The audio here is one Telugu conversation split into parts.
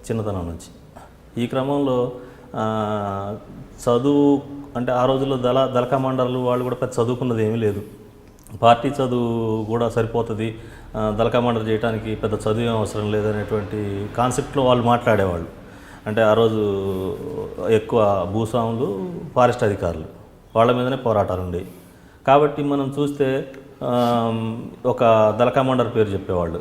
చిన్నతనం నుంచి. ఈ క్రమంలో చదువు అంటే ఆ రోజుల్లో దళ కమాండర్లు వాళ్ళు కూడా పెద్ద చదువుకున్నది ఏమీ లేదు. పార్టీ చదువు కూడా సరిపోతుంది, దళ కమాండర్ చేయడానికి పెద్ద చదువు అవసరం లేదనేటువంటి కాన్సెప్ట్లో వాళ్ళు మాట్లాడేవాళ్ళు. అంటే ఆ రోజు ఎక్కువ భూస్వాములు, ఫారెస్ట్ అధికారులు వాళ్ళ మీదనే పోరాటాలు ఉండేవి. కాబట్టి మనం చూస్తే ఒక దళ కమాండర్ పేరు చెప్పేవాళ్ళు.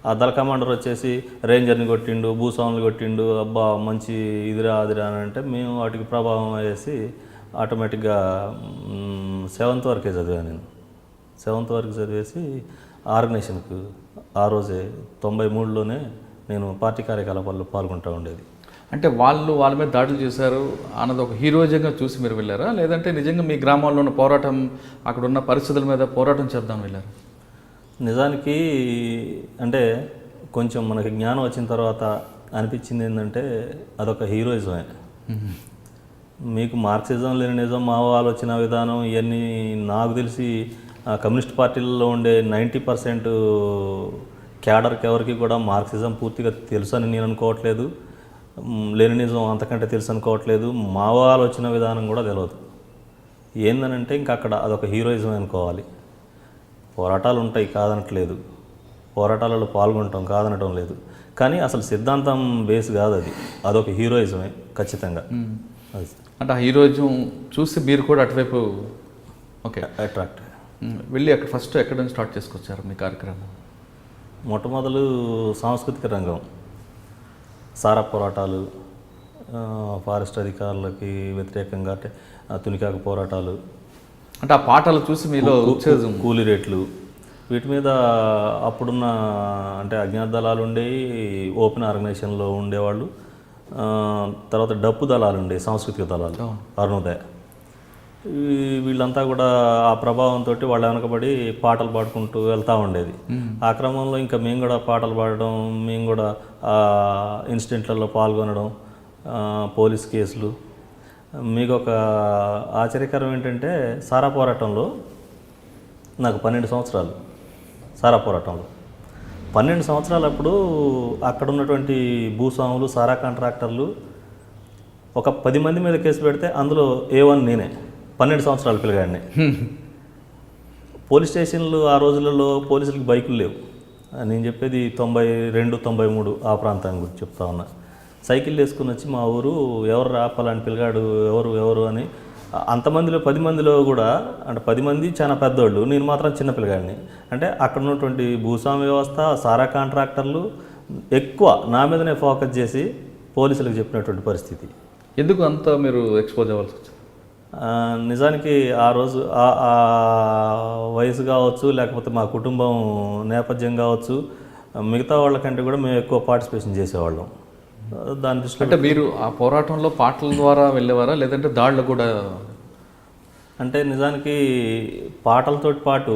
ఆ దళ కమాండర్ వచ్చేసి రేంజర్ని కొట్టిండు, భూస్వాములు కొట్టిండు, అబ్బా మంచి ఇదిరా అదిరా అని అంటే మేము వాటికి ప్రభావం వేసి ఆటోమేటిక్గా 7th వరకే చదివాను నేను. 7th వరకు చదివేసి ఆర్గనైజేషన్కు ఆ రోజే 93లోనే నేను పార్టీ కార్యకలాపాల్లో పాల్గొంటూ ఉండేది. అంటే వాళ్ళ మీద దాడులు చేశారు అన్నది ఒక హీరోయిజంగా చూసి మీరు వెళ్ళారా, లేదంటే నిజంగా మీ గ్రామాల్లో ఉన్న పోరాటం, అక్కడ ఉన్న పరిస్థితుల మీద పోరాటం చేద్దాం వెళ్ళారు? నిజానికి అంటే కొంచెం మనకి జ్ఞానం వచ్చిన తర్వాత అనిపించింది ఏంటంటే అదొక హీరోయిజమే. మీకు మార్క్సిజం, లెనినిజం, మావో ఆలోచన విధానం ఇవన్నీ నాకు తెలిసి కమ్యూనిస్ట్ పార్టీలలో ఉండే 90% క్యాడర్కి ఎవరికి కూడా మార్క్సిజం పూర్తిగా తెలుసు అని నేను అనుకోవట్లేదు, లెనినిజం అంతకంటే తెలుసు అనుకోవట్లేదు, మావో ఆలోచన విధానం కూడా తెలియదు. ఏందనంటే ఇంక అక్కడ అదొక హీరోయిజం అనుకోవాలి. పోరాటాలు ఉంటాయి కాదనట్లేదు, పోరాటాలలో పాల్గొనటం కాదనటం లేదు, కానీ అసలు సిద్ధాంతం బేస్ కాదు అది, అదొక హీరోయిజమే ఖచ్చితంగా. అది అంటే ఆ హీరోయిజం చూసి మీరు కూడా అటువైపు ఓకే అట్రాక్ట్ వెళ్ళి అక్కడ ఫస్ట్ ఎక్కడ నుంచి స్టార్ట్ చేసుకొచ్చారు మీ కార్యక్రమం? మొట్టమొదలు సాంస్కృతిక రంగం, సారా పోరాటాలు, ఫారెస్ట్ అధికారులకి వ్యతిరేకంగా అంటే తునికాకు పోరాటాలు, అంటే ఆ పాటలు చూసి మీలో ఉత్తేజం, కూలీ రేట్లు, వీటి మీద అప్పుడున్న అంటే అజ్ఞాత దళాలు ఉండేవి, ఓపెన్ ఆర్గనైజేషన్లో ఉండేవాళ్ళు, తర్వాత డప్పు దళాలు ఉండేవి, సాంస్కృతిక దళాలు, అరుణోదయ. వీళ్ళంతా కూడా ఆ ప్రభావంతో వాళ్ళు వెనకబడి పాటలు పాడుకుంటూ వెళ్తూ ఉండేది. ఆ క్రమంలో ఇంకా మేము కూడా పాటలు పాడడం, మేము కూడా ఇన్సిడెంట్లలో పాల్గొనడం, పోలీస్ కేసులు. మీకు ఒక ఆశ్చర్యకరం ఏంటంటే సారా పోరాటంలో నాకు 12 సంవత్సరాలు. సారా పోరాటంలో 12 సంవత్సరాలు అప్పుడు అక్కడ ఉన్నటువంటి భూస్వాములు, సారా కాంట్రాక్టర్లు ఒక 10 మంది మీద కేసు పెడితే అందులో A1 నేనే, 12 సంవత్సరాల పిల్లగాడిని. పోలీస్ స్టేషన్లు ఆ రోజులలో పోలీసులకి బైకులు లేవు. నేను చెప్పేది 92, 93 ఆ ప్రాంతాన్ని గురించి చెప్తా ఉన్నా. సైకిల్ వేసుకుని వచ్చి మా ఊరు ఎవరు రాపాలని పిల్లగాడు ఎవరు అని అంతమందిలో 10 మందిలో కూడా అంటే 10 మంది చాలా పెద్దోళ్ళు, నేను మాత్రం చిన్న పిల్లగాడిని. అంటే అక్కడ ఉన్నటువంటి భూస్వామి వ్యవస్థ, సారా కాంట్రాక్టర్లు ఎక్కువ నా మీదనే ఫోకస్ చేసి పోలీసులకు చెప్పినటువంటి పరిస్థితి. ఎందుకు అంత మీరు ఎక్స్పోజ్ అవ్వాల్సి వచ్చింది? నిజానికి ఆ రోజు ఆ వయసు కావచ్చు, లేకపోతే మా కుటుంబం నేపథ్యం కావచ్చు, మిగతా వాళ్ళకంటే కూడా మేము ఎక్కువ పార్టిసిపేషన్ చేసేవాళ్ళం. దాని దృష్టిలో అంటే మీరు ఆ పోరాటంలో పాటల ద్వారా వెళ్ళేవారా, లేదంటే దాడులు కూడా? అంటే నిజానికి పాటలతో పాటు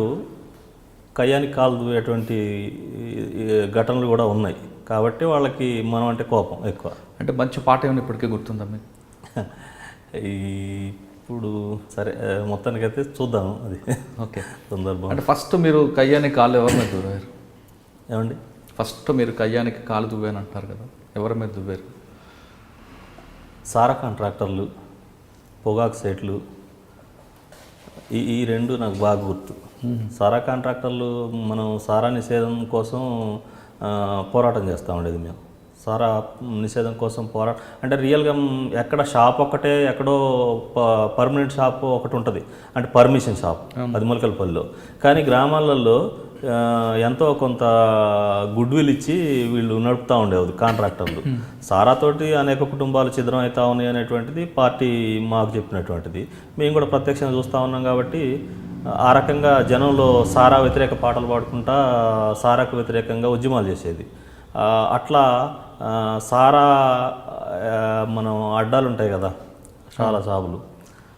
కయ్యానికి కాలు దూయేటువంటి ఘటనలు కూడా ఉన్నాయి. కాబట్టి వాళ్ళకి మనం అంటే కోపం ఎక్కువ. అంటే మంచి పాట ఏమైనా ఇప్పటికే గుర్తుందా మీకు? ఇప్పుడు సరే మొత్తానికైతే చూద్దాము అది. ఓకే, సందర్భం. అంటే ఫస్ట్ మీరు కయ్యానికి కాలు ఎవరి మీద దువ్వారు? ఏమండి, ఫస్ట్ మీరు కయ్యానికి కాలు దువ్వాను అంటారు కదా, ఎవరి మీద దువ్వారు? సారా కాంట్రాక్టర్లు, పొగాకు సెట్లు, ఈ రెండు నాకు బాగా గుర్తు. సారా కాంట్రాక్టర్లు మనం సారా నిషేధం కోసం పోరాటం చేస్తూ ఉండేది. మేము సారా నిషేధం కోసం పోరాటం అంటే రియల్గా ఎక్కడ షాప్ ఒక్కటే, ఎక్కడో పర్మనెంట్ షాప్ ఒకటి ఉంటుంది, అంటే పర్మిషన్ షాప్, అది మొలకలపల్లిలో. కానీ గ్రామాలలో ఎంతో కొంత గుడ్ విల్ ఇచ్చి వీళ్ళు నడుపుతూ ఉండేది కాంట్రాక్టర్లు. సారాతోటి అనేక కుటుంబాలు ఛిద్రం అవుతా ఉన్నాయి అనేటువంటిది పార్టీ మాకు చెప్పినటువంటిది. మేము కూడా ప్రత్యక్షంగా చూస్తూ ఉన్నాం. కాబట్టి ఆ రకంగా జనంలో సారా వ్యతిరేక పాటలు పాడుకుంటా సారాకు వ్యతిరేకంగా ఉద్యమాలు చేసేది. అట్లా సారా మనం అడ్డాలు ఉంటాయి కదా, చాలా సాగులు,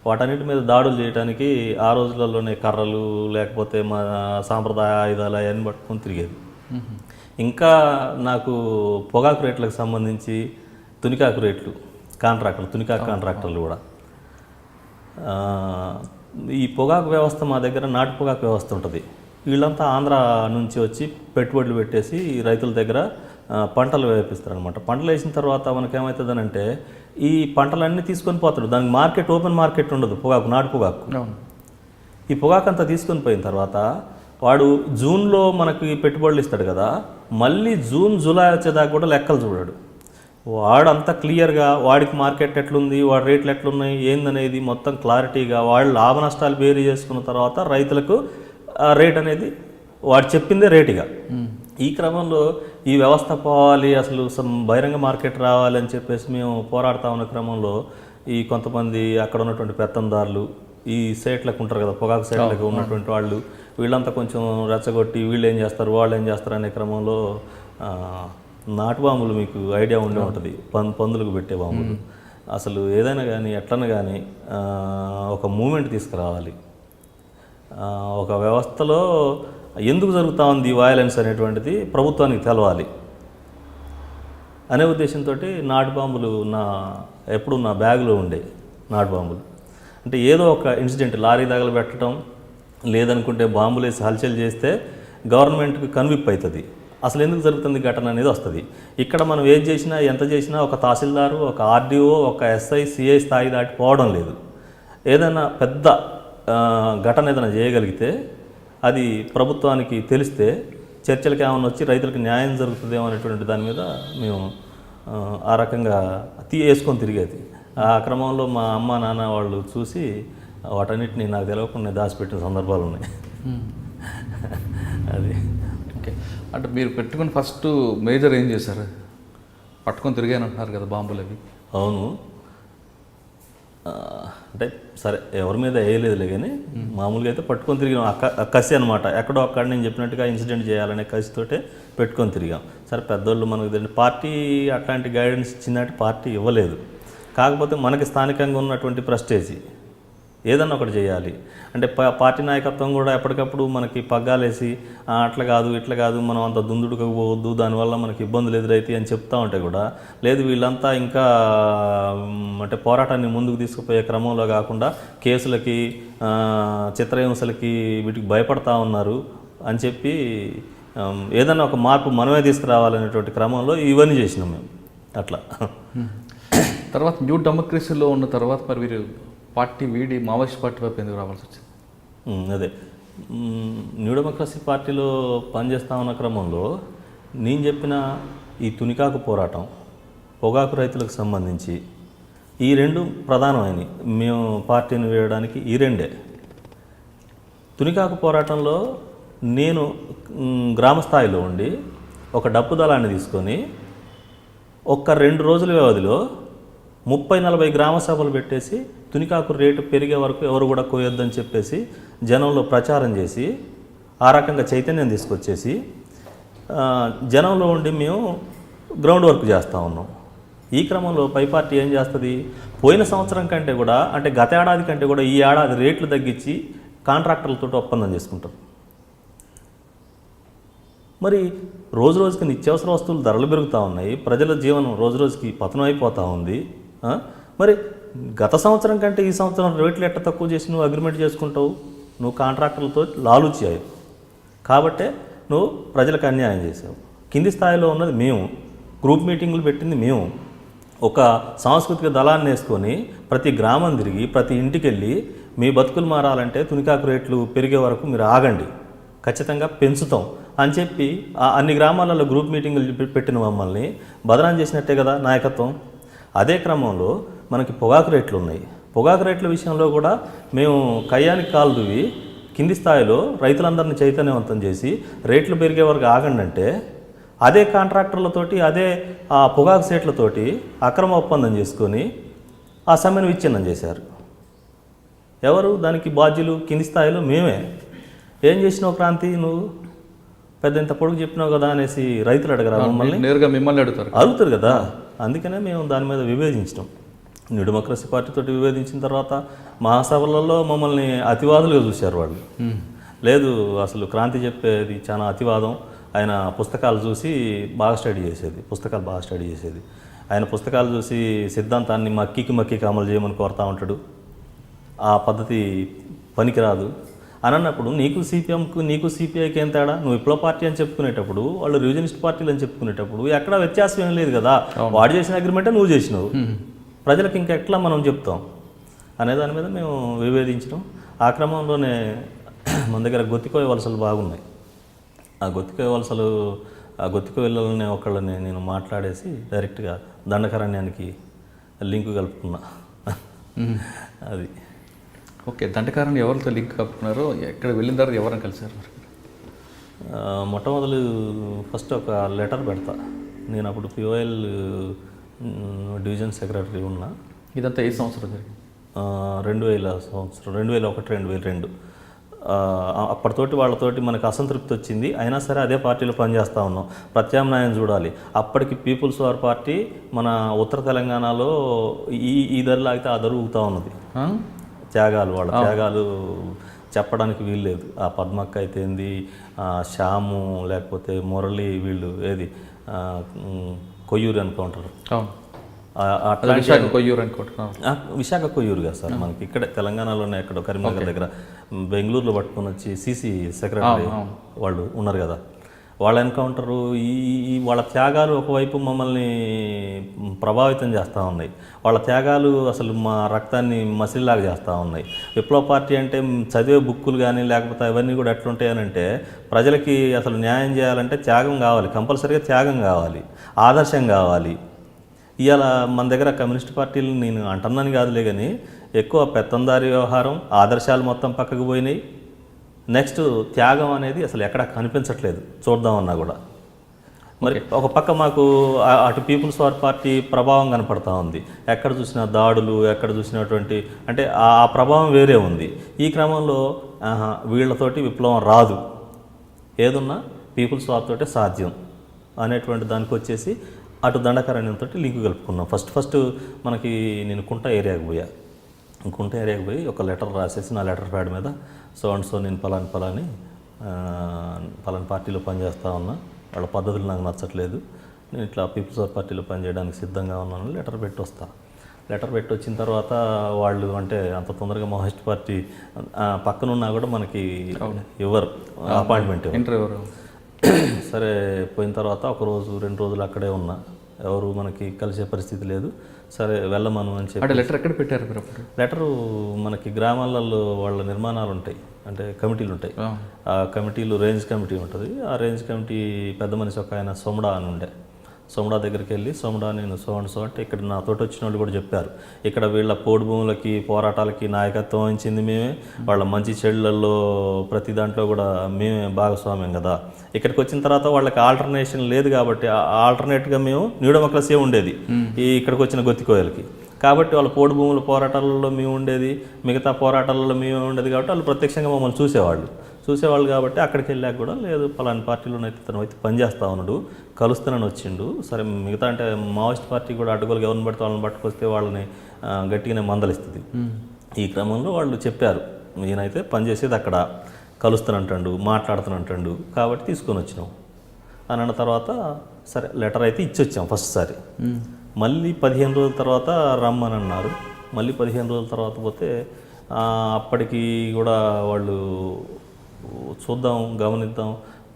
వాటన్నిటి మీద దాడులు చేయడానికి ఆ రోజులలోనే కర్రలు లేకపోతే మా సాంప్రదాయ ఆయుధాలు అవన్నీ పట్టుకొని తిరిగేది. ఇంకా నాకు పొగాకు రేట్లకు సంబంధించి తునికాకు రేట్లు కాంట్రాక్టర్లు, తునికాకు కాంట్రాక్టర్లు కూడా ఈ పొగాకు వ్యవస్థ మా దగ్గర నాటు పొగాకు వ్యవస్థ ఉంటుంది. వీళ్ళంతా ఆంధ్ర నుంచి వచ్చి పెట్టుబడులు పెట్టేసి రైతుల దగ్గర పంటలు వేపిస్తారు అనమాట. పంటలు వేసిన తర్వాత మనకేమవుతుందనంటే ఈ పంటలన్నీ తీసుకొని పోతాడు. దానికి మార్కెట్, ఓపెన్ మార్కెట్ ఉండదు. పొగాకు, నాటు పొగాకు. ఈ పొగాకు అంతా తీసుకొని పోయిన తర్వాత వాడు జూన్లో మనకి పెట్టుబడులు ఇస్తాడు కదా, మళ్ళీ జూన్ జూలై వచ్చేదాకా కూడా లెక్కలు చూడాడు. వాడు అంతా క్లియర్గా వాడికి మార్కెట్ ఎట్లుంది, వాడి రేట్లు ఎట్లున్నాయి ఏందనేది మొత్తం క్లారిటీగా వాళ్ళు లాభ నష్టాలు బేరీ చేసుకున్న తర్వాత రైతులకు రేట్ అనేది వాడు చెప్పిందే రేటుగా. ఈ క్రమంలో ఈ వ్యవస్థ పోవాలి, అసలు బహిరంగ మార్కెట్ రావాలి అని చెప్పేసి మేము పోరాడుతూ ఉన్న క్రమంలో ఈ కొంతమంది అక్కడ ఉన్నటువంటి పెత్తందారులు, ఈ సేట్లకు ఉంటారు కదా, పొగాకు సేట్లకు ఉన్నటువంటి వాళ్ళు, వీళ్ళంతా కొంచెం రెచ్చగొట్టి వీళ్ళు ఏం చేస్తారు వాళ్ళు ఏం చేస్తారు అనే క్రమంలో నాటు బాంబులు మీకు ఐడియా ఉండే ఉంటుంది, పందులకు పెట్టే బాంబులు. అసలు ఏదైనా కానీ ఎట్లన్నా కానీ ఒక మూమెంట్ తీసుకురావాలి. ఒక వ్యవస్థలో ఎందుకు జరుగుతూ ఉంది వయలెన్స్ అనేటువంటిది ప్రభుత్వానికి తెలవాలి అనే ఉద్దేశంతో నాటు బాంబులు ఎప్పుడు నా బ్యాగులో ఉండే నాటు బాంబులు. అంటే ఏదో ఒక ఇన్సిడెంట్, లారీ తగలబెట్టడం లేదనుకుంటే బాంబులు వేసి హల్చల్ చేస్తే గవర్నమెంట్కి కన్విప్ అవుతుంది. అసలు ఎందుకు జరుగుతుంది ఘటన అనేది వస్తుంది. ఇక్కడ మనం ఏది చేసినా ఎంత చేసినా ఒక తహసీల్దారు, ఒక ఆర్డీఓ, ఒక ఎస్ఐ, సిఐ స్థాయి దాటి పోవడం లేదు. ఏదైనా పెద్ద ఘటన ఏదైనా చేయగలిగితే అది ప్రభుత్వానికి తెలిస్తే చర్చలకు ఏమైనా వచ్చి రైతులకు న్యాయం జరుగుతుందేమో అనేటువంటి దాని మీద మేము ఆ రకంగా వేసుకొని తిరిగేది. ఆ క్రమంలో మా అమ్మ నాన్న వాళ్ళు చూసి వాటన్నిటిని నాకు తెలియకుండా దాచిపెట్టిన సందర్భాలు ఉన్నాయి. అది ఓకే. అంటే మీరు పెట్టుకుని ఫస్ట్ మేజర్ ఏం చేశారు? పట్టుకొని తిరిగాను అంటున్నారు కదా బాంబులు అవి. అవును, అంటే సరే ఎవరి మీద వేయలేదులే కానీ మామూలుగా అయితే పట్టుకొని తిరిగాం. కసి అనమాట, ఎక్కడో అక్కడ నేను చెప్పినట్టుగా ఇన్సిడెంట్ చేయాలనే కసితోటే పెట్టుకొని తిరిగాం. సరే పెద్దోళ్ళు మనకు తెలియదు, పార్టీ అట్లాంటి గైడెన్స్ ఇచ్చిందంటే పార్టీ ఇవ్వలేదు. కాకపోతే మనకి స్థానికంగా ఉన్నటువంటి ప్రెస్టేజీ ఏదన్నా ఒకటి చేయాలి అంటే పార్టీ నాయకత్వం కూడా ఎప్పటికప్పుడు మనకి పగ్గాలేసి అట్లా కాదు ఇట్లా కాదు, మనం అంత దుందుడుకు పోవద్దు, దానివల్ల మనకి ఇబ్బందులు ఎదురైతాయి అని చెప్తా ఉంటే కూడా లేదు, వీళ్ళంతా ఇంకా అంటే పోరాటాన్ని ముందుకు తీసుకుపోయే క్రమంలో కాకుండా కేసులకి, చిత్రహింసలకి వీటికి భయపడతా ఉన్నారు అని చెప్పి ఏదన్నా ఒక మార్పు మనమే తీసుకురావాలనేటువంటి క్రమంలో ఇవన్నీ చేసినాం మేము. అట్లా తర్వాత న్యూ డెమోక్రసీలో ఉన్న తర్వాత మరి మీరు పార్టీ వీడి మావోయిస్ట్ పార్టీ వైపు ఎందుకు రావాల్సి వచ్చింది? అదే న్యూ డెమోక్రసీ పార్టీలో పనిచేస్తా ఉన్న క్రమంలో నేను చెప్పిన ఈ తునికాకు పోరాటం, పొగాకు రైతులకు సంబంధించి ఈ రెండు ప్రధానమైనవి. మేము పార్టీని వేయడానికి ఈ రెండే. తునికాకు పోరాటంలో నేను గ్రామ స్థాయిలో ఉండి ఒక డప్పు దళాన్ని తీసుకొని 1-2 రోజుల వ్యవధిలో 30-40 గ్రామ సభలు పెట్టేసి తునికాకు రేటు పెరిగే వరకు ఎవరు కూడా కోయొద్దని చెప్పేసి జనంలో ప్రచారం చేసి ఆ రకంగా చైతన్యం తీసుకొచ్చేసి జనంలో ఉండి మేము గ్రౌండ్ వర్క్ చేస్తూ ఉన్నాం. ఈ క్రమంలో పై పార్టీ ఏం చేస్తుంది, పోయిన సంవత్సరం కంటే కూడా అంటే గత ఏడాది కంటే కూడా ఈ ఏడాది రేట్లు తగ్గించి కాంట్రాక్టర్లతో ఒప్పందం చేసుకుంటారు. మరి రోజు రోజుకి నిత్యావసర వస్తువులు ధరలు పెరుగుతూ ఉన్నాయి, ప్రజల జీవనం రోజు రోజుకి పతనం అయిపోతూ ఉంది. మరి గత సంవత్సరం కంటే ఈ సంవత్సరం రేట్లు ఎట్ట తక్కువ చేసి నువ్వు అగ్రిమెంట్ చేసుకుంటావు? నువ్వు కాంట్రాక్టర్లతో లాలూచి అయ్యావు కాబట్టే నువ్వు ప్రజలకు అన్యాయం చేసావు. కింది స్థాయిలో ఉన్నది మేము, గ్రూప్ మీటింగులు పెట్టింది మేము. ఒక సాంస్కృతిక దళాన్ని వేసుకొని ప్రతి గ్రామం తిరిగి ప్రతి ఇంటికి వెళ్ళి మీ బతుకులు మారాలంటే తునికాకు రేట్లు పెరిగే వరకు మీరు ఆగండి, ఖచ్చితంగా పెంచుతాం అని చెప్పి అన్ని గ్రామాలలో గ్రూప్ మీటింగులు పెట్టిన మమ్మల్ని బదనాం చేసినట్టే కదా నాయకత్వం. అదే క్రమంలో మనకి పొగాకు రేట్లు ఉన్నాయి. పొగాకు రేట్ల విషయంలో కూడా మేము కయ్యానికి కాలు దువ్వి కింది స్థాయిలో రైతులందరినీ చైతన్యవంతం చేసి రేట్లు పెరిగే వరకు ఆగండి అంటే అదే కాంట్రాక్టర్లతోటి అదే ఆ పొగాకు సేట్లతోటి అక్రమ ఒప్పందం చేసుకొని ఆ సమ్మెను విచ్ఛిన్నం చేశారు. ఎవరు దానికి బాధ్యులు? కింది స్థాయిలో మేమే. ఏం చేసినావు క్రాంతి, నువ్వు పెద్ద ఇంత పొడుగు చెప్పినావు కదా అనేసి రైతులు అడగరా మమ్మల్ని? నేరుగా మిమ్మల్ని అడుగుతారు కదా. అందుకనే మేము దాని మీద విభేదించడం. న్యూ డెమోక్రసీ పార్టీతో విభేదించిన తర్వాత మహాసభలలో మమ్మల్ని అతివాదులుగా చూశారు వాళ్ళు. లేదు, అసలు క్రాంతి చెప్పేది చాలా అతివాదం. ఆయన పుస్తకాలు చూసి బాగా స్టడీ చేసేది. ఆయన పుస్తకాలు చూసి సిద్ధాంతాన్ని మక్కికి అమలు చేయమని కోరుతూ ఉంటాడు. ఆ పద్ధతి పనికిరాదు. అని అన్నప్పుడు నీకు సిపిఎంకు నీకు సిపిఐకి ఏం తేడా? నువ్వు విప్లవ పార్టీ అని చెప్పుకునేటప్పుడు వాళ్ళు రివిజనిస్ట్ పార్టీలు అని చెప్పుకునేటప్పుడు ఎక్కడ వ్యత్యాసం ఏం లేదు కదా. వాడు చేసిన అగ్రిమెంటే నువ్వు చేసినావు, ప్రజలకు ఇంకెట్లా మనం చెప్తాం అనే దాని మీద మేము విభేదించడం. ఆ క్రమంలోనే మన దగ్గర గొత్తికోయ వలసలు బాగున్నాయి. ఆ గొత్తికోయలని ఒకళ్ళని నేను మాట్లాడేసి డైరెక్ట్గా దండకారణ్యానికి లింకు కలుపుకున్నా. అది ఓకే. దండకారణ్యం ఎవరితో లింక్ కలుపుకున్నారో, ఎక్కడ వెళ్ళిన తర్వాత ఎవరైనా కలిసారు? మొట్టమొదలు ఫస్ట్ ఒక లెటర్ పెడతా. నేను అప్పుడు పిఓఎల్ డివిజన్ సెక్రటరీ ఉన్నా. ఇదంతా ఏ సంవత్సరం జరిగింది? 2000 సంవత్సరం, 2001, 2002. అప్పటితోటి వాళ్ళతోటి మనకు అసంతృప్తి వచ్చింది. అయినా సరే అదే పార్టీలో పనిచేస్తూ ఉన్నాం. ప్రత్యామ్నాయం చూడాలి. అప్పటికి పీపుల్స్ వార్ పార్టీ మన ఉత్తర తెలంగాణలో ఈ ధర లాగితే ఆ ధర ఊగుతూ ఉన్నది. వాళ్ళ త్యాగాలు చెప్పడానికి వీల్లేదు. ఆ పద్మక్క అయితే ఏంది, శ్యాము లేకపోతే మురళి, వీళ్ళు ఏది కొయ్యూరు అనుకుంటారు, విశాఖ కొయ్యూరుగా సార్, మనకి ఇక్కడ తెలంగాణలోనే ఎక్కడో కరీంనగర్ దగ్గర బెంగళూరులో పట్టుకొని వచ్చి సిసి సెక్రటరీ వాళ్ళు ఉన్నారు కదా, వాళ్ళ ఎన్కౌంటరు ఈ వాళ్ళ త్యాగాలు ఒకవైపు మమ్మల్ని ప్రభావితం చేస్తూ ఉన్నాయి. వాళ్ళ త్యాగాలు అసలు మా రక్తాన్ని మసిలిలాగా చేస్తూ ఉన్నాయి. విప్లవ పార్టీ అంటే చదివే బుక్కులు కానీ లేకపోతే అవన్నీ కూడా ఎట్లుంటాయనంటే, ప్రజలకి అసలు న్యాయం చేయాలంటే త్యాగం కావాలి, కంపల్సరీగా త్యాగం కావాలి, ఆదర్శం కావాలి. ఇవాళ మన దగ్గర కమ్యూనిస్ట్ పార్టీలు నేను అంటున్నాను కాదులే కానీ ఎక్కువ పెత్తందారి వ్యవహారం, ఆదర్శాలు మొత్తం పక్కకు పోయినాయి. నెక్స్ట్ త్యాగం అనేది అసలు ఎక్కడ కనిపించట్లేదు చూద్దామన్నా కూడా. మరి ఒక పక్క మాకు అటు పీపుల్స్ వార్ పార్టీ ప్రభావం కనపడతా ఉంది. ఎక్కడ చూసినా దాడులు, ఎక్కడ చూసినటువంటి అంటే ఆ ప్రభావం వేరే ఉంది. ఈ క్రమంలో వీళ్ళతోటి విప్లవం రాదు, ఏదున్నా పీపుల్స్ వార్ తోటే సాధ్యం అనేటువంటి దానికి వచ్చేసి అటు దండకారణ్యంతో లింకు కలుపుకున్నాం. ఫస్ట్ మనకి నేను కుంట ఏరియాకి పోయా. కుంట ఏరియాకి పోయి ఒక లెటర్ రాసేసి నా లెటర్ ప్యాడ్ మీద సో నేను పలాని పార్టీలో పనిచేస్తూ ఉన్నా, వాళ్ళ పద్ధతులు నాకు నచ్చట్లేదు, నేను ఇట్లా పీపుల్స్ వార్ పార్టీలో పనిచేయడానికి సిద్ధంగా ఉన్నాను లెటర్ పెట్టి వస్తా. లెటర్ పెట్టి వచ్చిన తర్వాత వాళ్ళు అంటే అంత తొందరగా మావోయిస్ట్ పార్టీ పక్కనున్నా కూడా మనకి ఎవరు అపాయింట్మెంట్ ఇంటర్వ్యూ. సరే పోయిన తర్వాత ఒక రోజు 2 రోజులు అక్కడే ఉన్నా, ఎవరు మనకి కలిసే పరిస్థితి లేదు. సరే వెళ్ళమను అని చెప్పి లెటర్ ఎక్కడ పెట్టారు మీరు అప్పుడు? లెటరు మనకి గ్రామాలలో వాళ్ళ నిర్మాణాలు ఉంటాయి, అంటే కమిటీలు ఉంటాయి. ఆ కమిటీలు రేంజ్ కమిటీ ఉంటుంది. ఆ రేంజ్ కమిటీ పెద్ద మనిషి ఒక ఆయన సోమడా అని ఉండే, సోమడా దగ్గరికి వెళ్ళి సోమడా నేను సో అంటే ఇక్కడ నాతోటి వచ్చిన వాళ్ళు కూడా చెప్పారు, ఇక్కడ వీళ్ళ పోడు భూములకి పోరాటాలకి నాయకత్వం వహించింది మేమే, వాళ్ళ మంచి చెడులలో ప్రతి దాంట్లో కూడా మేమే భాగస్వామ్యం కదా. ఇక్కడికి వచ్చిన తర్వాత వాళ్ళకి ఆల్టర్నేషన్ లేదు కాబట్టి ఆల్టర్నేట్గా మేము న్యూ డెమోక్రసీ ఉండేది ఇక్కడికి వచ్చిన గొత్తికోయలకి. కాబట్టి వాళ్ళ పోడు భూముల పోరాటాలలో మేము ఉండేది, మిగతా పోరాటాలలో మేము ఉండేది కాబట్టి వాళ్ళు ప్రత్యక్షంగా మమ్మల్ని చూసేవాళ్ళు కాబట్టి అక్కడికి వెళ్ళాక కూడా లేదు పలాని పార్టీలోనైతే తను అయితే పనిచేస్తూ ఉన్నాడు, కలుస్తానని వచ్చిండు. సరే మిగతా అంటే మావోయిస్ట్ పార్టీ కూడా అడ్డగోలుగా ఎవరిని పడితే వాళ్ళని పట్టుకొస్తే వాళ్ళని గట్టిగానే మందలిస్తుంది. ఈ క్రమంలో వాళ్ళు చెప్పారు నేనైతే పనిచేసేది అక్కడ, కలుస్తానంటాడు, మాట్లాడుతానంటాడు, కాబట్టి తీసుకొని వచ్చినాం అని అన్న తర్వాత సరే లెటర్ అయితే ఇచ్చి వచ్చాం ఫస్ట్ సారి. మళ్ళీ 15 రోజుల తర్వాత రమ్మని అన్నారు. మళ్ళీ 15 రోజుల తర్వాత పోతే అప్పటికి కూడా వాళ్ళు చూద్దాం, గమనిద్దాం,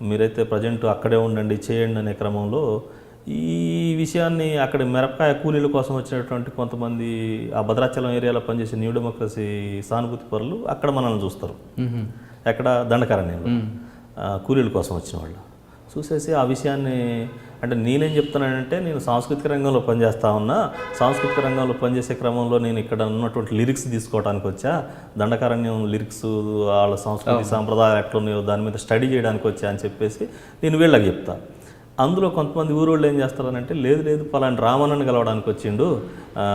మీరైతే ప్రజెంట్ అక్కడే ఉండండి, చేయండి అనే క్రమంలో ఈ విషయాన్ని అక్కడ మిరపకాయ కూలీల కోసం వచ్చినటువంటి కొంతమంది ఆ భద్రాచలం ఏరియాలో పనిచేసే న్యూ డెమోక్రసీ సానుభూతి పరులు అక్కడ మనల్ని చూస్తారు, ఎక్కడ దండకారణ్యంలో కూలీల కోసం వచ్చిన వాళ్ళు చూసేసి ఆ విషయాన్ని అంటే నేనేం చెప్తున్నానంటే నేను సాంస్కృతిక రంగంలో పనిచేస్తా ఉన్నా, సాంస్కృతిక రంగంలో పనిచేసే క్రమంలో నేను ఇక్కడ ఉన్నటువంటి లిరిక్స్ తీసుకోవడానికి వచ్చా, దండకారణ్యం లిరిక్స్ వాళ్ళ సంస్కృతి సాంప్రదాయాలు ఎట్లున్నాయో దాని మీద స్టడీ చేయడానికి వచ్చా అని చెప్పేసి నేను వీళ్ళకి చెప్తా. అందులో కొంతమంది ఊరోళ్ళు ఏం చేస్తారనంటే లేదు పలాంటి రామన్నని కలవడానికి వచ్చిండు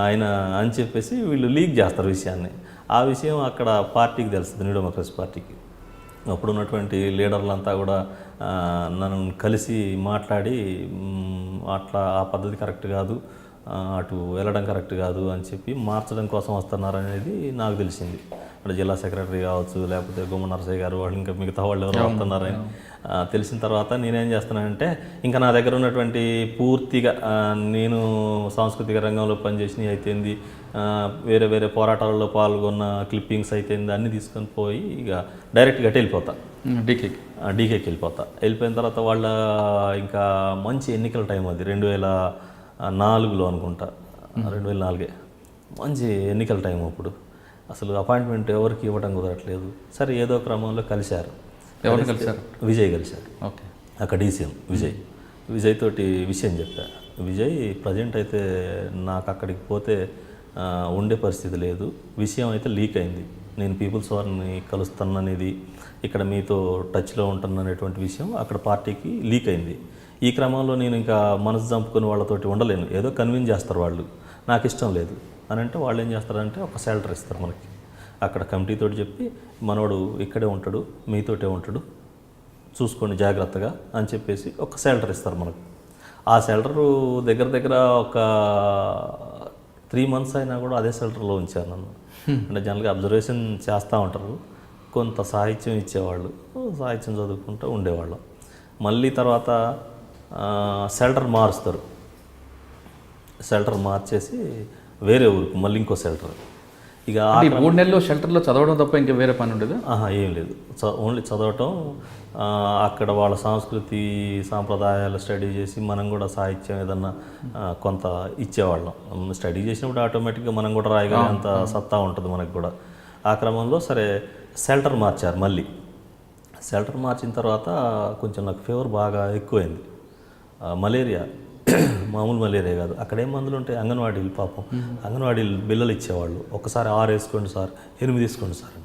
ఆయన అని చెప్పేసి వీళ్ళు లీక్ చేస్తారు విషయాన్ని. ఆ విషయం అక్కడ పార్టీకి తెలుస్తుంది, న్యూ డెమోక్రసీ పార్టీకి. అప్పుడు ఉన్నటువంటి లీడర్లంతా కూడా నన్ను కలిసి మాట్లాడి అట్లా ఆ పద్ధతి కరెక్ట్ కాదు, అటు వెళ్ళడం కరెక్ట్ కాదు అని చెప్పి మార్చడం కోసం వస్తున్నారనేది నాకు తెలిసింది. అంటే జిల్లా సెక్రటరీ కావచ్చు, లేకపోతే గుమ్మ నరసయ్య గారు, వాళ్ళు ఇంకా మిగతా వాళ్ళు ఎవరు వస్తున్నారని తెలిసిన తర్వాత నేనేం చేస్తున్నానంటే ఇంకా నా దగ్గర ఉన్నటువంటి పూర్తిగా నేను సాంస్కృతిక రంగంలో పనిచేసినవి అయితేంది, వేరే వేరే పోరాటాలలో పాల్గొన్న క్లిప్పింగ్స్ అయితేంది అన్నీ తీసుకొని పోయి ఇక డైరెక్ట్గా వెళ్ళిపోతా డీకేకి వెళ్ళిపోయిన తర్వాత వాళ్ళ ఇంకా మంచి ఎన్నికల టైం అది 2004లో అనుకుంటా, 2004 మంచి ఎన్నికల టైం. అప్పుడు అసలు అపాయింట్మెంట్ ఎవరికి ఇవ్వడం కుదరట్లేదు. సరే ఏదో క్రమంలో కలిశారు. ఎవరు కలిశారు? విజయ్ కలిశారు. ఓకే. అక్కడ డీసీఎం విజయ్ తోటి విషయం చెప్పా. విజయ్ ప్రజెంట్ అయితే నాకు అక్కడికి పోతే ఉండే పరిస్థితి లేదు, విషయం అయితే లీక్ అయింది, నేను పీపుల్స్ వారిని కలుస్తాననేది, ఇక్కడ మీతో టచ్లో ఉంటాననేటువంటి విషయం అక్కడ పార్టీకి లీక్ అయింది. ఈ క్రమంలో నేను ఇంకా మనసు చంపుకొని వాళ్ళతోటి ఉండలేను, ఏదో కన్విన్స్ చేస్తారు వాళ్ళు, నాకు ఇష్టం లేదు అని అంటే వాళ్ళు ఏం చేస్తారంటే ఒక షెల్టర్ ఇస్తారు మనకి. అక్కడ కమిటీతో చెప్పి మనోడు ఇక్కడే ఉంటాడు, మీతోటే ఉంటాడు, చూసుకోండి జాగ్రత్తగా అని చెప్పేసి ఒక షెల్టర్ ఇస్తారు మనకు. ఆ షెల్టరు దగ్గర దగ్గర ఒక 3 months అయినా కూడా అదే షెల్టర్లో ఉంచారు నన్ను. అంటే జనరల్గా అబ్జర్వేషన్ చేస్తూ ఉంటారు, కొంత సాహిత్యం ఇచ్చేవాళ్ళు, సాహిత్యం చదువుకుంటూ ఉండేవాళ్ళం. మళ్ళీ తర్వాత షెల్టర్ మారుస్తారు, షెల్టర్ మార్చేసి వేరే ఊరికి మళ్ళీ ఇంకో షెల్టర్. ఇక 3 నెలలు షెల్టర్లో చదవడం తప్ప ఇంకా వేరే పని ఉండదు? ఏం లేదు, ఓన్లీ చదవటం, అక్కడ వాళ్ళ సంస్కృతి సాంప్రదాయాలు స్టడీ చేసి మనం కూడా సాహిత్యం ఏదన్నా కొంత ఇచ్చేవాళ్ళం. స్టడీ చేసినప్పుడు ఆటోమేటిక్గా మనం కూడా రాయగలిగే అంత సత్తా ఉంటుంది మనకు కూడా. ఆ క్రమంలో సరే షెల్టర్ మార్చారు. మళ్ళీ షెల్టర్ మార్చిన తర్వాత కొంచెం నాకు ఫీవర్ బాగా ఎక్కువైంది, మలేరియా, మామూలు మలేరియా కాదు. అక్కడ ఏం మందులు ఉంటాయి, అంగన్వాడీలు, పాపం అంగన్వాడీలు బిల్లలు ఇచ్చేవాళ్ళు, ఒకసారి 6 వేసుకోండి సార్, 8 వేసుకోండి సార్,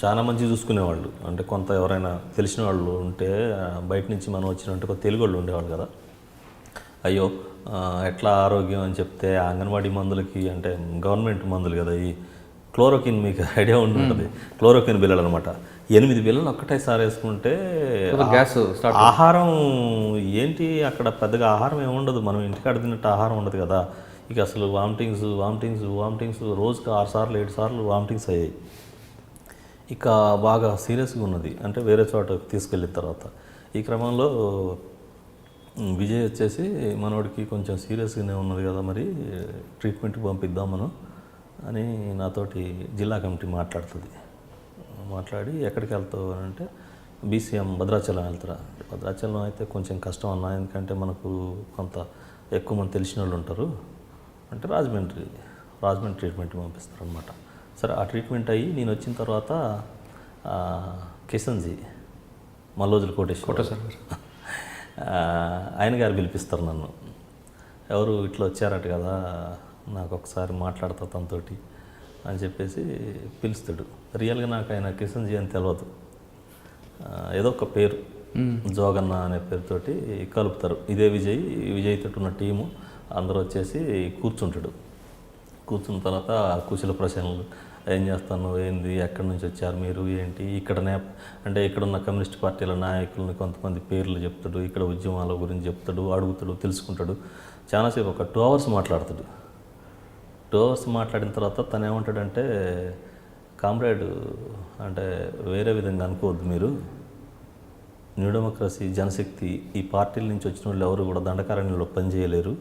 చాలా మంచి చూసుకునేవాళ్ళు. అంటే కొంత ఎవరైనా తెలిసిన వాళ్ళు ఉంటే బయట నుంచి మనం వచ్చినట్టు కొంత తెలుగు వాళ్ళు ఉండేవాళ్ళు కదా, అయ్యో ఎట్లా ఆరోగ్యం అని చెప్తే అంగన్వాడీ మందులకి, అంటే గవర్నమెంట్ మందులు కదా ఈ క్లోరోకిన్, మీకు ఐడియా ఉంటుంది, క్లోరోకిన్ బిల్లలు అనమాట. 8 బిల్లలు ఒక్కటేసారి వేసుకుంటే గ్యాస్ ఆహారం ఏంటి అక్కడ పెద్దగా ఆహారం ఏముండదు, మనం ఇంటికాడ తిన్నట్టు ఆహారం ఉండదు కదా. ఇక అసలు వామిటింగ్స్ రోజుకి 6 సార్లు 7 సార్లు వామిటింగ్స్ అయ్యాయి. ఇక బాగా సీరియస్గా ఉన్నది, అంటే వేరే చోట తీసుకెళ్ళిన తర్వాత. ఈ క్రమంలో విజయ్ వచ్చేసి మనోడికి కొంచెం సీరియస్గానే ఉన్నది కదా, మరి ట్రీట్మెంట్కి పంపిద్దాం మనం అని నాతోటి జిల్లా కమిటీ మాట్లాడి ఎక్కడికి వెళ్తావు అని అంటే బీసీఎం భద్రాచలం వెళ్తారా. భద్రాచలం అయితే కొంచెం కష్టం అన్నా, ఎందుకంటే మనకు కొంత ఎక్కువ మంది తెలిసిన వాళ్ళు ఉంటారు అంటే రాజమండ్రి ట్రీట్మెంట్ పంపిస్తారు అనమాట. సరే ఆ ట్రీట్మెంట్ అయ్యి నేను వచ్చిన తర్వాత కిషన్జీ మల్లోజుల కోటేశ్వర ఆయన గారు పిలిపిస్తారు నన్ను. ఎవరు ఇట్లా వచ్చారట కదా, నాకు ఒకసారి మాట్లాడతా తనతోటి అని చెప్పేసి పిలుస్తాడు. రియల్గా నాకు ఆయన కిషన్జీ అని తెలియదు, ఏదో ఒక పేరు జోగన్న అనే పేరుతోటి కలుపుతారు. ఇదే విజయ్ తోటి ఉన్న టీము అందరూ వచ్చేసి కూర్చున్న తర్వాత కుశల ప్రశ్నలు, ఏం చేస్తాను, ఏంది, ఎక్కడి నుంచి వచ్చారు మీరు, ఏంటి ఇక్కడనే, అంటే ఇక్కడున్న కమ్యూనిస్ట్ పార్టీల నాయకులని కొంతమంది పేర్లు చెప్తాడు, ఇక్కడ ఉద్యమాల గురించి చెప్తాడు, అడుగుతాడు, తెలుసుకుంటాడు. చాలాసేపు ఒక 2 hours మాట్లాడతాడు. 2 hours మాట్లాడిన తర్వాత తను ఏమంటాడంటే, కామ్రేడ్ అంటే వేరే విధంగా అనుకోవద్దు మీరు, న్యూ డెమోక్రసీ, జనశక్తి ఈ పార్టీల నుంచి వచ్చిన వాళ్ళు ఎవరు కూడా దండకారణ్యంలో పనిచేయలేరు,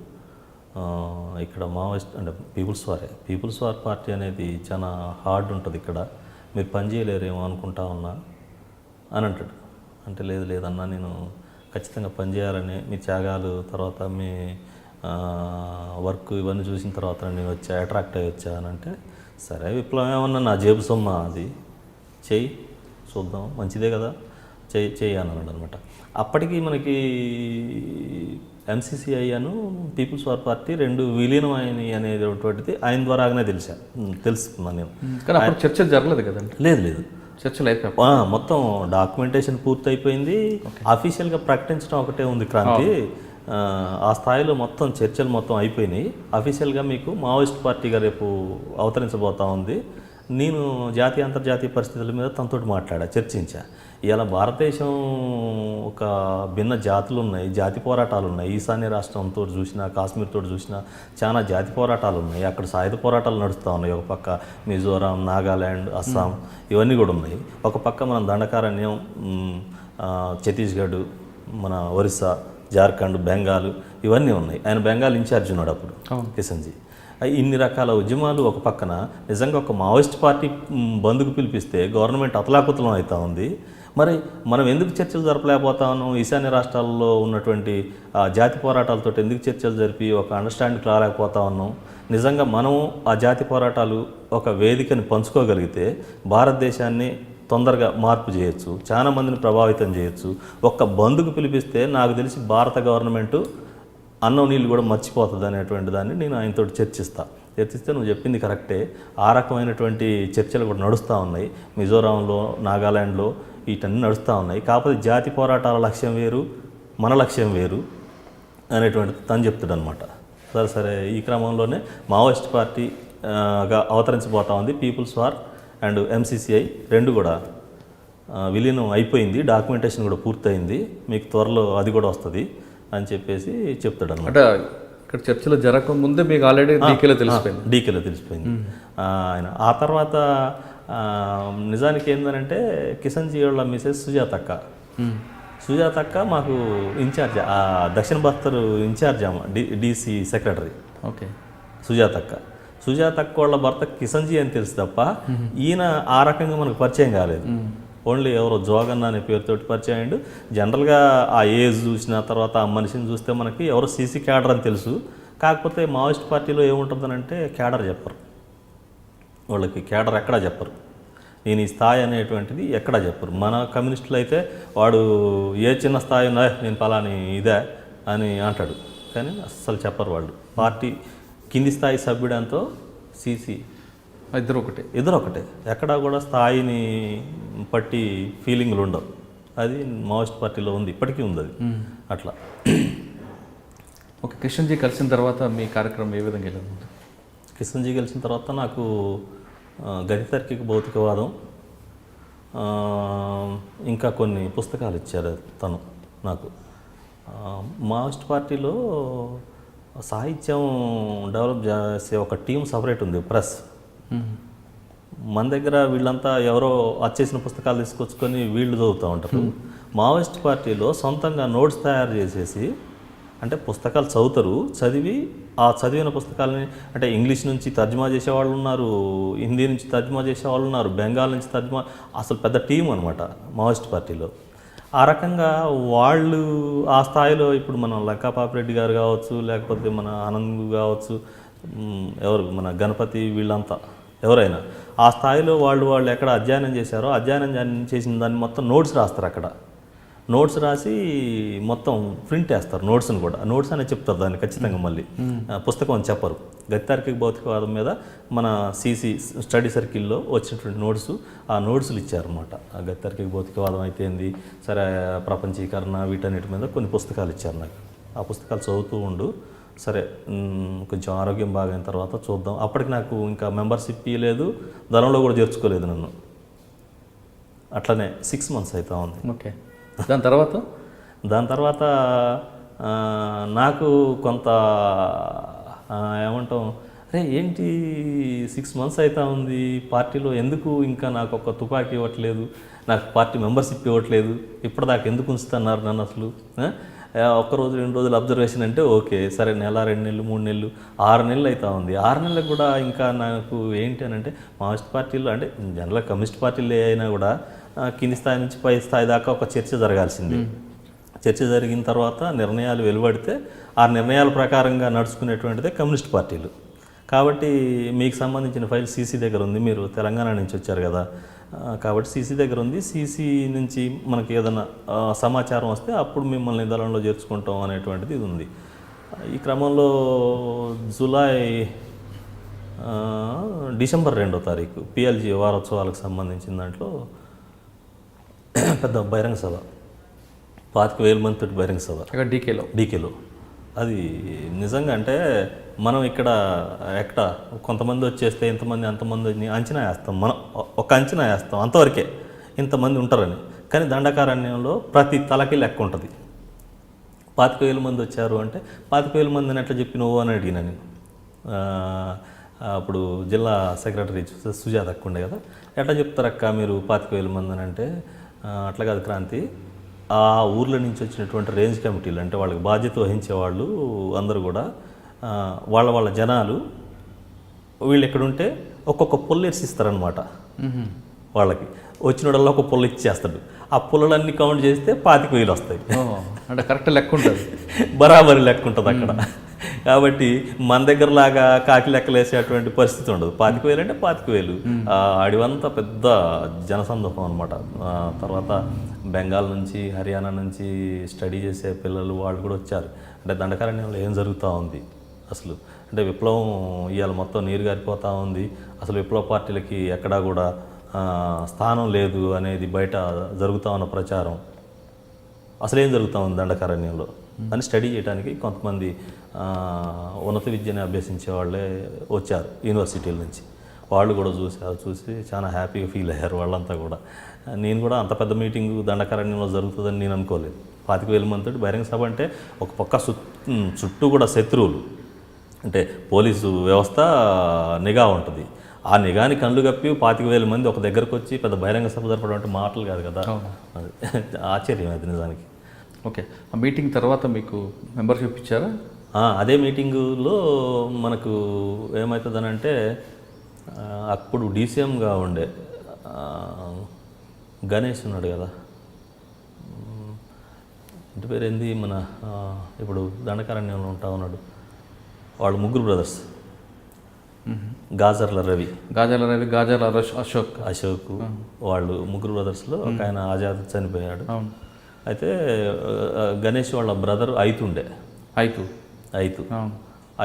ఇక్కడ మావోయిస్ట్ అంటే పీపుల్స్ వార్ పార్టీ అనేది చాలా హార్డ్ ఉంటుంది, ఇక్కడ మీరు పనిచేయలేరేమో అనుకుంటా ఉన్నా అని అంటాడు. అంటే లేదన్నా నేను ఖచ్చితంగా పనిచేయాలని, మీ త్యాగాలు తర్వాత మీ వర్క్ ఇవన్నీ చూసిన తర్వాత నేను అట్రాక్ట్ అయ్యి వచ్చా అని అంటే, సరే విప్లవం ఏమన్నా నా జేబు సొమ్మ, అది చెయ్యి చూద్దాం, మంచిదే కదా, చెయ్యి అని అన్నాడు అనమాట. అప్పటికి మనకి MCCI అను పీపుల్స్ వార్ పార్టీ 2 విలీనం అయినాయి అనేటువంటిది ఆయన ద్వారానే తెలుసుకున్నాను నేను. కానీ అప్పుడు చర్చలు జరగలేదు కదండి? లేదు, చర్చలు అయిపోయి మొత్తం డాక్యుమెంటేషన్ పూర్తి అయిపోయింది, అఫీషియల్గా ప్రకటించడం ఒకటే ఉంది క్రాంతి. ఆ స్థాయిలో మొత్తం చర్చలు మొత్తం అయిపోయినాయి. అఫీషియల్గా మీకు మావోయిస్ట్ పార్టీగా రేపు అవతరించబోతా ఉంది. నేను జాతీయ అంతర్జాతీయ పరిస్థితుల మీద తనతో చర్చించా. ఇలా భారతదేశం ఒక భిన్న జాతులు ఉన్నాయి, జాతి పోరాటాలు ఉన్నాయి. ఈశాన్య రాష్ట్రంతో చూసినా, కాశ్మీర్తో చూసినా చాలా జాతి పోరాటాలు ఉన్నాయి. అక్కడ సాయుధ పోరాటాలు నడుస్తూ ఉన్నాయి. ఒక పక్క మిజోరాం, నాగాల్యాండ్, అస్సాం ఇవన్నీ కూడా ఉన్నాయి. ఒక పక్క మనం దండకారణ్యం, ఛత్తీస్గఢ్, మన ఒరిస్సా, జార్ఖండ్, బెంగాల్ ఇవన్నీ ఉన్నాయి. ఆయన బెంగాల్ ఇన్ఛార్జ్ ఉన్నాడు అప్పుడు కిషన్జీ. ఇన్ని రకాల ఉద్యమాలు ఒక పక్కన, నిజంగా ఒక మావోయిస్ట్ పార్టీ బంద్కు పిలిపిస్తే గవర్నమెంట్ అతలాకుతలం అవుతా ఉంది. మరి మనం ఎందుకు చర్చలు జరపలేకపోతా ఉన్నాం? ఈశాన్య రాష్ట్రాల్లో ఉన్నటువంటి జాతి పోరాటాలతో ఎందుకు చర్చలు జరిపి ఒక అండర్స్టాండింగ్ రాలేకపోతా ఉన్నాం? నిజంగా మనం ఆ జాతి పోరాటాలు ఒక వేదికని పంచుకోగలిగితే భారతదేశాన్ని తొందరగా మార్పు చేయొచ్చు, చాలా మందిని ప్రభావితం చేయొచ్చు. ఒక్క బంద్కు పిలిపిస్తే నాకు తెలిసి భారత గవర్నమెంటు అన్నం నీళ్ళు కూడా మర్చిపోతుంది అనేటువంటి దాన్ని నేను ఆయనతో చర్చిస్తే నువ్వు చెప్పింది కరెక్టే. ఆ రకమైనటువంటి చర్చలు కూడా నడుస్తూ ఉన్నాయి. మిజోరాంలో, నాగాలాండ్లో వీటన్నీ నడుస్తూ ఉన్నాయి. కాకపోతే జాతి పోరాటాల లక్ష్యం వేరు, మన లక్ష్యం వేరు అనేటువంటిది తను చెప్తాడు అనమాట. సరే ఈ క్రమంలోనే మావోయిస్ట్ పార్టీగా అవతరించబోతా ఉంది. పీపుల్స్ వార్ అండ్ ఎంసీసీఐ రెండు కూడా విలీనం అయిపోయింది, డాక్యుమెంటేషన్ కూడా పూర్తయింది, మీకు త్వరలో అది కూడా వస్తుంది అని చెప్పేసి చెప్తాడు అనమాట. అంటే ఇక్కడ చర్చలు జరగకముందే మీకు ఆల్రెడీ డీకేలో తెలిసిపోయింది ఆయన. ఆ తర్వాత నిజానికి ఏంటంటే కిషన్జీ వాళ్ళ మిసెస్ సుజాతక్క మాకు ఇన్ఛార్జ్, దక్షిణ బస్తర్ ఇన్ఛార్జ్ అమ్మ, డీసీ సెక్రటరీ. ఓకే. సుజాతక్క వాళ్ళ భర్త కిషన్జీ అని తెలుసు తప్ప ఈయన ఆ రకంగా మనకు పరిచయం కాలేదు. ఓన్లీ ఎవరో జోగన్న అనే పేరుతోటి పరిచయం అయ్యిండు. జనరల్గా ఆ ఏజ్ చూసిన తర్వాత ఆ మనిషిని చూస్తే మనకి ఎవరో సీసీ క్యాడర్ అని తెలుసు. కాకపోతే మావోయిస్ట్ పార్టీలో ఏముంటుందనంటే క్యాడర్ చెప్పరు, వాళ్ళకి క్యాడర్ ఎక్కడా చెప్పరు. నేను ఈ స్థాయి అనేటువంటిది ఎక్కడా చెప్పరు. మన కమ్యూనిస్టులు అయితే వాడు ఏ చిన్న స్థాయి ఉన్నా నేను పలాని ఇదే అని అంటాడు, కానీ అస్సలు చెప్పరు వాళ్ళు. పార్టీ కింది స్థాయి సభ్యుడంతో సీసీ ఇద్దరు ఒకటే. ఎక్కడా కూడా స్థాయిని పట్టి ఫీలింగ్లు ఉండవు. అది మావోయిస్ట్ పార్టీలో ఉంది, ఇప్పటికీ ఉంది అది అట్లా. ఓకే. కిషన్జీ కలిసిన తర్వాత మీ కార్యక్రమం ఏ విధంగా వెళ్ళింది? కిషన్జీ కలిసిన తర్వాత నాకు గతితార్కిక భౌతికవాదం, ఇంకా కొన్ని పుస్తకాలు ఇచ్చారు తను నాకు. మావోయిస్ట్ పార్టీలో సాహిత్యం డెవలప్ చేసే ఒక టీం సపరేట్ ఉంది, ప్రెస్. మన దగ్గర వీళ్ళంతా ఎవరో వచ్చేసిన పుస్తకాలు తీసుకొచ్చుకొని వీళ్ళు చదువుతూ ఉంటారు. మావోయిస్ట్ పార్టీలో సొంతంగా నోట్స్ తయారు చేసేసి, అంటే పుస్తకాలు చదువుతారు, చదివి ఆ చదివిన పుస్తకాలని అంటే ఇంగ్లీష్ నుంచి తర్జుమా చేసేవాళ్ళు ఉన్నారు, హిందీ నుంచి తర్జుమా చేసేవాళ్ళు ఉన్నారు, బెంగాల్ నుంచి తర్జుమా, అసలు పెద్ద టీం అనమాట మావోయిస్ట్ పార్టీలో. ఆ రకంగా వాళ్ళు ఆ స్థాయిలో ఇప్పుడు మన లంకా పాపిరెడ్డి గారు కావచ్చు, లేకపోతే మన ఆనంద్ కావచ్చు, ఎవరు మన గణపతి, వీళ్ళంతా ఎవరైనా ఆ స్థాయిలో వాళ్ళు ఎక్కడ అధ్యయనం చేశారో అధ్యయనం చేసిన దాన్ని మొత్తం నోట్స్ రాస్తారు. అక్కడ నోట్స్ రాసి మొత్తం ప్రింట్ వేస్తారు నోట్స్ని కూడా. నోట్స్ అనేది చెప్తారు దాన్ని ఖచ్చితంగా, మళ్ళీ పుస్తకం అని చెప్పరు. గతితార్కిక భౌతికవాదం మీద మన సీసీ స్టడీ సర్కిల్లో వచ్చినటువంటి నోట్స్, ఆ నోట్స్లు ఇచ్చారన్నమాట. ఆ గతితార్కిక భౌతికవాదం అయితే ఏంది, సరే ప్రపంచీకరణ, వీటన్నిటి మీద కొన్ని పుస్తకాలు ఇచ్చారు నాకు. ఆ పుస్తకాలు చదువుతూ ఉండు, సరే కొంచెం ఆరోగ్యం బాగైన తర్వాత చూద్దాం. అప్పటికి నాకు ఇంకా మెంబర్షిప్ ఇవ్వలేదు, దళంలో కూడా చేర్చుకోలేదు నన్ను. అట్లనే 6 months అవుతా ఉంది. ఓకే. దాని తర్వాత నాకు కొంత ఏమంటాం, అరే ఏంటి 6 months అవుతా ఉంది పార్టీలో, ఎందుకు ఇంకా నాకు ఒక తుపాకీ ఇవ్వట్లేదు, నాకు పార్టీ మెంబర్షిప్ ఇవ్వట్లేదు, ఇప్పటిదాకా ఎందుకు ఉంచుతున్నారు నన్ను అసలు? ఒక్కరోజు 2 రోజులు అబ్జర్వేషన్ అంటే ఓకే, సరే నెల, 2 నెలలు, 3 నెలలు, 6 నెలలు అవుతా ఉంది. 6 నెలలకు కూడా ఇంకా నాకు ఏంటి అని అంటే, మావోయిస్ట్ పార్టీలో అంటే జనరల్గా కమ్యూనిస్ట్ పార్టీలు అయినా కూడా కింది స్థాయి నుంచి పై స్థాయి దాకా ఒక చర్చ జరగాల్సింది. చర్చ జరిగిన తర్వాత నిర్ణయాలు వెలువడితే ఆ నిర్ణయాల ప్రకారంగా నడుచుకునేటువంటిదే కమ్యూనిస్ట్ పార్టీలు. కాబట్టి మీకు సంబంధించిన ఫైల్ సీసీ దగ్గర ఉంది, మీరు తెలంగాణ నుంచి వచ్చారు కదా, కాబట్టి సీసీ దగ్గర ఉంది. సీసీ నుంచి మనకి ఏదైనా సమాచారం వస్తే అప్పుడు మిమ్మల్ని దళంలో చేర్చుకుంటాం అనేటువంటిది ఇది ఉంది. ఈ క్రమంలో డిసెంబర్ 2వ తారీఖు పిఎల్జీ వారోత్సవాలకు సంబంధించిన దాంట్లో పెద్ద బహిరంగ సభ, 25,000 మందితో బహిరంగ సభ డీకేలో. అది నిజంగా అంటే మనం ఇక్కడ కొంతమంది వచ్చేస్తే ఇంతమంది అంతమంది అంచనా వేస్తాం, మనం ఒక అంచనా వేస్తాం అంతవరకే ఇంతమంది ఉంటారని. కానీ దండకారణ్యంలో ప్రతి తలకి లెక్క ఉంటుంది. 25,000 మంది వచ్చారు అంటే 25,000 మందిని ఎట్లా చెప్పి నువ్వు అని అడిగినా నేను. అప్పుడు జిల్లా సెక్రటరీ సుజాత అక్క ఉండే కదా, ఎట్లా చెప్తారక్క మీరు 25,000 మంది అని అంటే, అట్లా కాదు క్రాంతి, ఆ ఊర్ల నుంచి వచ్చినటువంటి రేంజ్ కమిటీలు అంటే వాళ్ళకి బాధ్యత వహించే వాళ్ళు అందరూ కూడా వాళ్ళ వాళ్ళ జనాలు వీళ్ళు ఎక్కడుంటే ఒక్కొక్క పుల్ల ఇస్తారనమాట వాళ్ళకి. వచ్చినోడల్లా ఒక పుల్ల ఇచ్చేస్తాడు. ఆ పుల్లలన్నీ కౌంట్ చేస్తే 25,000 వస్తాయి. అంటే కరెక్ట్ లెక్క ఉంటుంది, బరాబరి లెక్క ఉంటుంది అక్కడ. కాబట్టి మన దగ్గర లాగా కాకి లెక్కలు వేసేటువంటి పరిస్థితి ఉండదు. 25,000 అంటే 25,000. అడివంతా పెద్ద జనసందోహం అనమాట. తర్వాత బెంగాల్ నుంచి, హర్యానా నుంచి స్టడీ చేసే పిల్లలు వాళ్ళు కూడా వచ్చారు. అంటే దండకారణ్యంలో ఏం జరుగుతూ ఉంది అసలు, అంటే విప్లవం ఇవాళ మొత్తం నీరు గారిపోతూ ఉంది, అసలు విప్లవ పార్టీలకి ఎక్కడా కూడా స్థానం లేదు అనేది బయట జరుగుతూ ఉన్న ప్రచారం, అసలు ఏం జరుగుతూ ఉంది దండకారణ్యంలో అని స్టడీ చేయడానికి కొంతమంది ఉన్నత విద్యని అభ్యసించే వాళ్ళే వచ్చారు యూనివర్సిటీల నుంచి. వాళ్ళు కూడా చూసి చాలా హ్యాపీగా ఫీల్ అయ్యారు వాళ్ళంతా కూడా. నేను కూడా అంత పెద్ద మీటింగు దండకారణ్యంలో జరుగుతుందని నేను అనుకోలేదు. 25,000 మంది బహిరంగ సభ అంటే ఒక పక్క చుట్టూ కూడా శత్రువులు, అంటే పోలీసు వ్యవస్థ నిఘా ఉంటుంది. ఆ నిఘాని కళ్ళు కప్పి 25,000 మంది ఒక దగ్గరకు వచ్చి పెద్ద బహిరంగ సభ జరపడం అంటే మాటలు కాదు కదా. అది ఆశ్చర్యం అది నిజానికి. ఓకే, ఆ మీటింగ్ తర్వాత మీకు మెంబర్షిప్ ఇచ్చారా? అదే మీటింగులో మనకు ఏమవుతుందనంటే అప్పుడు డీసీఎంగా ఉండే గణేష్ ఉన్నాడు కదా, ఇంటి పేరు ఏంది, మన ఇప్పుడు దండకారణ్యంలో ఉంటా ఉన్నాడు, వాళ్ళు ముగ్గురు బ్రదర్స్, గాజర్ల రవి, గాజర్ల అశోక్ వాళ్ళు ముగ్గురు బ్రదర్స్లో ఒక ఆయన ఆజాద్ చనిపోయాడు. అయితే గణేష్ వాళ్ళ బ్రదర్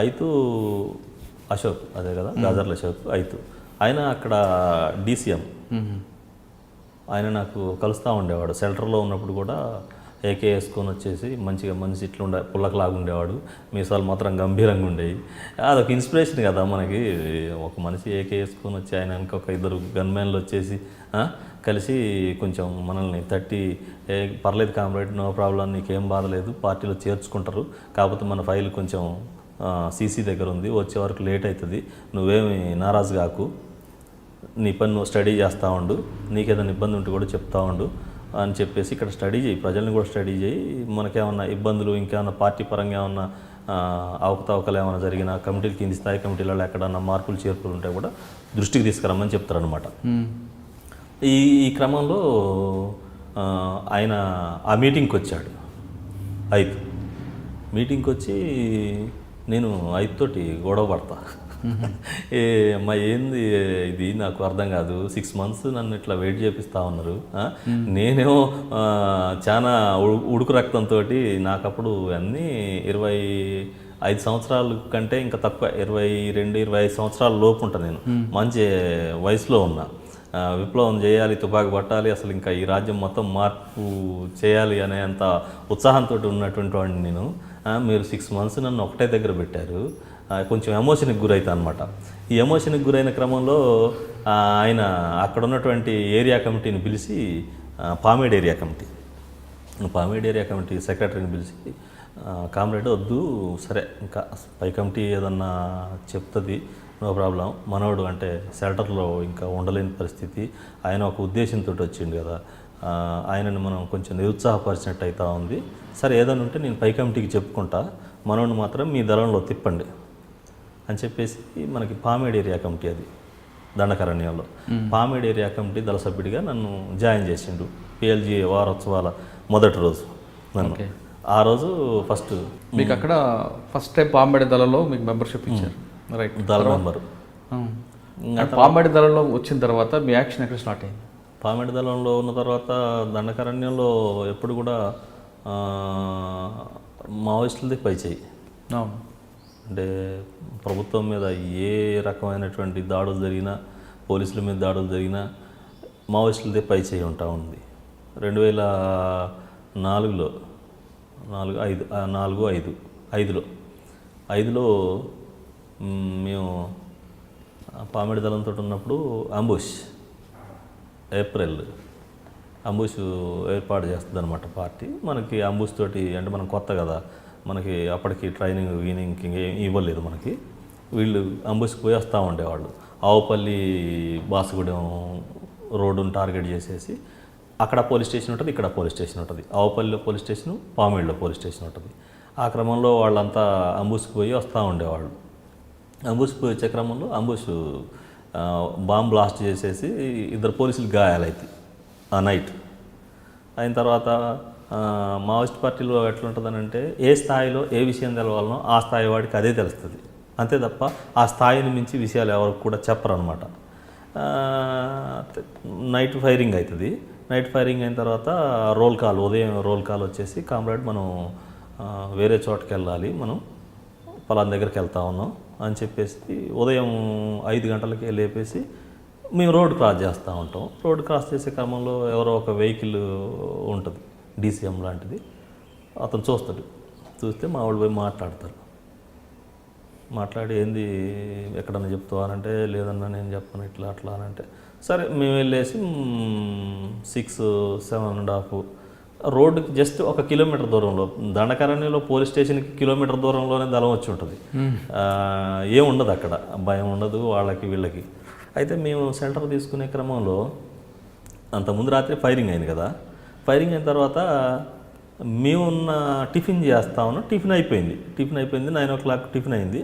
ఐతు అశోక్, అదే కదా గాజర్ల అశోక్ ఐతు, ఆయన అక్కడ డీసీఎం. ఆయన నాకు కలుస్తూ ఉండేవాడు. సెంటర్లో ఉన్నప్పుడు కూడా ఏకే వేసుకొని వచ్చేసి మంచిగా మనిషి ఇట్లా పుల్లకలాగా ఉండేవాడు, మీసాలు మాత్రం గంభీరంగా ఉండేవి. అదొక ఇన్స్పిరేషన్ కదా మనకి. ఒక మనిషి ఏకే వేసుకొని వచ్చి ఆయన ఇంకొక ఇద్దరు గన్మెన్లు వచ్చేసి కలిసి కొంచెం మనల్ని తట్టి, పర్లేదు కామ్రేడ్, నో ప్రాబ్లం, నీకేం బాధ లేదు, పార్టీలో చేర్చుకుంటారు, కాకపోతే మన ఫైల్ కొంచెం సీసీ దగ్గర ఉంది, వచ్చే వరకు లేట్ అవుతుంది, నువ్వేమి నారాజు కాకు, నీ పని నువ్వు స్టడీ చేస్తూ ఉండు, నీకేదైనా ఇబ్బంది ఉంటే కూడా చెప్తా ఉండు అని చెప్పేసి ఇక్కడ స్టడీ చేయి, ప్రజల్ని కూడా స్టడీ చేయి, మనకేమన్నా ఇబ్బందులు ఇంకేమన్నా పార్టీ పరంగా ఏమన్నా అవకతవకలు ఏమైనా జరిగినా కమిటీలు, కింది స్థాయి కమిటీలలో ఎక్కడన్నా మార్పులు చేర్పులు ఉంటే కూడా దృష్టికి తీసుకురమ్మని చెప్తారనమాట. ఈ క్రమంలో ఆయన ఆ మీటింగ్కి వచ్చాడు. మీటింగ్కి వచ్చి నేను తోటి గొడవ పడతా, అమ్మా ఏంది ఇది నాకు అర్థం కాదు, 6 months నన్ను ఇట్లా వెయిట్ చేపిస్తూ ఉన్నారు, నేనేమో చాలా ఉడుకు రక్తంతో, నాకు అప్పుడు అన్నీ 25 సంవత్సరాల కంటే ఇంకా తక్కువ, 22-25 సంవత్సరాల లోపు ఉంటా, నేను మంచి వయసులో ఉన్నా, విప్లవం చేయాలి, తుపాకు పట్టాలి, అసలు ఇంకా ఈ రాజ్యం మొత్తం మార్పు చేయాలి అనే అంత ఉత్సాహంతో ఉన్నటువంటి వాడిని నేను. మీరు 6 months నన్ను ఒకటే దగ్గర పెట్టారు, కొంచెం ఎమోషన్కి గురైతా అనమాట. ఈ ఎమోషన్కి గురైన క్రమంలో ఆయన అక్కడ ఉన్నటువంటి ఏరియా కమిటీని పిలిచి, పామేడ్ ఏరియా కమిటీ సెక్రటరీని పిలిచి, కామ్రేడ్ వద్దు, సరే ఇంకా పై కమిటీ ఏదన్నా చెప్తుంది, నో ప్రాబ్లం, మనోడు అంటే షెల్టర్లో ఇంకా ఉండలేని పరిస్థితి, ఆయన ఒక ఉద్దేశంతో వచ్చిండు కదా, ఆయనను మనం కొంచెం నిరుత్సాహపరిచినట్టు అవుతా ఉంది, సరే ఏదైనా ఉంటే నేను పై కమిటీకి చెప్పుకుంటా, మనోడిని మాత్రం మీ దళంలో తిప్పండి అని చెప్పేసి మనకి పామేడ్ ఏరియా కమిటీ, అది దండకారణ్యంలో పామేడ్ ఏరియా కమిటీ దళ సభ్యుడిగా నన్ను జాయిన్ చేసిండు. PLGA వారోత్సవాల మొదటి రోజు నన్ను, ఆ రోజు ఫస్ట్ మీకు అక్కడ ఫస్ట్ టైం పామేడ్ దళంలో మీకు మెంబర్షిప్ ఇచ్చారు, రైట్? దళ మెంబరు. పామేడ్ దళంలో వచ్చిన తర్వాత మీ యాక్షన్ ఎక్కడ స్టార్ట్ అయింది? పామేడ్ దళంలో ఉన్న తర్వాత దండకారణ్యంలో ఎప్పుడు కూడా మావోయిస్టులది పై చేయి. అంటే ప్రభుత్వం మీద ఏ రకమైనటువంటి దాడులు జరిగినా, పోలీసుల మీద దాడులు జరిగినా మావోయిస్టులదే పై చేయి ఉంటా ఉంది. 2004లో మేము పామేడ్ దళంతో ఉన్నప్పుడు ఏప్రిల్ అంబుష్ ఏర్పాటు చేస్తుంది అనమాట పార్టీ. మనకి అంబుష్ తోటి, అంటే మనం కొత్త కదా, మనకి అప్పటికి ట్రైనింగ్ ఏం ఇవ్వలేదు మనకి. వీళ్ళు అంబుష్కి పోయి వస్తూ ఉండేవాళ్ళు. ఆవుపల్లి బాసుగూడెం రోడ్డును టార్గెట్ చేసేసి అక్కడ పోలీస్ స్టేషన్ ఉంటుంది, ఇక్కడ పోలీస్ స్టేషన్ ఉంటుంది. ఆవుపల్లిలో పోలీస్ స్టేషను, పామేడులో పోలీస్ స్టేషన్ ఉంటుంది. ఆ క్రమంలో వాళ్ళంతా అంబుస్కి పోయి వస్తూ ఉండేవాళ్ళు. అంబుస్కి పోయి వచ్చే క్రమంలో అంబుస్ బాంబ్ బ్లాస్ట్ చేసేసి 2 పోలీసులు గాయాలైతే ఆ నైట్. అయిన తర్వాత మావోయిస్ట్ పార్టీలో ఎట్లుంటుందనంటే ఏ స్థాయిలో ఏ విషయం తెలవాలనో ఆ స్థాయి వాడికి అదే తెలుస్తుంది, అంతే తప్ప ఆ స్థాయిని మించి విషయాలు ఎవరికి కూడా చెప్పరు అనమాట. నైట్ ఫైరింగ్ అవుతుంది. నైట్ ఫైరింగ్ అయిన తర్వాత రోల్ కాల్, ఉదయం రోల్ కాల్ వచ్చేసి, కామ్రేడ్ మనం వేరే చోటుకి వెళ్ళాలి, మనం పలానా దగ్గరికి వెళ్తా ఉన్నాం అని చెప్పేసి ఉదయం 5 గంటలకే లేపేసి మేము రోడ్ క్రాస్ చేస్తూ ఉంటాం. రోడ్ క్రాస్ చేసే క్రమంలో ఎవరో ఒక వెహికల్ ఉంటుంది, డీసీఎం లాంటిది, అతను చూస్తాడు. చూస్తే మా వాళ్ళు పోయి మాట్లాడతారు. మాట్లాడి ఏంది ఎక్కడన్నా చెప్తావానంటే లేదన్నా నేను చెప్పను ఇట్లా అట్లా అని అంటే, సరే మేము వెళ్ళేసి 6-7.5 రోడ్డుకి జస్ట్ 1 కిలోమీటర్ దూరంలో, దండకారణ్యంలో పోలీస్ స్టేషన్కి కిలోమీటర్ దూరంలోనే దళం వచ్చి ఉంటుంది. ఏముండదు అక్కడ, భయం ఉండదు వాళ్ళకి వీళ్ళకి. అయితే మేము సెంటర్ తీసుకునే క్రమంలో అంతకుముందు రాత్రి ఫైరింగ్ అయింది కదా. ఫైరింగ్ అయిన తర్వాత మేమున్న టిఫిన్ చేస్తా ఉన్నాం. టిఫిన్ అయిపోయింది. 9 o'clock టిఫిన్ అయింది.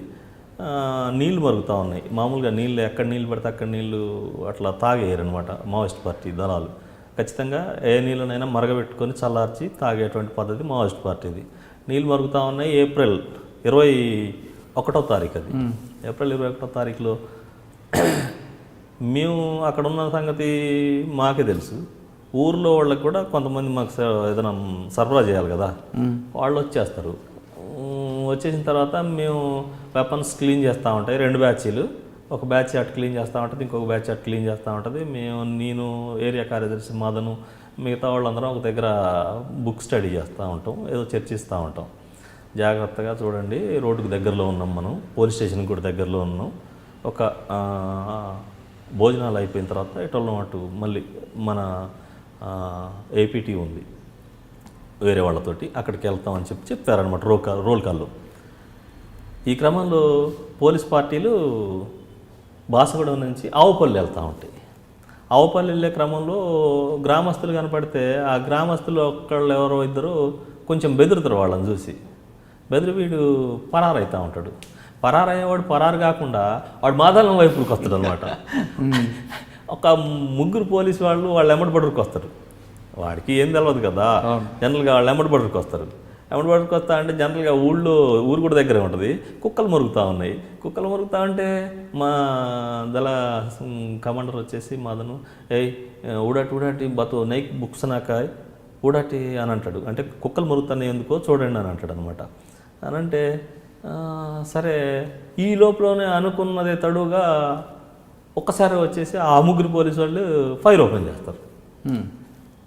నీళ్లు మరుగుతూ ఉన్నాయి. మామూలుగా నీళ్ళు ఎక్కడ నీళ్ళు పడితే అక్కడ నీళ్ళు అట్లా తాగేయరనమాట మావోయిస్ట్ పార్టీ దళాలు. ఖచ్చితంగా ఏ నీళ్ళనైనా మరగబెట్టుకొని చల్లార్చి తాగేటువంటి పద్ధతి మావోయిస్ట్ పార్టీది. నీళ్ళు మరుగుతూ ఉన్నాయి. ఏప్రిల్ 21వ తారీఖు అది. ఏప్రిల్ 21వ తారీఖులో మేము అక్కడ ఉన్న సంగతి మాకే తెలుసు. ఊర్లో వాళ్ళకి కూడా కొంతమంది మాకు ఏదైనా సరఫరా చేయాలి కదా, వాళ్ళు వచ్చేస్తారు. వచ్చేసిన తర్వాత మేము వెపన్స్ క్లీన్ చేస్తూ ఉంటాయి. 2 బ్యాచీలు, ఒక బ్యాచ్ అటు క్లీన్ చేస్తూ ఉంటుంది, ఇంకొక బ్యాచ్ అటు క్లీన్ చేస్తూ ఉంటుంది. నేను ఏరియా కార్యదర్శి మదను, మిగతా వాళ్ళందరం ఒక దగ్గర బుక్ స్టడీ చేస్తూ ఉంటాం, ఏదో చర్చిస్తూ ఉంటాం. జాగ్రత్తగా చూడండి, రోడ్డుకు దగ్గరలో ఉన్నాం, మనం పోలీస్ స్టేషన్కి కూడా దగ్గరలో ఉన్నాం. ఒక భోజనాలు అయిపోయిన తర్వాత ఇటోళ్ళం అటు మళ్ళీ మన ఏపీటీ ఉంది వేరే వాళ్ళతోటి, అక్కడికి వెళ్తామని చెప్పారనమాట రోల్ కాల్లో. ఈ క్రమంలో పోలీస్ పార్టీలు బాసగూడెం నుంచి ఆవుపల్లి వెళ్తూ ఉంటాయి. ఆవుపల్లి వెళ్ళే క్రమంలో గ్రామస్తులు కనపడితే ఆ గ్రామస్తులు ఒకళ్ళు ఎవరో ఇద్దరు కొంచెం బెదురుతారు వాళ్ళని చూసి. బెదిరి వీడు పరారైతూ ఉంటాడు. పరారయ్యేవాడు పరారు కాకుండా వాడు మాదాలం వైపుకి వస్తాడు అనమాట. ఒక 3 పోలీసు వాళ్ళు ఎమ్మడి బడురుకు వస్తారు. వాడికి ఏం తెలియదు కదా, జనరల్గా వాళ్ళు ఎమ్మడి బడురుకు వస్తారు. ఎమ్మడి బడురుకు వస్తా అంటే జనరల్గా ఊరు కూడా దగ్గరే ఉంటుంది. కుక్కలు మురుగుతూ ఉన్నాయి. కుక్కలు మురుగుతూ ఉంటే మా దళ కమాండర్ వచ్చేసి మదను, ఊడాటి బతు నైక్ బుక్స్ నాకాయ్ ఊడాటి అని అంటాడు. అంటే కుక్కలు మురుగుతున్నాయి ఎందుకో చూడండి అని అంటాడు అనమాట. అని అంటే సరే, ఈ లోపలనే అనుకున్నదే తడుగా ఒక్కసారి వచ్చేసి ఆ 3 పోలీసు వాళ్ళు ఫైర్ ఓపెన్ చేస్తారు.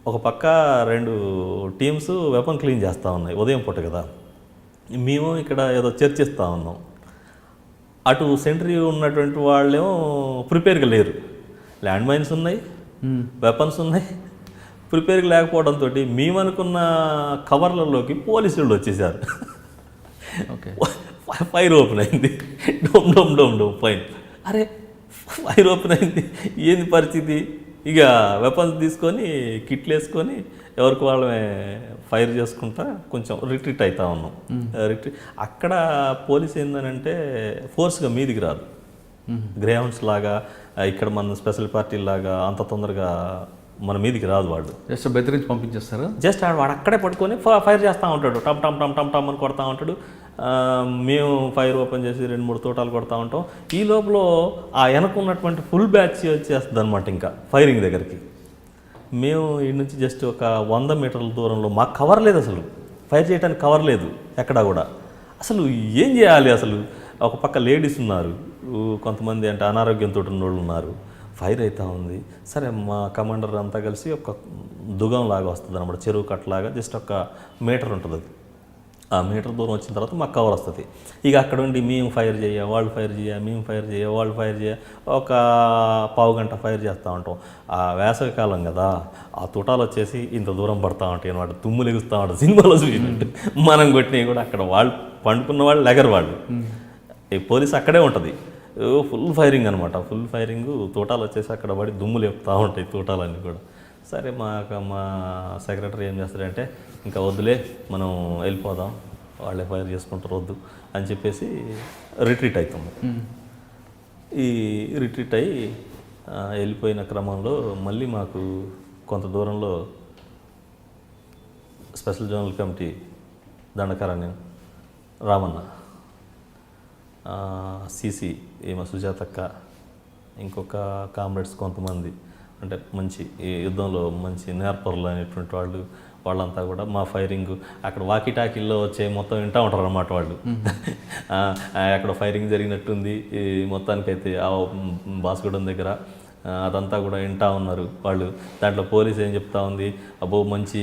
ఒక పక్క 2 టీమ్స్ వెపన్ క్లీన్ చేస్తూ ఉన్నాయి, ఉదయం పూట కదా. మేము ఇక్కడ ఏదో చర్చిస్తూ ఉన్నాం. అటు సెంట్రీ ఉన్నటువంటి వాళ్ళేమో ప్రిపేర్గా లేరు. ల్యాండ్ మైన్స్ ఉన్నాయి, వెపన్స్ ఉన్నాయి. ప్రిపేర్గా లేకపోవడంతో మేము అనుకున్న కవర్లలోకి పోలీసులు వచ్చేసారు. ఓకే, ఫైర్ ఓపెన్ అయింది. Dome dome dome dome fine. అరే ఫైర్ ఓపెన్ అయింది, ఏంది పరిస్థితి? ఇక వెపన్స్ తీసుకొని కిట్లు వేసుకొని ఎవరికి వాళ్ళమే ఫైర్ చేసుకుంటా కొంచెం రిట్రీట్ అవుతా ఉన్నాం. అక్కడ పోలీస్ ఏందనంటే ఫోర్స్గా మీదికి రాదు. గ్రేహౌండ్స్ లాగా ఇక్కడ మన స్పెషల్ పార్టీ లాగా అంత తొందరగా మన మీదికి రాదు. వాళ్ళు జస్ట్ బెదిరించి పంపించేస్తారు. జస్ట్ వాడు అక్కడే పట్టుకొని ఫైర్ చేస్తూ ఉంటాడు. టమ్ టమ్ టమ్ టమ్ టమ్ అని కొడతా ఉంటాడు. మేము ఫైర్ ఓపెన్ చేసి 2-3 తోటాలు కొడతా ఉంటాం. ఈ లోపల ఆ వెనకున్నటువంటి ఫుల్ బ్యాచ్ వచ్చేస్తుంది అనమాట. ఇంకా ఫైరింగ్ దగ్గరికి మేము ఈ నుంచి జస్ట్ ఒక 100 మీటర్ల దూరంలో, మాకు కవర్ లేదు, అసలు ఫైర్ చేయడానికి కవర్ లేదు ఎక్కడా కూడా. అసలు ఏం చేయాలి? అసలు ఒక పక్క లేడీస్ ఉన్నారు, కొంతమంది అంటే అనారోగ్యంతో ఉన్న వాళ్ళు ఉన్నారు. ఫైర్ అవుతూ ఉంది. సరే, మా కమాండర్ అంతా కలిసి ఒక దుగం లాగా వస్తుంది అన్నమాట, చెరువు కట్టలాగా. జస్ట్ 1 మీటర్ ఉంటుంది అది. ఆ మీటర్ దూరం వచ్చిన తర్వాత మాకు కవర్ వస్తుంది. ఇక అక్కడ ఉండి మేము ఫైర్ చేయ, వాళ్ళు ఫైర్ చేయ, మేము ఫైర్ చేయ, వాళ్ళు ఫైర్ చేయ, ఒక పావు గంట ఫైర్ చేస్తూ ఉంటాం. ఆ వేసవి కాలం కదా, ఆ తుటాలు వచ్చేసి ఇంత దూరం పడతా ఉంటాయి అనమాట. తుమ్ములు ఎగుస్తూ ఉంటాయి సినిమాలో చూసినట్టు. మనం కొట్టినవి కూడా అక్కడ వాళ్ళు పండుకున్న వాళ్ళు లెగర్ వాళ్ళు. ఈ పోలీస్ అక్కడే ఉంటుంది. ఫుల్ ఫైరింగ్ అనమాట. ఫుల్ ఫైరింగ్, తోటాలు వచ్చేసి అక్కడ పడి దుమ్ములు ఎప్పుతూ ఉంటాయి తోటాలన్నీ కూడా. సరే మా సెక్రటరీ ఏం చేస్తాడంటే ఇంకా వద్దులే మనం వెళ్ళిపోదాం, వాళ్ళే ఫైర్ చేసుకుంటారు వద్దు అని చెప్పేసి రిట్రీట్ అవుతుంది. ఈ రిట్రీట్ అయ్యి వెళ్ళిపోయిన క్రమంలో మళ్ళీ మాకు కొంత దూరంలో special zonal committee Dandakaranya Ramanna, CC ఏమో సుజాతక్క, ఇంకొక కామ్రేడ్స్ కొంతమంది అంటే మంచి ఈ యుద్ధంలో మంచి నేర్పరులు అనేటువంటి వాళ్ళంతా కూడా మా ఫైరింగ్ అక్కడ వాకిటాకిల్లో వచ్చే మొత్తం వింటూ ఉంటారు అన్నమాట వాళ్ళు. అక్కడ ఫైరింగ్ జరిగినట్టుంది ఈ మొత్తానికైతే ఆ బాస్గూడెం దగ్గర అదంతా కూడా వింటూ ఉన్నారు వాళ్ళు. దాంట్లో పోలీస్ ఏం చెప్తా ఉంది, అబ్బో మంచి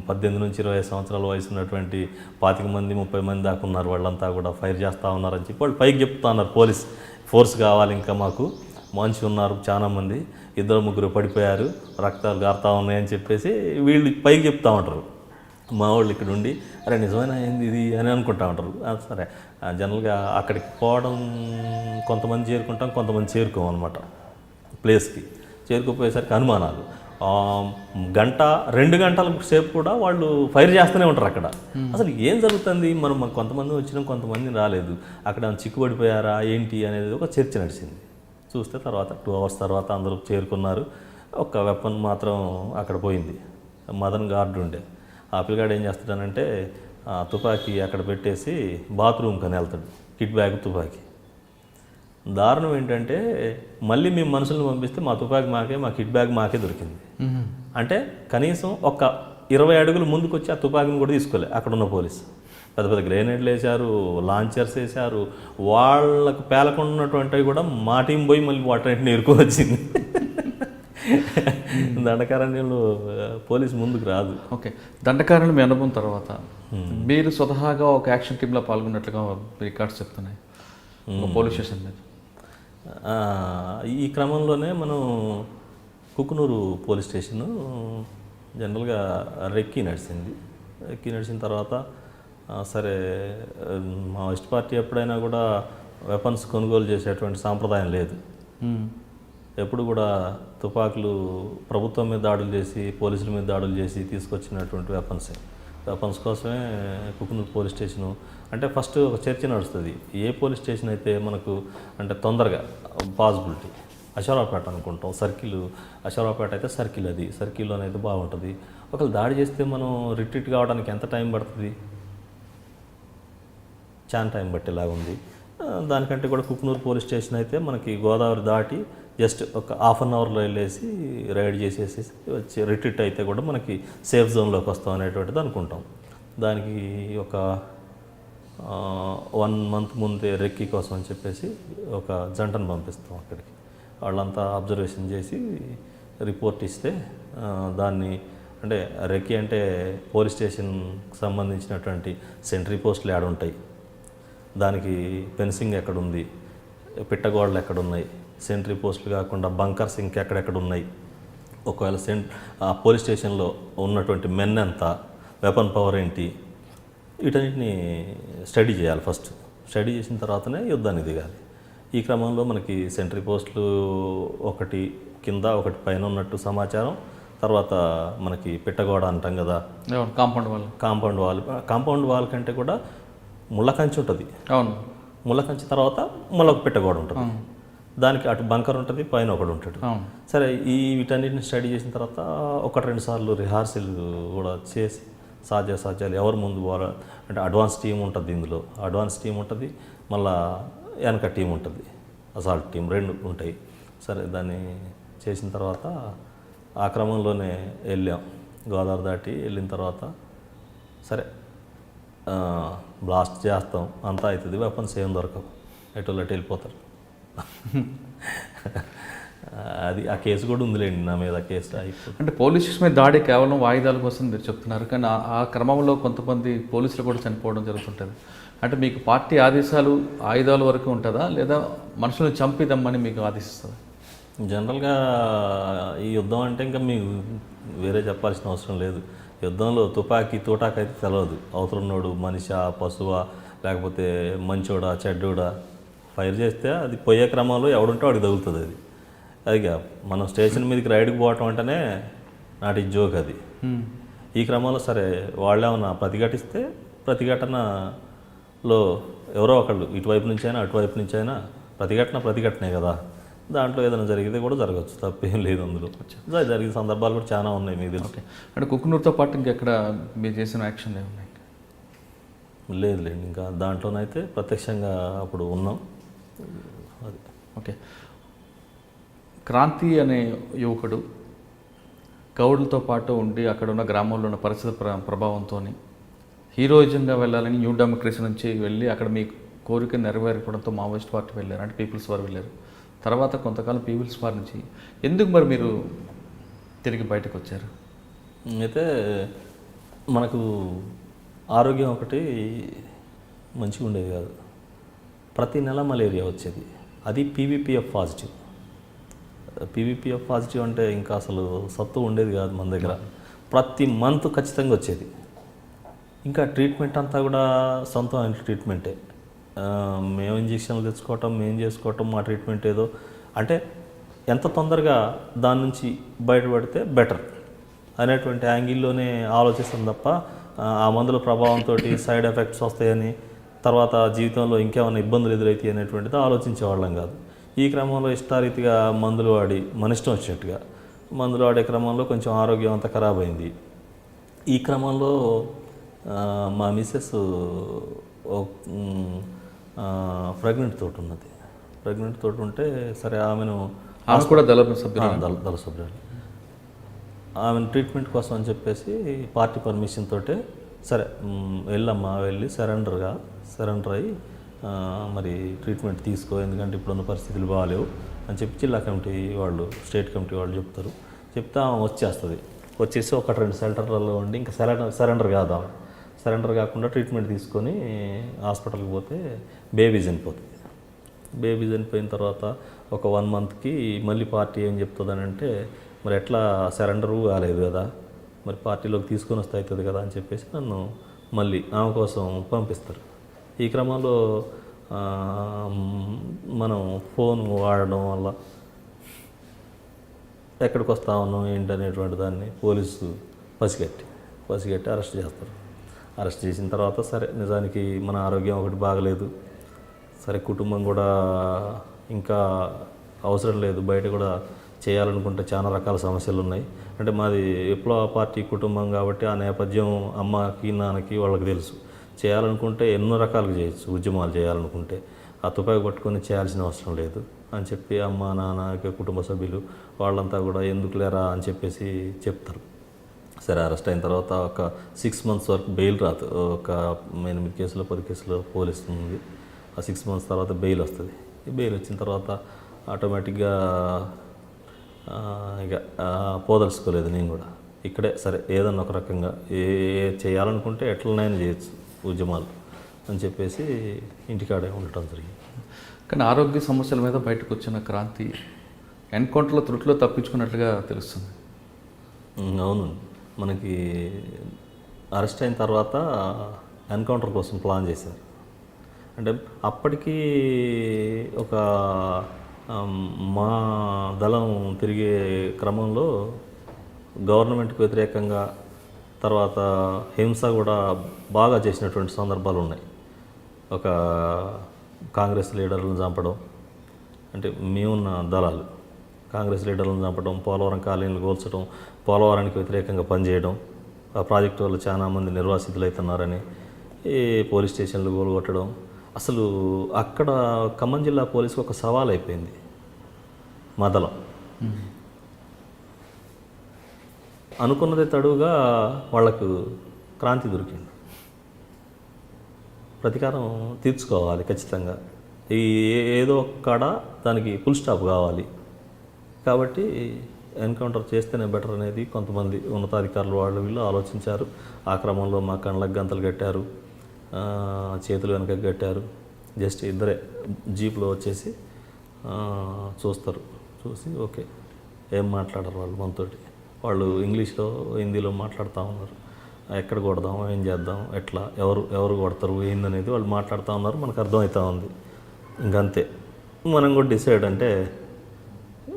18 నుంచి 20 సంవత్సరాల వయసు ఉన్నటువంటి 25 మంది 30 మంది దాకా ఉన్నారు, వాళ్ళంతా కూడా ఫైర్ చేస్తూ ఉన్నారని చెప్పి వాళ్ళు పైకి చెప్తా ఉన్నారు. పోలీస్ ఫోర్స్ కావాలి ఇంకా మాకు, మంచి ఉన్నారు చాలామంది, 2-3 పడిపోయారు, రక్తాలు గారుతూ ఉన్నాయని చెప్పేసి వీళ్ళు పైకి చెప్తూ ఉంటారు. మా వాళ్ళు ఇక్కడ ఉండి అరే నిజమైన ఏంది ఇది అని అనుకుంటా ఉంటారు. సరే జనరల్గా అక్కడికి పోవడం కొంతమంది చేరుకుంటాం, కొంతమంది చేరుకోం అనమాట. ప్లేస్కి చేరుకుపోయేసరికి అనుమానాలు, 1-2 గంటల సేపు కూడా వాళ్ళు ఫైర్ చేస్తూనే ఉంటారు అక్కడ. అసలు ఏం జరుగుతుంది, మనం కొంతమంది వచ్చినాం కొంతమంది రాలేదు, అక్కడ చిక్కుబడిపోయారా ఏంటి అనేది ఒక చర్చ నడిచింది. చూస్తే తర్వాత 2 అవర్స్ తర్వాత అందరూ చేరుకున్నారు. ఒక వెపన్ మాత్రం అక్కడ పోయింది. మదన్ గార్డు ఉండే ఆ పిల్లగాడు ఏం చేస్తాడనంటే తుపాకీ అక్కడ పెట్టేసి బాత్రూమ్కి అని వెళ్తాడు, కిట్ బ్యాగ్ తుపాకీ. దారుణం ఏంటంటే మళ్ళీ మేము మనుషులను పంపిస్తే మా తుపాకీ మాకే, మా కిట్ బ్యాగ్ మాకే దొరికింది. అంటే కనీసం ఒక 20 అడుగులు ముందుకు వచ్చి ఆ తుపాకీని కూడా తీసుకోలే అక్కడ ఉన్న పోలీసు. పెద్ద పెద్ద గ్రెనేడ్లు వేశారు, లాంచర్స్ వేశారు, వాళ్ళకు పేలకుండాన్నటువంటివి కూడా మా టీం పోయి మళ్ళీ వాటన్నింటిని ఎరుకొని వచ్చింది. దండకారణ్యంలో పోలీసు ముందుకు రాదు. ఓకే, దండకారణ్యం మీ అనుభవం తర్వాత మీరు స్వతహాగా ఒక యాక్షన్ టీంలో పాల్గొన్నట్లుగా రికార్డ్స్ చెప్తున్నాయి పోలీస్ స్టేషన్ మీద. ఈ క్రమంలోనే మనం కుకునూరు పోలీస్ స్టేషను జనరల్గా రెక్కి నడిచింది. రెక్కి నడిచిన తర్వాత సరే మావోయిస్ట్ పార్టీ ఎప్పుడైనా కూడా వెపన్స్ కొనుగోలు చేసేటువంటి సాంప్రదాయం లేదు. ఎప్పుడు కూడా తుపాకులు ప్రభుత్వం మీద దాడులు చేసి, పోలీసుల మీద దాడులు చేసి తీసుకొచ్చినటువంటి వెపన్స్ కోసమే కుకునూరు పోలీస్ స్టేషను. అంటే ఫస్ట్ ఒక చర్చ నడుస్తుంది, ఏ పోలీస్ స్టేషన్ అయితే మనకు అంటే తొందరగా పాసిబిలిటీ. అశోరావుపేట అనుకుంటాం, సర్కిల్ అశోరావుపేట అయితే సర్కిల్, అది సర్కిల్లోనైతే బాగుంటుంది. ఒకవేళ దాడి చేస్తే మనం రిట్రీట్ కావడానికి ఎంత టైం పడుతుంది, చాలా టైం పట్టేలాగా ఉంది. దానికంటే కూడా కుకునూరు పోలీస్ స్టేషన్ అయితే మనకి గోదావరి దాటి జస్ట్ ఒక 1/2 అవర్లో వెళ్ళేసి రైడ్ చేసేసి వచ్చి రిట్రీట్ అయితే కూడా మనకి సేఫ్ జోన్లోకి వస్తాం అనేటువంటిది అనుకుంటాం. దానికి ఒక 1 మంత్ ముందే రెక్కీ కోసం అని చెప్పేసి ఒక జంటను పంపిస్తాం అక్కడికి. వాళ్ళంతా అబ్జర్వేషన్ చేసి రిపోర్ట్ ఇస్తే దాన్ని అంటే రెక్కీ అంటే పోలీస్ స్టేషన్కి సంబంధించినటువంటి సెంట్రీ పోస్టులు యాడ్ ఉంటాయి, దానికి ఫెన్సింగ్ ఎక్కడుంది, పిట్టగోడలు ఎక్కడున్నాయి, సెంట్రీ పోస్టులు కాకుండా బంకర్స్ ఇంకెక్కడెక్కడ ఉన్నాయి, ఒకవేళ పోలీస్ స్టేషన్లో ఉన్నటువంటి మెన్ ఎంత, వెపన్ పవర్ ఏంటి, వీటన్నిటిని స్టడీ చేయాలి. ఫస్ట్ స్టడీ చేసిన తర్వాతనే యుద్ధాన్ని దిగాలి. ఈ క్రమంలో మనకి సెంట్రీ పోస్టులు ఒకటి కింద ఒకటి పైన ఉన్నట్టు సమాచారం. తర్వాత మనకి పిట్టగోడ అంటాం కదా, కాంపౌండ్ వాల్ కంటే కూడా ముళ్ళ కంచి ఉంటుంది. అవును, ముళ్ళ కంచి తర్వాత మళ్ళీ ఒక పిట్టగోడ ఉంటుంది, దానికి అటు బంకర్ ఉంటుంది, పైన ఒకడు ఉంటాడు. సరే వీటన్నిటిని స్టడీ చేసిన తర్వాత 1-2 సార్లు రిహార్సల్ కూడా చేసి సాధ్యాలు ఎవరు ముందు పోవాలి అంటే అడ్వాన్స్ టీం ఉంటుంది, ఇందులో అడ్వాన్స్ టీం ఉంటుంది, మళ్ళా వెనక టీం ఉంటుంది, అసాల్ట్ టీం 2 ఉంటాయి. సరే దాన్ని చేసిన తర్వాత ఆ క్రమంలోనే వెళ్ళాం. గోదావరి దాటి వెళ్ళిన తర్వాత సరే బ్లాస్ట్ చేస్తాం, అంతా అవుతుంది, వెపన్స్ ఏం దొరకవు, ఎటు వెళ్ళిపోతారు. అది ఆ కేసు కూడా ఉందిలేండి నా మీద, కేసు అయిపోతుంది. అంటే పోలీస్ స్టేషన్ మీద దాడి కేవలం వాయిదాల కోసం మీరు చెప్తున్నారు, కానీ ఆ క్రమంలో కొంతమంది పోలీసులు కూడా చనిపోవడం జరుగుతుంటుంది. అంటే మీకు పార్టీ ఆదేశాలు ఆయుధాల వరకు ఉంటుందా, లేదా మనుషులను చంపిదమ్మని మీకు ఆదేశిస్తుందా? జనరల్గా ఈ యుద్ధం అంటే ఇంకా మీకు వేరే చెప్పాల్సిన అవసరం లేదు. యుద్ధంలో తూటాకు అయితే తెలియదు, అవతలున్నోడు మనిషా పశువా లేకపోతే మంచోడా చెడ్డోడా, ఫైర్ చేస్తే అది పోయే క్రమంలో ఎవడుంటే వాడికి తగులుతుంది. అది అదిగా మనం స్టేషన్ మీదకి రైడ్కి పోవటం అంటేనే నాటి జోక్ అది. ఈ క్రమంలో సరే వాళ్ళేమన్నా ప్రతిఘటిస్తే ప్రతిఘటనలో ఎవరో ఒకళ్ళు ఇటువైపు నుంచి అయినా అటువైపు నుంచి అయినా ప్రతిఘటనే కదా, దాంట్లో ఏదైనా జరిగితే కూడా జరగచ్చు, తప్పేం లేదు అందులో. జరిగిన సందర్భాలు కూడా చాలా ఉన్నాయి మీకు తెలుసు. ఓకే, అంటే కుక్కునూరుతో పాటు ఇంకెక్కడ మీరు చేసిన యాక్షన్ ఏమున్నాయి? లేదులేండి, ఇంకా దాంట్లోనైతే ప్రత్యక్షంగా అప్పుడు ఉన్నాం. అది ఓకే. క్రాంతి అనే యువకుడు గౌడులతో పాటు ఉండి అక్కడ ఉన్న గ్రామంలో ఉన్న పరిస్థితి ప్రభావంతో హీరోయిజంగా వెళ్ళాలని న్యూ డెమోక్రసీ నుంచి వెళ్ళి అక్కడ మీ కోరిక నెరవేరకపోవడంతో మావోయిస్ట్ పార్టీ వెళ్ళారు, అంటే పీపుల్స్ వార్ వెళ్ళారు. తర్వాత కొంతకాలం పీపుల్స్ వార్ నుంచి ఎందుకు మరి మీరు తిరిగి బయటకు వచ్చారు? అయితే మనకు ఆరోగ్యం ఒకటి మంచిగా ఉండేది కాదు. ప్రతి నెల మలేరియా వచ్చేది, అది పీవీపీఎఫ్ పాజిటివ్. పీవీపీఎఫ్ పాజిటివ్ అంటే ఇంకా అసలు సత్తు ఉండేది కాదు మన దగ్గర. ప్రతి మంత్ ఖచ్చితంగా వచ్చేది. ఇంకా ట్రీట్మెంట్ అంతా కూడా సొంతం ట్రీట్మెంటే. మేము ఇంజక్షన్లు తెచ్చుకోవటం, మేము చేసుకోవటం, మా ట్రీట్మెంట్ ఏదో అంటే ఎంత తొందరగా దాని నుంచి బయటపడితే బెటర్ అనేటువంటి యాంగిల్లోనే ఆలోచిస్తాం తప్ప ఆ మందుల ప్రభావంతో సైడ్ ఎఫెక్ట్స్ వస్తాయని, తర్వాత జీవితంలో ఇంకేమైనా ఇబ్బందులు ఎదురవుతాయి అనేటువంటిది ఆలోచించేవాళ్ళం కాదు. ఈ క్రమంలో ఇష్టారీతిగా మందులు వాడి మన ఇష్టం వచ్చినట్టుగా మందులు వాడే క్రమంలో కొంచెం ఆరోగ్యం అంతా ఖరాబ్ అయింది. ఈ క్రమంలో మా మిస్సెస్ ప్రెగ్నెంట్ తోటి ఉన్నది. ప్రెగ్నెంట్ తోటి ఉంటే సరే ఆమెను కూడా దళ సభ్యురాలు ఆమెను ట్రీట్మెంట్ కోసం అని చెప్పేసి పార్టీ పర్మిషన్ తోటే సరే వెళ్ళమ్మా, వెళ్ళి సరెండర్ అయ్యి మరి ట్రీట్మెంట్ తీసుకో, ఎందుకంటే ఇప్పుడున్న పరిస్థితులు బాగాలేవు అని చెప్పి జిల్లా కమిటీ వాళ్ళు, స్టేట్ కమిటీ వాళ్ళు చెప్తారు. చెప్తే ఆమె వచ్చేసి 1-2 సెంటర్లలో ఉండి ఇంకా సరెండర్ కాదు, ఆమె సరెండర్ కాకుండా ట్రీట్మెంట్ తీసుకొని హాస్పిటల్కి పోతే బేబీ చనిపోతుంది. బేబీ చనిపోయిన తర్వాత ఒక 1 మంత్కి మళ్ళీ పార్టీ ఏం చెప్తుంది అంటే, మరి ఎట్లా సరెండరు కాలేదు కదా, మరి పార్టీలోకి తీసుకొని వస్తే అవుతుంది కదా అని చెప్పేసి నన్ను మళ్ళీ ఆమె కోసం పంపిస్తారు. ఈ క్రమంలో మనం ఫోన్ వాడడం వల్ల ఎక్కడికి వస్తా ఉన్నాం ఏంటనేటువంటి దాన్ని పోలీసు పసిగట్టి అరెస్ట్ చేస్తారు. అరెస్ట్ చేసిన తర్వాత సరే నిజానికి మన ఆరోగ్యం ఒకటి బాగలేదు, సరే కుటుంబం కూడా ఇంకా అవసరం లేదు, బయట కూడా చేయాలనుకుంటే చాలా రకాల సమస్యలు ఉన్నాయి. అంటే మాది విప్లవ పార్టీ కుటుంబం కాబట్టి ఆ నేపథ్యం అమ్మకి నాన్నకి వాళ్ళకి తెలుసు. చేయాలనుకుంటే ఎన్నో రకాలుగా చేయొచ్చు, ఉద్యమాలు చేయాలనుకుంటే ఆ తుపాకి పట్టుకొని చేయాల్సిన అవసరం లేదు అని చెప్పి అమ్మ నాన్న కుటుంబ సభ్యులు వాళ్ళంతా కూడా ఎందుకు లేరా అని చెప్పేసి చెప్తారు. సరే అరెస్ట్ అయిన తర్వాత ఒక 6 months వరకు బెయిల్ రాదు. ఒక 8 కేసులు 10 కేసులు పోలీసు ఉంది. ఆ 6 months తర్వాత బెయిల్ వస్తుంది. ఈ బెయిల్ వచ్చిన తర్వాత ఆటోమేటిక్గా ఇక పోదలుచుకోలేదు నేను కూడా. ఇక్కడే సరే ఏదన్నా ఒక రకంగా చేయాలనుకుంటే ఎట్లనైనా చేయొచ్చు ఉద్యమాలు అని చెప్పేసి ఇంటికాడే ఉండటం జరిగింది. కానీ ఆరోగ్య సమస్యల మీద బయటకు వచ్చిన క్రాంతి ఎన్కౌంటర్లో త్రుట్లో తప్పించుకున్నట్లుగా తెలుస్తుంది. అవును, మనకి అరెస్ట్ అయిన తర్వాత ఎన్కౌంటర్ కోసం ప్లాన్ చేశారు. అంటే అప్పటికి ఒక మా దళం తిరిగే క్రమంలో గవర్నమెంట్కి వ్యతిరేకంగా తర్వాత హింస కూడా బాగా చేసినటువంటి సందర్భాలు ఉన్నాయి. ఒక కాంగ్రెస్ లీడర్లను చంపడం, అంటే మేమున్న దళాలు కాంగ్రెస్ లీడర్లను చంపడం, పోలవరం కాలనీలు కూల్చడం, పోలవరానికి వ్యతిరేకంగా పనిచేయడం, ఆ ప్రాజెక్టు వల్ల చాలామంది నిర్వాసితులు అవుతున్నారని ఈ పోలీస్ స్టేషన్లు కూలగొట్టడం. అసలు అక్కడ ఖమ్మం జిల్లా పోలీసుకు ఒక సవాల్ అయిపోయింది మా దళం. అనుకున్నదే తడువుగా వాళ్లకు క్రాంతి దొరికింది. ప్రతీకారం తీర్చుకోవాలి ఖచ్చితంగా, ఈ ఏదో ఒక్కడ దానికి ఫుల్ స్టాప్ కావాలి. కాబట్టి ఎన్కౌంటర్ చేస్తేనే బెటర్ అనేది కొంతమంది ఉన్నతాధికారులు వాళ్ళు వీళ్ళు ఆలోచించారు. ఆ క్రమంలో మా కళ్ళకు గంతలు కట్టారు, చేతులు వెనక కట్టారు. జస్ట్ ఇద్దరే జీప్లో వచ్చేసి చూస్తారు. చూసి ఓకే ఏం మాట్లాడరు వాళ్ళు మనతోటి. వాళ్ళు ఇంగ్లీష్లో హిందీలో మాట్లాడుతూ ఉన్నారు. ఎక్కడ కొడదాం, ఏం చేద్దాం, ఎట్లా, ఎవరు కొడతారు ఏందనేది వాళ్ళు మాట్లాడుతూ ఉన్నారు. మనకు అర్థమవుతూ ఉంది. ఇంకంతే మనం కూడా డిసైడ్ అంటే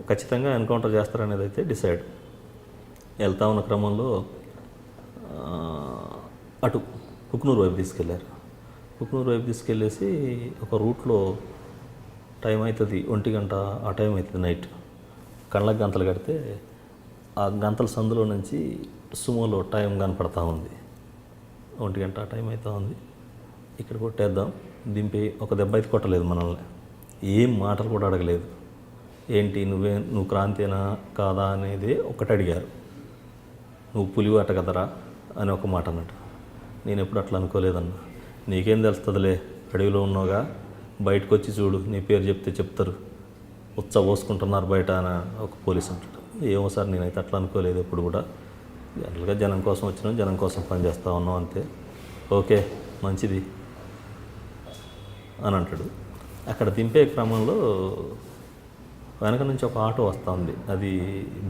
ఖచ్చితంగా ఎన్కౌంటర్ చేస్తారనేది అయితే డిసైడ్. వెళ్తా ఉన్న క్రమంలో అటు కుక్నూరు వైపు తీసుకెళ్ళారు. కుక్నూరు వైపు తీసుకెళ్ళేసి ఒక రూట్లో టైం అవుతుంది 1 గంట ఆ టైం అవుతుంది నైట్. కళ్ళకు గంతలు కడితే ఆ గంతల సందులో నుంచి సుమోలో టైం కనపడతా ఉంది. 1 గంట ఆ టైం అవుతా ఉంది. ఇక్కడ కొట్టేద్దాం దింపి ఒక దెబ్బ అయితే కొట్టలేదు మనల్ని, ఏం మాటలు కూడా అడగలేదు. ఏంటి నువ్వు క్రాంతేనా కాదా అనేది ఒకటి అడిగారు. నువ్వు పులివాట కదరా అని ఒక మాట అన్నట్టు. నేను ఎప్పుడు అట్లా అనుకోలేదన్నా. నీకేం తెలుస్తుందిలే, అడవిలో ఉన్నావుగా, బయటకు వచ్చి చూడు, నీ పేరు చెప్తే చెప్తారు, పోసుకుంటున్నారు బయట అని ఒక పోలీస్ అంటాడు. ఏమో సార్ నేనైతే అట్లా అనుకోలేదు ఎప్పుడు కూడా, జనరల్గా జనం కోసం వచ్చినాం, జనం కోసం పనిచేస్తూ ఉన్నాం అంతే. ఓకే మంచిది అని అంటాడు. అక్కడ దింపే క్రమంలో వెనక నుంచి ఒక ఆటో వస్తూ ఉంది. అది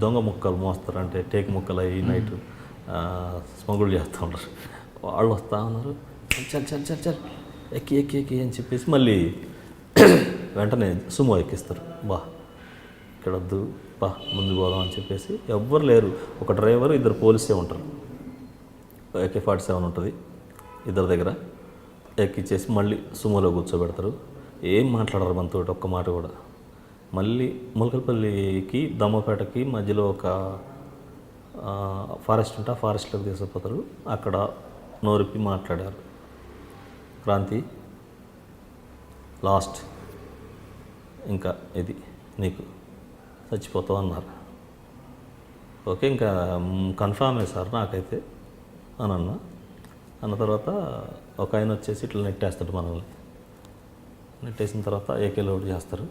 దొంగ ముక్కలు మోస్తారు, అంటే టేక్ ముక్కలు అయ్యి నైట్ స్మగుల్ చేస్తూ ఉంటారు. వాళ్ళు వస్తూ ఉన్నారు, చల్ చల్ చల్ చల్ ఎక్కి ఎక్కి ఎక్కి అని చెప్పేసి మళ్ళీ వెంటనే సుమో ఎక్కిస్తారు. ఇక్కడ వద్దు ముందు పోదాం అని చెప్పేసి. ఎవ్వరు లేరు, ఒక డ్రైవర్ 2 పోలీసే ఉంటారు. AK-47 ఉంటుంది ఇద్దరి దగ్గర. ఎక్కిచ్చేసి మళ్ళీ సుమోలో కూర్చోబెడతారు. ఏం మాట్లాడరు మనతో ఒక్క మాట కూడా. మళ్ళీ ములకలపల్లికి దమ్మపేటకి మధ్యలో ఒక ఫారెస్ట్ ఉంటే ఆ ఫారెస్ట్లోకి తీసుకుపోతారు. అక్కడ నోరిప్పి మాట్లాడారు, క్రాంతి లాస్ట్, ఇంకా ఇది నీకు చచ్చిపోతావు అన్నారు. ఓకే ఇంకా కన్ఫామే సార్ నాకైతే అని అన్న తర్వాత ఒక ఆయన వచ్చేసి ఇట్లా నెట్టేస్తాడు మనల్ని. నెట్టేసిన తర్వాత AK లోడ్ చేస్తారు.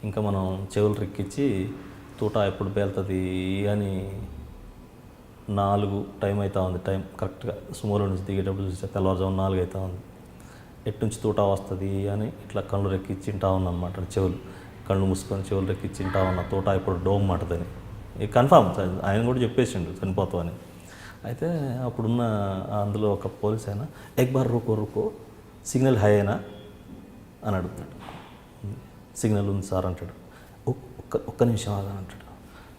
ఇంకా మనం చెవులు రెక్కించి తూట ఎప్పుడు పేలుతుంది అని 4 టైం అవుతా ఉంది. టైం కరెక్ట్గా సుమోలో నుంచి దిగేటప్పుడు చూస్తే తెల్లవారుజాము 4 అవుతా ఉంది. ఎటు నుంచి తూట వస్తుంది అని ఇట్లా కళ్ళు రెక్కించి వింటా ఉన్నమాట. చెవులు కళ్ళు మూసుకొని చెవులు రెక్కించి వింటా ఉన్న తూట ఇప్పుడు డోమ్ మాటదని. ఇది కన్ఫామ్, ఆయన కూడా చెప్పేసిండు చనిపోతామని. అయితే అప్పుడున్న అందులో ఒక పోలీస్ అయినా ఎక్ బార్ రుకో సిగ్నల్ హై అయినా అని అడుగుతాడు. సిగ్నల్ ఉంది సార్ అంటాడు. ఒక్క నిమిషం ఆగా అంటాడు.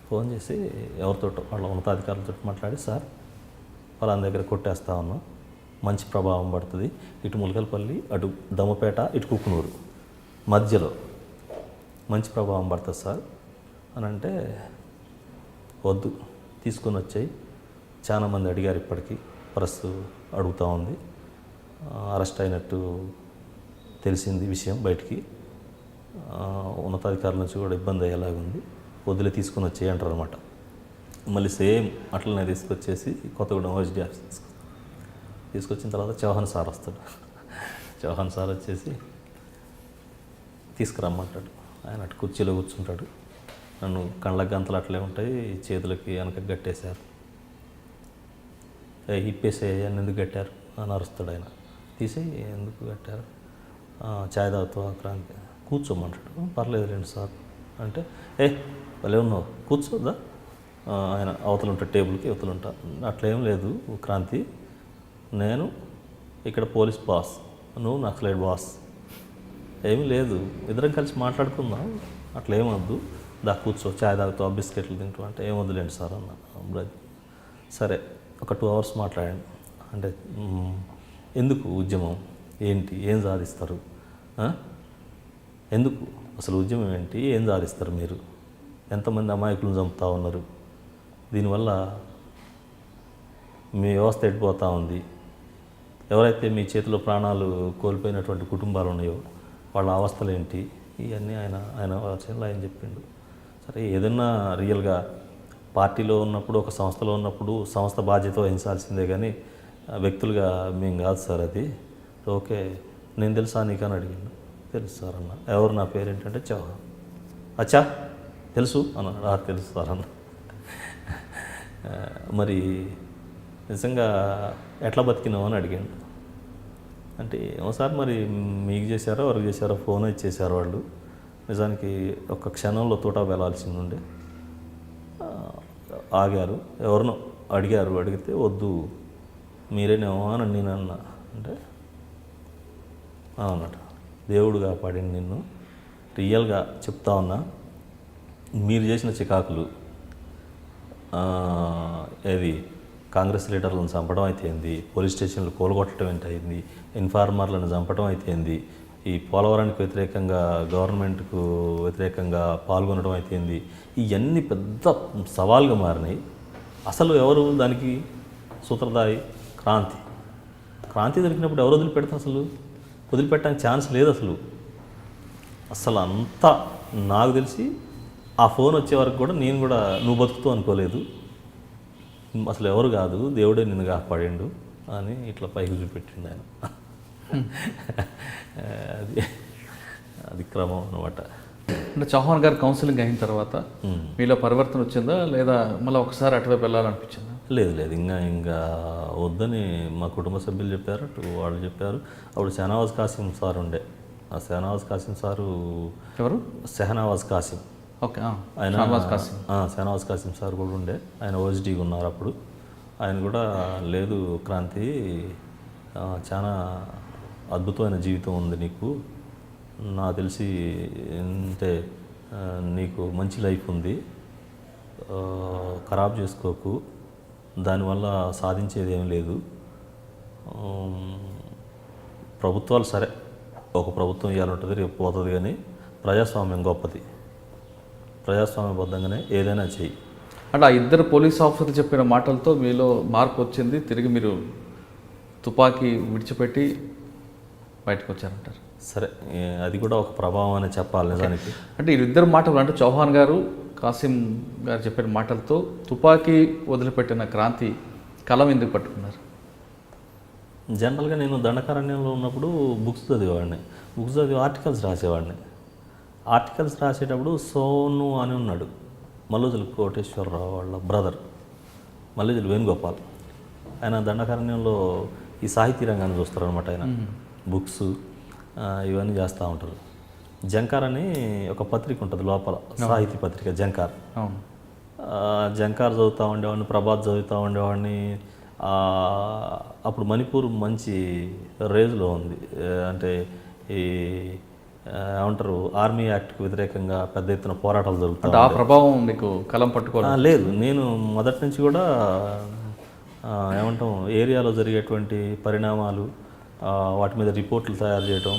ఫోన్ చేసి ఎవరితో వాళ్ళ ఉన్నతాధికారులతో మాట్లాడి, సార్ వాళ్ళ దగ్గర కొట్టేస్తా ఉన్నాం, మంచి ప్రభావం పడుతుంది, ఇటు ములకలపల్లి అటు దమ్మపేట ఇటు కుక్కునూరు మధ్యలో మంచి ప్రభావం పడుతుంది సార్ అని అంటే, వద్దు తీసుకొని వచ్చాయి, చాలామంది అడిగారు, ఇప్పటికీ ప్రెస్ అడుగుతూ ఉంది, అరెస్ట్ అయినట్టు తెలిసింది విషయం బయటికి, ఉన్నతాధికారుల నుంచి కూడా ఇబ్బంది అయ్యేలాగుంది, వదిలే తీసుకొని వచ్చేయి అంటారు అనమాట. మళ్ళీ సేమ్ అట్లనే తీసుకొచ్చేసి కొత్తగూడెం OSD ఆఫీస్ తీసుకొచ్చిన తర్వాత చౌహాన్ సార్ వస్తాడు. చౌహాన్ సార్ వచ్చేసి తీసుకురమ్మంటాడు. ఆయన అటు కుర్చీలో కూర్చుంటాడు. నన్ను కళ్ళకి గంతలు అట్లే ఉంటాయి, చేతులకి వెనక గట్టేశారు, ఇప్పేసే అని ఎందుకు కట్టారు అని అరుస్తాడు ఆయన. తీసి ఎందుకు కట్టారు, ఛాయ్ తాగుతావా క్రాంతి, కూర్చోమంటాడు. పర్లేదు రండి సార్ అంటే, భలే ఉన్నావు కూర్చోద్దా, ఆయన అవతలు ఉంటాడు టేబుల్కి, అవతలు ఉంటా. అట్లేం లేదు క్రాంతి, నేను ఇక్కడ పోలీస్ బాస్, నువ్వు నక్సలైట్ బాస్, ఏమీ లేదు, ఇద్దరం కలిసి మాట్లాడుకుందాం, అట్లా ఏమొద్దు, దా కూర్చో, ఛాయ్ తాగుతావు, బిస్కెట్లు తింటూ అంటే ఏమొద్దులేండి సార్ అన్న. సరే ఒక 2 అవర్స్ మాట్లాడండి అంటే, ఎందుకు ఉద్యమం ఏంటి, ఏం సాధిస్తారు, ఎందుకు అసలు ఉద్యమం ఏంటి, ఏం సాధిస్తారు మీరు, ఎంతమంది అమాయకులను చంపుతూ ఉన్నారు, దీనివల్ల మీ వ్యవస్థ ఎడిపోతూ ఉంది, ఎవరైతే మీ చేతిలో ప్రాణాలు కోల్పోయినటువంటి కుటుంబాలు ఉన్నాయో వాళ్ళ అవస్థలు ఏంటి, ఇవన్నీ ఆయన వర్షన్లో ఆయన చెప్పిండు. సరే ఏదన్నా రియల్గా పార్టీలో ఉన్నప్పుడు, ఒక సంస్థలో ఉన్నప్పుడు సంస్థ బాధ్యత వహించాల్సిందే కానీ వ్యక్తులుగా మేము కాదు సార్ అది. ఓకే నేను తెలుసా నీకని అడిగాను. తెలుసు సార్ అన్న. ఎవరు, నా పేరు ఏంటంటే చౌహాన్. అచ్చా తెలుసు అన్నాడు. తెలుసు సార్ అన్న. మరి నిజంగా ఎట్లా బతికినావు అని అడిగాను. అంటే ఏమో సార్ మరి మీకు చేశారో ఎవరికి చేశారో ఫోన్ ఇచ్చేసారు వాళ్ళు, నిజానికి ఒక్క క్షణంలో తోట వెళ్ళాల్సింది ఉండే, ఆగారు, ఎవరినో అడిగారు, అడిగితే వద్దు మీరేనేమో అని నేను అన్నా. అంటే అన్నట్టు దేవుడు కాపాడింది నిన్ను, రియల్గా చెప్తా ఉన్నా, మీరు చేసిన చికాకులు, ఏది కాంగ్రెస్ లీడర్లను చంపడం అయితేంది, పోలీస్ స్టేషన్లు కూలగొట్టడం ఏంటయింది, ఇన్ఫార్మర్లను చంపడం అయితేంది, ఈ పోలవరానికి వ్యతిరేకంగా గవర్నమెంట్కు వ్యతిరేకంగా పాల్గొనడం అయితేంది, ఇవన్నీ పెద్ద సవాల్గా మారినాయి. అసలు ఎవరు దానికి సూత్రధారి? క్రాంతి దొరికినప్పుడు ఎవరు వదిలిపెడతారు? అసలు వదిలిపెట్టడానికి ఛాన్స్ లేదు. అసలు అంతా నాకు తెలిసి ఆ ఫోన్ వచ్చే వరకు కూడా నేను కూడా నువ్వు బతుకుతూ అనుకోలేదు. అసలు ఎవరు కాదు, దేవుడే నిన్ను కాపాడిండు అని ఇట్లా పైకి చూపెట్టిండు ఆయన. అది క్రమం అనమాట. అంటే చౌహాన్ గారు కౌన్సిలింగ్ అయిన తర్వాత మీలో పరివర్తన వచ్చిందా, లేదా మళ్ళీ ఒకసారి అటువైపు వెళ్ళాలనిపించిందా? లేదు, ఇంకా వద్దని మా కుటుంబ సభ్యులు చెప్పారు, వాళ్ళు చెప్పారు. అప్పుడు షహనవాజ్ కాసిం సార్ ఉండే. ఆ షహనవాజ్ కాసిం సారు ఎవరు? షహనవాజ్ కాసిం. ఓకే, ఆయన షహనవాజ్ కాసిం సార్ కూడా ఉండే. ఆయన ఓఎస్డీగా ఉన్నారు అప్పుడు. ఆయన కూడా లేదు క్రాంతి, చాలా అద్భుతమైన జీవితం ఉంది నీకు, నాకు తెలిసి అంటే నీకు మంచి లైఫ్ ఉంది, ఖరాబ్ చేసుకోకు, దానివల్ల సాధించేది ఏం లేదు. ప్రభుత్వాలు సరే, ఒక ప్రభుత్వం ఇవ్వాలంటుంది, రేపు పోతుంది, కానీ ప్రజాస్వామ్యం గొప్పది, ప్రజాస్వామ్యబద్ధంగానే ఏదైనా చెయ్యి. అంటే ఆ ఇద్దరు పోలీస్ ఆఫీసర్లు చెప్పిన మాటలతో మీలో మార్పు వచ్చింది, తిరిగి మీరు తుపాకీ విడిచిపెట్టి బయటకు వచ్చారంటారు. సరే, అది కూడా ఒక ప్రభావం అనే చెప్పాలి నిజానికి. అంటే వీరిద్దరు మాటలు, అంటే చౌహాన్ గారు కాసిం గారు చెప్పిన మాటలతో తుపాకీ వదిలిపెట్టిన క్రాంతి కలం ఎందుకు పట్టుకున్నారు? జనరల్గా నేను దండకారణ్యంలో ఉన్నప్పుడు బుక్స్ చదివి ఆర్టికల్స్ రాసేవాడిని. ఆర్టికల్స్ రాసేటప్పుడు సోను అని ఉన్నాడు, మల్లుజుల కోటేశ్వరరావు వాళ్ళ బ్రదర్, మల్లుజుల వేణుగోపాల్. ఆయన దండకారణ్యంలో ఈ సాహితీ రంగాన్ని చూస్తారనమాట. ఆయన బుక్స్ ఇవన్నీ చేస్తూ ఉంటారు. జంకార్ అని ఒక పత్రిక ఉంటుంది లోపల, సాహితీ పత్రిక జంకార్. జంకార్ చదువుతూ ఉండేవాడిని, ప్రభాత్ చదువుతూ ఉండేవాడిని. అప్పుడు మణిపూర్ మంచి రేజ్లో ఉంది. అంటే ఈ ఏమంటారు, ఆర్మీ యాక్ట్కి వ్యతిరేకంగా పెద్ద ఎత్తున పోరాటాలు జరుగుతాయి. ఆ ప్రభావం మీకు కలం పట్టుకోవాలి? లేదు, నేను మొదటి నుంచి కూడా ఏమంటాం, ఏరియాలో జరిగేటువంటి పరిణామాలు, వాటి మీద రిపోర్ట్లు తయారు చేయటం,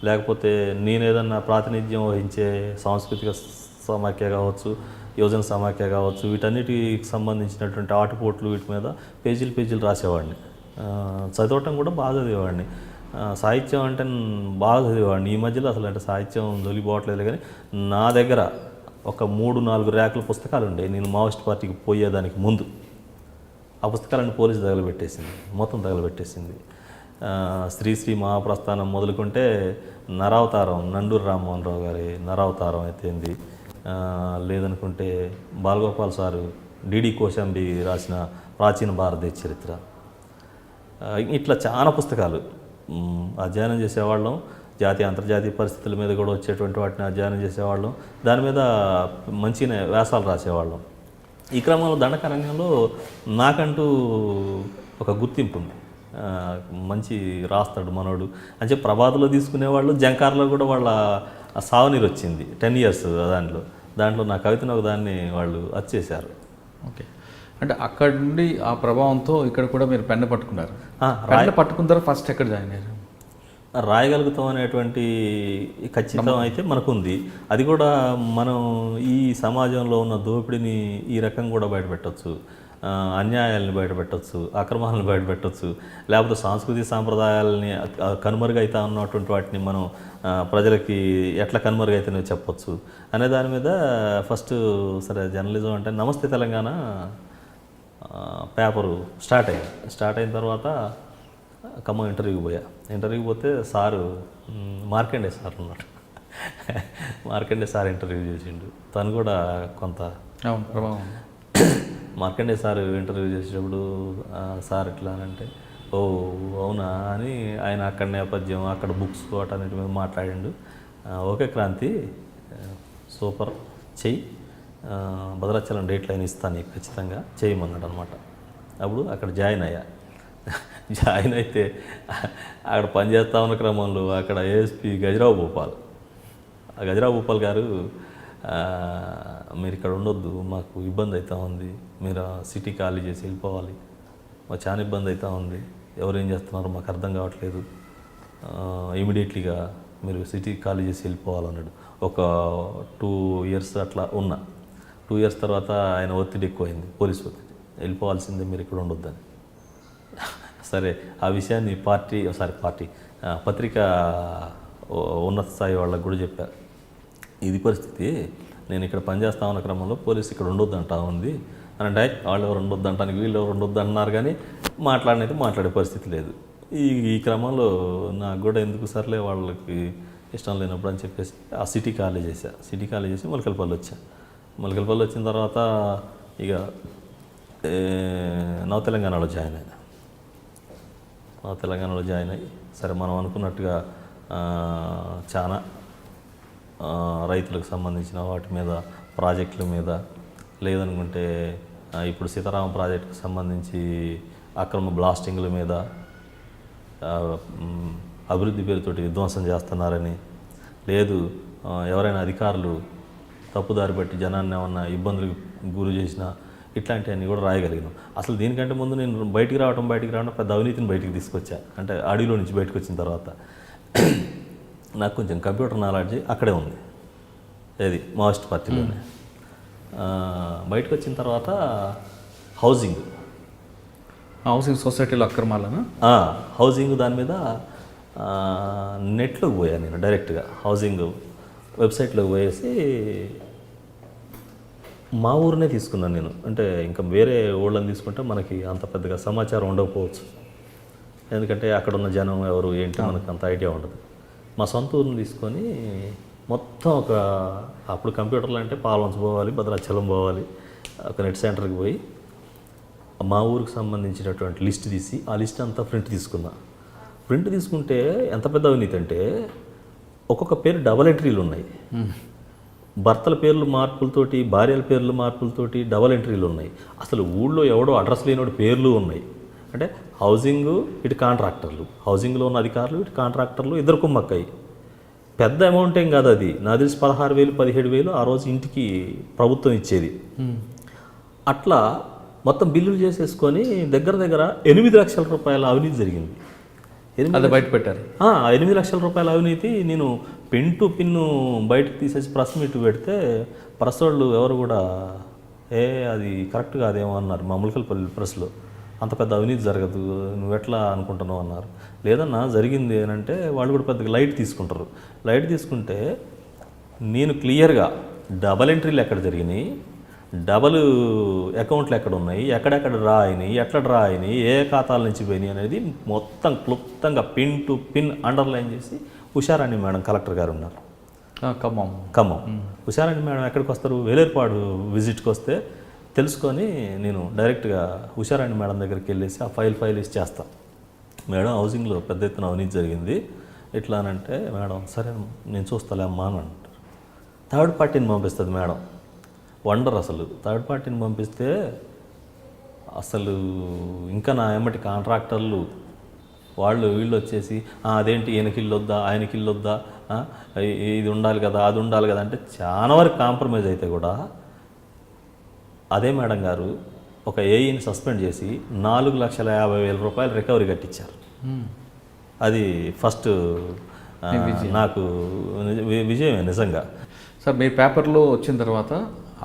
లేకపోతే నేను ఏదన్నా ప్రాతినిధ్యం వహించే సాంస్కృతిక సమాఖ్య కావచ్చు, యువజన సమాఖ్య కావచ్చు, వీటన్నిటికి సంబంధించినటువంటి ఆటుపోట్లు వీటి మీద పేజీలు రాసేవాడిని. చదవటం కూడా బాగా చదివేవాడిని. సాహిత్యం అంటే బాగా చదివేవాడిని. ఈ మధ్యలో అసలు అంటే సాహిత్యం దొలిపోవట్లేదు, కానీ నా దగ్గర ఒక 3-4 ర్యాకుల పుస్తకాలు ఉండే. నేను మావోయిస్ట్ పార్టీకి పోయేదానికి ముందు ఆ పుస్తకాలను పోలీసు మొత్తం తగలబెట్టేసింది. శ్రీశ్రీ మహాప్రస్థానం మొదలుకుంటే నరావతారం, నండూరు రామ్మోహన్ రావు గారి నరావతారం అయితేంది, లేదనుకుంటే బాలగోపాల్ సారు డిడి కోశాంబి రాసిన ప్రాచీన భారతదేశ చరిత్ర, ఇట్లా చాలా పుస్తకాలు అధ్యయనం చేసేవాళ్ళం. జాతీయ అంతర్జాతీయ పరిస్థితుల మీద కూడా వచ్చేటువంటి వాటిని అధ్యయనం చేసేవాళ్ళం. దాని మీద మంచిగా వ్యాసాలు రాసేవాళ్ళం. ఈ క్రమంలో దండకారణ్యంలో నాకంటూ ఒక గుర్తింపు ఉంది. మంచి రాస్తాడు మనోడు అని చెప్పి ప్రభాతలో తీసుకునేవాళ్ళు. జంకార్లో కూడా వాళ్ళ సావనీరు వచ్చింది 10 years. దాంట్లో నా కవితను ఒక దాన్ని వాళ్ళు వచ్చేసారు. ఓకే, అంటే అక్కడ నుండి ఆ ప్రభావంతో ఇక్కడ కూడా మీరు పెన్ను పట్టుకున్నారు. పెన్ను పట్టుకున్న తర్వాత ఫస్ట్ ఎక్కడ జాయిన్ అయ్యారు? రాయగలుగుతాం అనేటువంటి ఖచ్చితం అయితే మనకుంది. అది కూడా మనం ఈ సమాజంలో ఉన్న దోపిడీని ఈ రకం కూడా బయటపెట్టచ్చు, అన్యాయాలని బయటపెట్టచ్చు, అక్రమాలను బయటపెట్టచ్చు, లేకపోతే సాంస్కృతిక సాంప్రదాయాలని కనుమరుగైతా ఉన్నటువంటి వాటిని మనం ప్రజలకి ఎట్లా కనుమరుగైతేనే చెప్పచ్చు అనే దాని మీద ఫస్ట్ సరే జర్నలిజం అంటే నమస్తే తెలంగాణ పేపరు స్టార్ట్ అయిన తర్వాత ఖమ్మం ఇంటర్వ్యూకి పోతే సారు మార్కండే సార్ ఉన్నాడు. మార్కండే సార్ ఇంటర్వ్యూ చేసిండు. తను కూడా కొంత ప్రభావం. మార్కండే సార్ ఇంటర్వ్యూ చేసేటప్పుడు సార్ ఎట్లా అంటే, ఓ అవునా అని ఆయన అక్కడ నేపథ్యం, అక్కడ బుక్స్ వాటన్నిటి మీద మాట్లాడిండు. ఓకే క్రాంతి, సూపర్, చెయ్యి, భద్రాచలం డేట్ లైన్ ఇస్తాను నీకు ఖచ్చితంగా చేయమన్నాడు అనమాట. అప్పుడు అక్కడ జాయిన్ అయితే అక్కడ పనిచేస్తా ఉన్న క్రమంలో అక్కడ ఏఎస్పీ గజరావు భూపాల్ గారు మీరు ఇక్కడ ఉండొద్దు, మాకు ఇబ్బంది అవుతూ ఉంది, మీరు సిటీ ఖాళీ చేసి వెళ్ళిపోవాలి, మాకు చాలా ఇబ్బంది అవుతూ ఉంది, ఎవరు ఏం చేస్తున్నారో మాకు అర్థం కావట్లేదు, ఇమీడియట్లీగా మీరు సిటీ ఖాళీ చేసి వెళ్ళిపోవాలన్నాడు. ఒక 2 years అట్లా ఉన్నా. 2 years తర్వాత ఆయన ఒత్తిడి ఎక్కువైంది, పోలీసు ఒత్తిడి, వెళ్ళిపోవాల్సిందే, మీరు ఇక్కడ ఉండొద్దని. సరే, ఆ విషయాన్ని పత్రికా ఉన్నత స్థాయి వాళ్ళకు కూడా చెప్పారు. ఇది పరిస్థితి, నేను ఇక్కడ పనిచేస్తా ఉన్న క్రమంలో పోలీసు ఇక్కడ ఉండొద్దు అంటా ఉంది అని అంటే, వాళ్ళు ఎవరు ఉండొద్దు అంటానికి వీళ్ళు ఎవరు ఉండొద్దు అంటున్నారు, కానీ మాట్లాడే పరిస్థితి లేదు. ఈ క్రమంలో నాకు కూడా ఎందుకు సర్లే వాళ్ళకి ఇష్టం లేనప్పుడు అని చెప్పేసి ఆ సిటీ ఖాళీ చేసి మొలకలపల్లి వచ్చా. మొలకలపల్లి వచ్చిన తర్వాత ఇక నవ తెలంగాణలో జాయిన్ అయ్యి సరే మనం అనుకున్నట్టుగా చాలా రైతులకు సంబంధించిన వాటి మీద, ప్రాజెక్టుల మీద, లేదనుకుంటే ఇప్పుడు సీతారామ ప్రాజెక్టుకు సంబంధించి అక్రమ బ్లాస్టింగ్ల మీద, అభివృద్ధి పేరుతోటి విధ్వంసం చేస్తున్నారని, లేదు ఎవరైనా అధికారులు తప్పుదారి బట్టి జనాన్ని ఏమన్నా ఇబ్బందులకు గురి చేసినా, ఇట్లాంటివన్నీ కూడా రాయగలిగినాం. అసలు దీనికంటే ముందు నేను బయటికి రావడం పెద్ద అవినీతిని బయటికి తీసుకొచ్చా. అంటే ఆడిలో నుంచి బయటకు వచ్చిన తర్వాత నాకు కొంచెం కంప్యూటర్ నాలెడ్జ్ అక్కడే ఉంది, ఏది మావోయిస్ట్ పార్టీలోనే. బయటకు వచ్చిన తర్వాత హౌసింగ్ సొసైటీలో అక్రమాలను హౌసింగ్ దాని మీద నెట్లోకి పోయా నేను డైరెక్ట్గా. హౌసింగ్ వెబ్సైట్లోకి పోయేసి మా ఊరినే తీసుకున్నాను నేను. అంటే ఇంకా వేరే ఊళ్ళని తీసుకుంటే మనకి అంత పెద్దగా సమాచారం ఉండకపోవచ్చు, ఎందుకంటే అక్కడ ఉన్న జనం ఎవరు ఏంటి మనకు అంత ఐడియా ఉండదు. మా సొంత ఊరిని తీసుకొని మొత్తం అప్పుడు కంప్యూటర్లు అంటే పాల్వంచ పోవాలి, భద్రాచలం పోవాలి, ఒక నెట్ సెంటర్కి పోయి మా ఊరికి సంబంధించినటువంటి లిస్ట్ తీసి ఆ లిస్ట్ అంతా ప్రింట్ తీసుకుంటే ఎంత పెద్ద అవినీతి అంటే ఒక్కొక్క పేరు డబల్ ఎంట్రీలు ఉన్నాయి. భర్తల పేర్లు మార్పులతోటి, భార్యల పేర్లు మార్పులతోటి డబల్ ఎంట్రీలు ఉన్నాయి. అసలు ఊళ్ళో ఎవడో అడ్రస్ లేనివాడు పేర్లు ఉన్నాయి. అంటే హౌసింగ్ ఇటు కాంట్రాక్టర్లు, హౌసింగ్లో ఉన్న అధికారులు ఇటు కాంట్రాక్టర్లు ఇద్దరు కుమ్మక్కాయి. పెద్ద అమౌంట్ ఏం కాదు అది, నాకు తెలిసి 16,000 17,000 ఆ రోజు ఇంటికి ప్రభుత్వం ఇచ్చేది. అట్లా మొత్తం బిల్లులు చేసేసుకొని దగ్గర 8 లక్షల రూపాయల అవినీతి జరిగింది. అది బయట పెట్టారు. 8 లక్షల రూపాయల అవినీతి నేను పిన్ టు పిన్ను బయటకు తీసేసి ప్రెస్ మీట్ పెడితే ప్రెస్ వాళ్ళు ఎవరు కూడా అది కరెక్ట్ కాదేమో అన్నారు. మా ములకలపల్లి ప్రెస్లో అంత పెద్ద అవినీతి జరగదు, నువ్వు ఎట్లా అనుకుంటున్నావు అన్నారు. లేదన్నా జరిగింది అని అంటే వాళ్ళు కూడా పెద్దగా లైట్ తీసుకుంటారు. లైట్ తీసుకుంటే నేను క్లియర్గా డబల్ ఎంట్రీలు ఎక్కడ జరిగినాయి, డబల్ అకౌంట్లు ఎక్కడ ఉన్నాయి, ఎక్కడెక్కడ డ్రా అయినాయి, ఎట్లా డ్రా అయినాయి, ఏ ఖాతాల నుంచి పోయినాయి అనేది మొత్తం క్లుప్తంగా పిన్ టు పిన్ అండర్లైన్ చేసి ఉషారాణి మేడం కలెక్టర్ గారు ఉన్నారు ఖమ్మం. ఉషారాణి మేడం ఎక్కడికి వస్తారు, వేలేరుపాడు విజిట్కి వస్తే తెలుసుకొని నేను డైరెక్ట్గా ఉషారాణి మేడం దగ్గరికి వెళ్ళేసి ఆ ఫైల్ ఇచ్చేస్తాను. మేడం హౌసింగ్లో పెద్ద ఎత్తున అవినీతి జరిగింది ఇట్లా అని అంటే, మేడం సరే నేను చూస్తాలే అమ్మా అని అంటారు. థర్డ్ పార్టీని పంపిస్తుంది మేడం. వండర్ అసలు. థర్డ్ పార్టీని పంపిస్తే అసలు ఇంకా నా ఎమ్మటి కాంట్రాక్టర్లు వీళ్ళు వచ్చేసి అదేంటి ఈయనకి ఇల్లు వద్దా, ఆయనకి ఇల్లు వద్దా, ఇది ఉండాలి కదా, అది ఉండాలి కదా అంటే చాలా వరకు కాంప్రమైజ్ అయితే కూడా అదే మేడం గారు ఒక ఏఈని సస్పెండ్ చేసి 4,50,000 రూపాయలు రికవరీ కట్టించారు. అది ఫస్ట్ నాకు విజయమే నిజంగా. సార్ మీ పేపర్లో వచ్చిన తర్వాత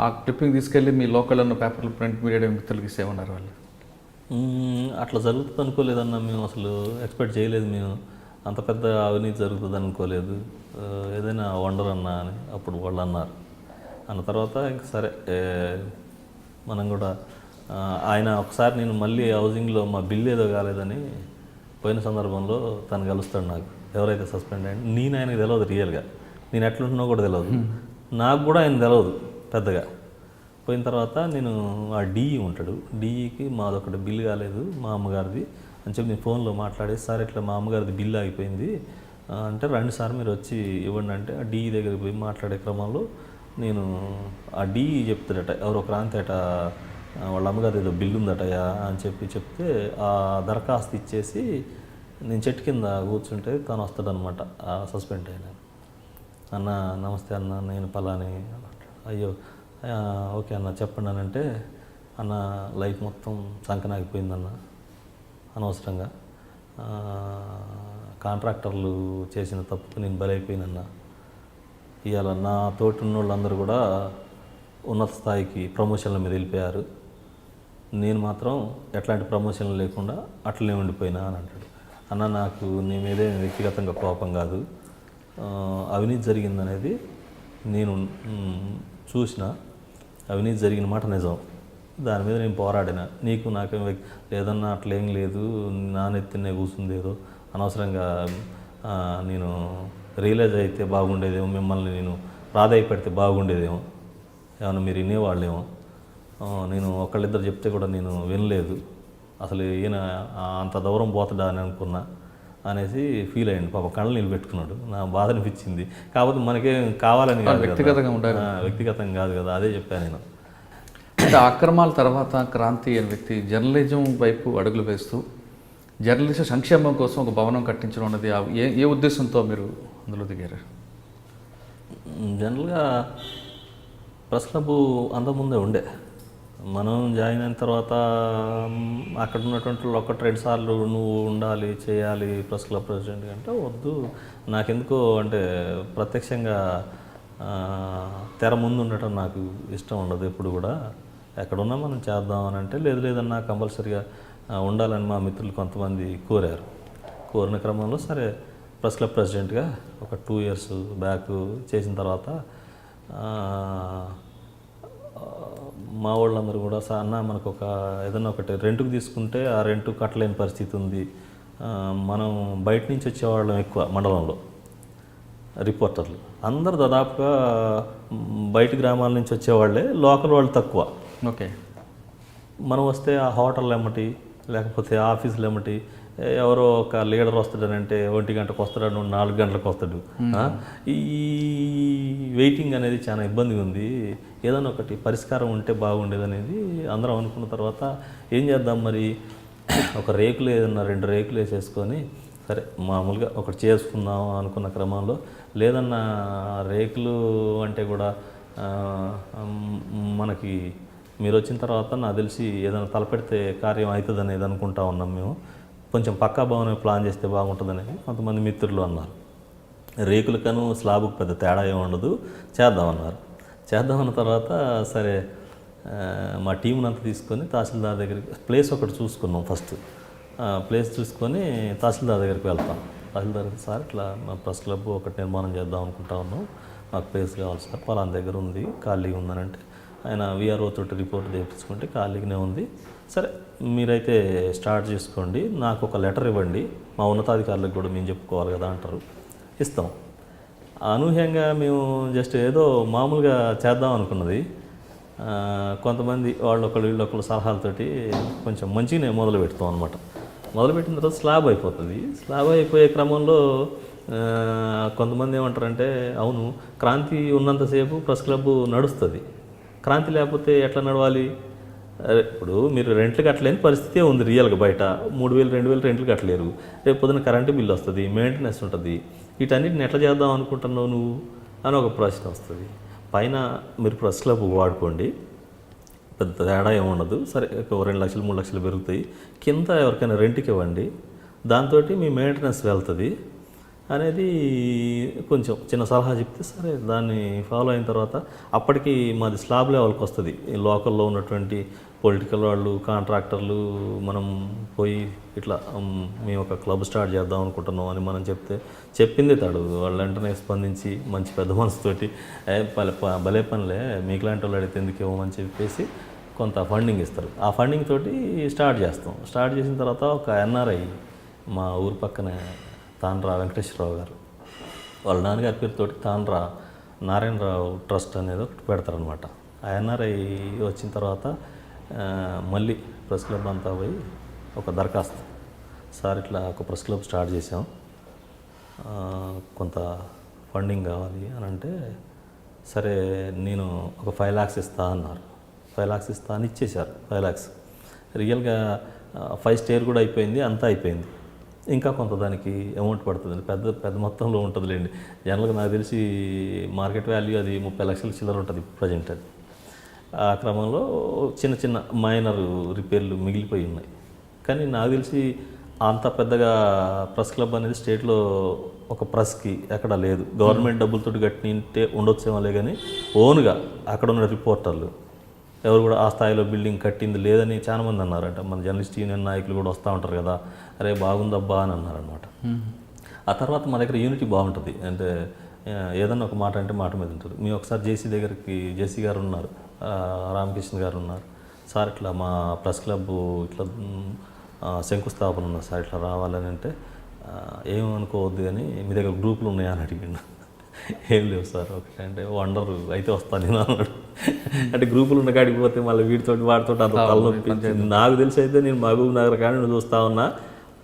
ఆ క్లిప్పింగ్ తీసుకెళ్ళి మీ లోకల్ ఉన్న పేపర్లు ప్రింట్ మీడియా మిత్రులకి ఇసేమన్నారు వాళ్ళు? అట్లా జరుగుతుంది అనుకోలేదన్నా, మేము అసలు ఎక్స్పెక్ట్ చేయలేదు. మేము అంత పెద్ద అవినీతి జరుగుతుంది అనుకోలేదు, ఏదైనా వండర్ అన్నా అని అప్పుడు వాళ్ళు అన్నారు. అన్న తర్వాత ఇంక సరే మనం కూడా ఆయన ఒకసారి నేను మళ్ళీ హౌసింగ్లో మా బిల్లు ఏదో కాలేదని పోయిన సందర్భంలో తను కలుస్తాడు. నాకు ఎవరైతే సస్పెండ్ అయ్యాడు నేను ఆయనకు తెలియదు, రియల్గా నేను ఎట్లుంటున్నా కూడా తెలియదు, నాకు కూడా ఆయన తెలియదు పెద్దగా. పోయిన తర్వాత నేను ఆ డిఈ ఉంటాడు, డిఈకి మాదొకటి బిల్లు కాలేదు మా అమ్మగారిది అని చెప్పి నేను ఫోన్లో మాట్లాడేసి, సార్ ఇట్లా మా అమ్మగారిది బిల్లు ఆగిపోయింది అంటే రండి సార్ మీరు వచ్చి ఇవ్వండి అంటే ఆ డిఈ దగ్గరికి పోయి మాట్లాడే క్రమంలో నేను ఆ డిఈ చెప్తాడట ఎవరో క్రాంతి వాళ్ళ అమ్మగారి ఏదో బిల్లు ఉందటయా అని చెప్తే ఆ దరఖాస్తు ఇచ్చేసి నేను చెట్టు కింద కూర్చుంటే తను వస్తాడనమాట సస్పెండ్ అయినా. అన్న నమస్తే అన్న, నేను పలాని అయ్యో ఓకే అన్న చెప్పండి అని అంటే, అన్న లైఫ్ మొత్తం సంకనాగిపోయిందన్న అనవసరంగా. కాంట్రాక్టర్లు చేసిన తప్పుకు నేను బలైపోయినన్నా. ఇవాళ నా తోటి ఉన్న వాళ్ళందరూ కూడా ఉన్నత స్థాయికి ప్రమోషన్ల మీద వెళ్ళిపోయారు. నేను మాత్రం ఎట్లాంటి ప్రమోషన్లు లేకుండా అట్లనే ఉండిపోయినా అని అంటాడు. అన్న నాకు నీ మీదే వ్యక్తిగతంగా కోపం కాదు, అవినీతి జరిగిందనేది నేను చూసిన, అవినీతి జరిగిన మాట నిజం, దాని మీద నేను పోరాడిన. నీకు నాకేం లేదన్నా అట్లేం లేదు, నా నెత్తినే కూర్చుంది ఏదో అనవసరంగా. నేను రియలైజ్ అయితే బాగుండేదేమో, మిమ్మల్ని నేను ప్రాధాయపడితే బాగుండేదేమో, ఏమన్నా మీరు వినేవాళ్ళేమో. నేను ఒకళ్ళిద్దరు చెప్తే కూడా నేను వినలేదు, అసలు ఈయన అంత దూరం పోతాడా అని అనుకున్నా అనేసి ఫీల్ అయ్యండి. పాప కళ్ళు నీళ్ళు పెట్టుకున్నాడు. నా బాధ అనిపించింది. కాకపోతే మనకేం కావాలని కాదు, వ్యక్తిగతంగా ఉండాలి, వ్యక్తిగతం కాదు కదా, అదే చెప్పాను నేను. అంటే అక్రమాల తర్వాత క్రాంతి అనే వ్యక్తి జర్నలిజం వైపు అడుగులు వేస్తూ జర్నలిస్ట్ సంక్షేమం కోసం ఒక భవనం కట్టించడం అన్నది ఏ ఉద్దేశంతో మీరు అందులో దిగారు? జనరల్గా ప్రెస్ క్లబ్ అంతకుముందే ఉండే. మనం జాయిన్ అయిన తర్వాత అక్కడ ఉన్నటువంటి వాళ్ళు 1-2 సార్లు నువ్వు ఉండాలి, చేయాలి ప్రెస్ క్లబ్ ప్రెసిడెంట్ అంటే వద్దు, నాకెందుకో అంటే ప్రత్యక్షంగా తెర ముందు ఉండటం నాకు ఇష్టం ఉండదు ఎప్పుడు కూడా. ఎక్కడున్నా మనం చేద్దాం అని అంటే లేదన్నా కంపల్సరీగా ఉండాలని మా మిత్రులు కొంతమంది కోరారు. కోరిన క్రమంలో సరే ప్రెస్ క్లబ్ ప్రెసిడెంట్గా ఒక 2 ఇయర్స్ బ్యాక్ చేసిన తర్వాత మా వాళ్ళందరూ కూడా అన్న మనకు ఏదన్నా ఒకటి రెంట్కి తీసుకుంటే ఆ రెంట్ కట్టలేని పరిస్థితి ఉంది, మనం బయట నుంచి వచ్చేవాళ్ళం ఎక్కువ మండలంలో రిపోర్టర్లు అందరూ దాదాపుగా బయట గ్రామాల నుంచి వచ్చేవాళ్ళే, లోకల్ వాళ్ళు తక్కువ. ఓకే, మనం వస్తే ఆ హోటల్ ఎమ్మటి లేకపోతే ఆఫీసులు ఎమ్మటి ఎవరో ఒక లీడర్ వస్తాడనంటే 1 గంటకు వస్తాడు, 4 గంటలకు వస్తాడు. ఈ వెయిటింగ్ అనేది చాలా ఇబ్బందిగా ఉంది, ఏదైనా ఒకటి పరిష్కారం ఉంటే బాగుండేది అనేది అందరం అనుకున్న తర్వాత ఏం చేద్దాం మరి, ఒక రేకులు ఏదన్నా 2 రేకులు వేసేసుకొని సరే మామూలుగా ఒకటి చేసుకుందాం అనుకున్న క్రమంలో లేదన్నా రేకులు అంటే కూడా మనకి మీరు వచ్చిన తర్వాత నాకు తెలిసి ఏదైనా తలపెడితే కార్యం అవుతుంది అనేది అనుకుంటా ఉన్నాం మేము. కొంచెం పక్కా భవనం ప్లాన్ చేస్తే బాగుంటుంది అనేది కొంతమంది మిత్రులు అన్నారు. రేకులకను స్లాబ్కు పెద్ద తేడా ఏమి ఉండదు, చేద్దామన్నారు. చేద్దామన్న తర్వాత సరే మా టీంని అంతా తీసుకొని తహసీల్దార్ దగ్గరికి ప్లేస్ ఒకటి చూసుకున్నాం. ఫస్ట్ ప్లేస్ చూసుకొని తహసీల్దార్ దగ్గరికి వెళ్తాం. తహసీల్దార్ సార్ ఇట్లా మా ప్రెస్ క్లబ్ ఒకటి నిర్మాణం చేద్దాం అనుకుంటా ఉన్నాం, మాకు ప్లేస్ కావాలి సార్, పలానా దగ్గర ఉంది ఖాళీగా ఉందనంటే ఆయన వీఆర్ఓ తోటి రిపోర్ట్ తెప్పించుకుంటే ఖాళీగానే ఉంది, సరే మీరైతే స్టార్ట్ చేసుకోండి, నాకు ఒక లెటర్ ఇవ్వండి, మా ఉన్నతాధికారులకు కూడా మేము చెప్పుకోవాలి కదా అంటారు. ఇస్తాం. అనూహ్యంగా మేము జస్ట్ ఏదో మామూలుగా చేద్దాం అనుకున్నది, కొంతమంది వీళ్ళొకళ్ళు సలహాలతోటి కొంచెం మంచిగానే మొదలు పెడతాం అనమాట. మొదలుపెట్టిన తర్వాత స్లాబ్ అయిపోతుంది. స్లాబ్ అయిపోయే క్రమంలో కొంతమంది ఏమంటారంటే అవును క్రాంతి ఉన్నంతసేపు ప్రెస్ క్లబ్ నడుస్తుంది, క్రాంతి లేకపోతే ఎట్లా నడవాలి, ఇప్పుడు మీరు రెంట్లు కట్టలేని పరిస్థితే ఉంది రియల్గా. బయట 3,000 2,000 రెంట్లు కట్టలేరు, రేపు పొద్దున కరెంటు బిల్లు వస్తుంది, మెయింటెనెన్స్ ఉంటుంది, వీటన్నిటిని ఎట్లా చేద్దాం అనుకుంటున్నావు నువ్వు అని ఒక ప్రశ్న వస్తుంది. పైన మీరు ప్రెస్ క్లబ్ వాడుకోండి, పెద్ద తేడా ఏముండదు, సరే 2 లక్షలు 3 లక్షలు పెరుగుతాయి, కింద ఎవరికైనా రెంట్కి ఇవ్వండి, దాంతో మీ మెయింటెనెన్స్ వెళ్తుంది అనేది కొంచెం చిన్న సలహా చెప్తే సరే దాన్ని ఫాలో అయిన తర్వాత అప్పటికి మాది స్లాబ్ లెవెల్కి వస్తుంది. లోకల్లో ఉన్నటువంటి పొలిటికల్ వాళ్ళు, కాంట్రాక్టర్లు మనం పోయి ఇట్లా మేము ఒక క్లబ్ స్టార్ట్ చేద్దాం అనుకుంటున్నాం అని మనం చెప్పింది తాడు వాళ్ళు వెంటనే స్పందించి మంచి పెద్ద మనసుతోటి భలే పనిలే మీకులాంటి వాళ్ళు అడిగితే ఎందుకు ఇవ్వమని చెప్పేసి కొంత ఫండింగ్ ఇస్తారు. ఆ ఫండింగ్ తోటి స్టార్ట్ చేస్తాం. స్టార్ట్ చేసిన తర్వాత ఒక ఎన్ఆర్ఐ మా ఊరి పక్కనే తాండ్రా వెంకటేశ్వరరావు గారు, వాళ్ళ నాన్నగారి పేరుతోటి తాండ్రా నారాయణరావు ట్రస్ట్ అనేది ఒకటి పెడతారనమాట. ఆ ఎన్ఆర్ఐ వచ్చిన తర్వాత మళ్ళీ ప్రెస్ క్లబ్ అంతా పోయి ఒక దరఖాస్తు, సార్ ఇట్లా ఒక ప్రెస్ క్లబ్ స్టార్ట్ చేసాం, కొంత ఫండింగ్ కావాలి అని అంటే సరే నేను ఒక 5 lakhs ఇస్తా అన్నారు. 5 lakhs ఇస్తా అని ఇచ్చేశారు. 5 lakhs రియల్గా 5 స్టేర్ కూడా అయిపోయింది, అంతా అయిపోయింది. ఇంకా కొంత దానికి అమౌంట్ పడుతుందండి, పెద్ద పెద్ద మొత్తంలో ఉంటుందిలేండి. జనరల్గా నాకు తెలిసి మార్కెట్ వాల్యూ అది 30 లక్షల చిల్లర ఉంటుంది ప్రజెంట్. అది ఆ క్రమంలో చిన్న చిన్న మైనర్ రిపేర్లు మిగిలిపోయి ఉన్నాయి. కానీ నాకు తెలిసి అంత పెద్దగా ప్రెస్ క్లబ్ అనేది స్టేట్లో ఒక ప్రెస్కి ఎక్కడ లేదు. గవర్నమెంట్ డబ్బులతో కట్టింటే ఉండొచ్చేమోలే, కానీ ఓన్గా అక్కడ ఉన్న రిపోర్టర్లు ఎవరు కూడా ఆ స్థాయిలో బిల్డింగ్ కట్టింది లేదని చాలామంది అన్నారంట. మన జర్నలిస్ట్ యూనియన్ నాయకులు కూడా వస్తూ ఉంటారు కదా, అరే బాగుందబ్బా అని అన్నారనమాట. ఆ తర్వాత మా దగ్గర యూనిటీ బాగుంటుంది. అంటే ఏదన్నా ఒక మాట అంటే మాట మీద ఉంటుంది. మేము ఒకసారి జేసీ గారు ఉన్నారు, రామకృష్ణ గారు ఉన్నారు, సార్ ఇట్లా మా ప్రెస్ క్లబ్ ఇట్లా శంకుస్థాపన ఉన్నా సార్, ఇట్లా రావాలని అంటే ఏమనుకోవద్దు కానీ మీ దగ్గర గ్రూపులు ఉన్నాయా అని అడిగిండు. ఏం లేవు సార్. ఓకే అంటే వండరు, అయితే వస్తాను నేను అన్నాడు. అంటే గ్రూపులు ఉన్న కాడికి పోతే మళ్ళీ వాడితో అంత తలనొప్పి. నాకు తెలిసి అయితే నేను మహబూబ్ నగర్ కానీ నేను చూస్తూ ఉన్నా,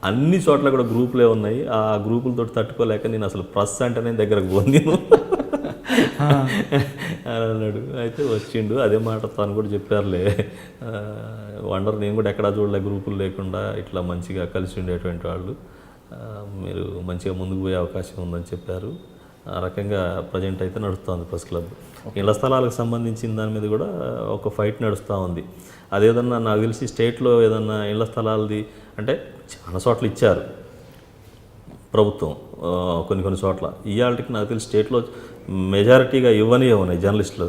అన్ని చోట్ల కూడా గ్రూపులే ఉన్నాయి. ఆ గ్రూపులతో తట్టుకోలేక నేను అసలు ప్రెస్ అంటేనే దగ్గరకు పోను అన్నాడు. అయితే వచ్చిండు, అదే మాట తను కూడా చెప్పారులే, వండర్ నేను కూడా ఎక్కడా చూడలే గ్రూపులు లేకుండా ఇట్లా మంచిగా కలిసి ఉండేటువంటి వాళ్ళు, మీరు మంచిగా ముందుకు పోయే అవకాశం ఉందని చెప్పారు. ఆ రకంగా ప్రజెంట్ అయితే నడుస్తుంది ప్రెస్ క్లబ్. ఇళ్ల స్థలాలకు సంబంధించిన దాని మీద కూడా ఒక ఫైట్ నడుస్తూ ఉంది. అదేదన్నా నాకు తెలిసి స్టేట్లో ఏదన్నా ఇళ్ల స్థలాలది అంటే చాలా చోట్ల ఇచ్చారు ప్రభుత్వం, కొన్ని చోట్ల. ఇవాళకి నాకు తెలిసి స్టేట్లో మెజారిటీగా ఇవ్వనే ఉన్నాయి జర్నలిస్టులు.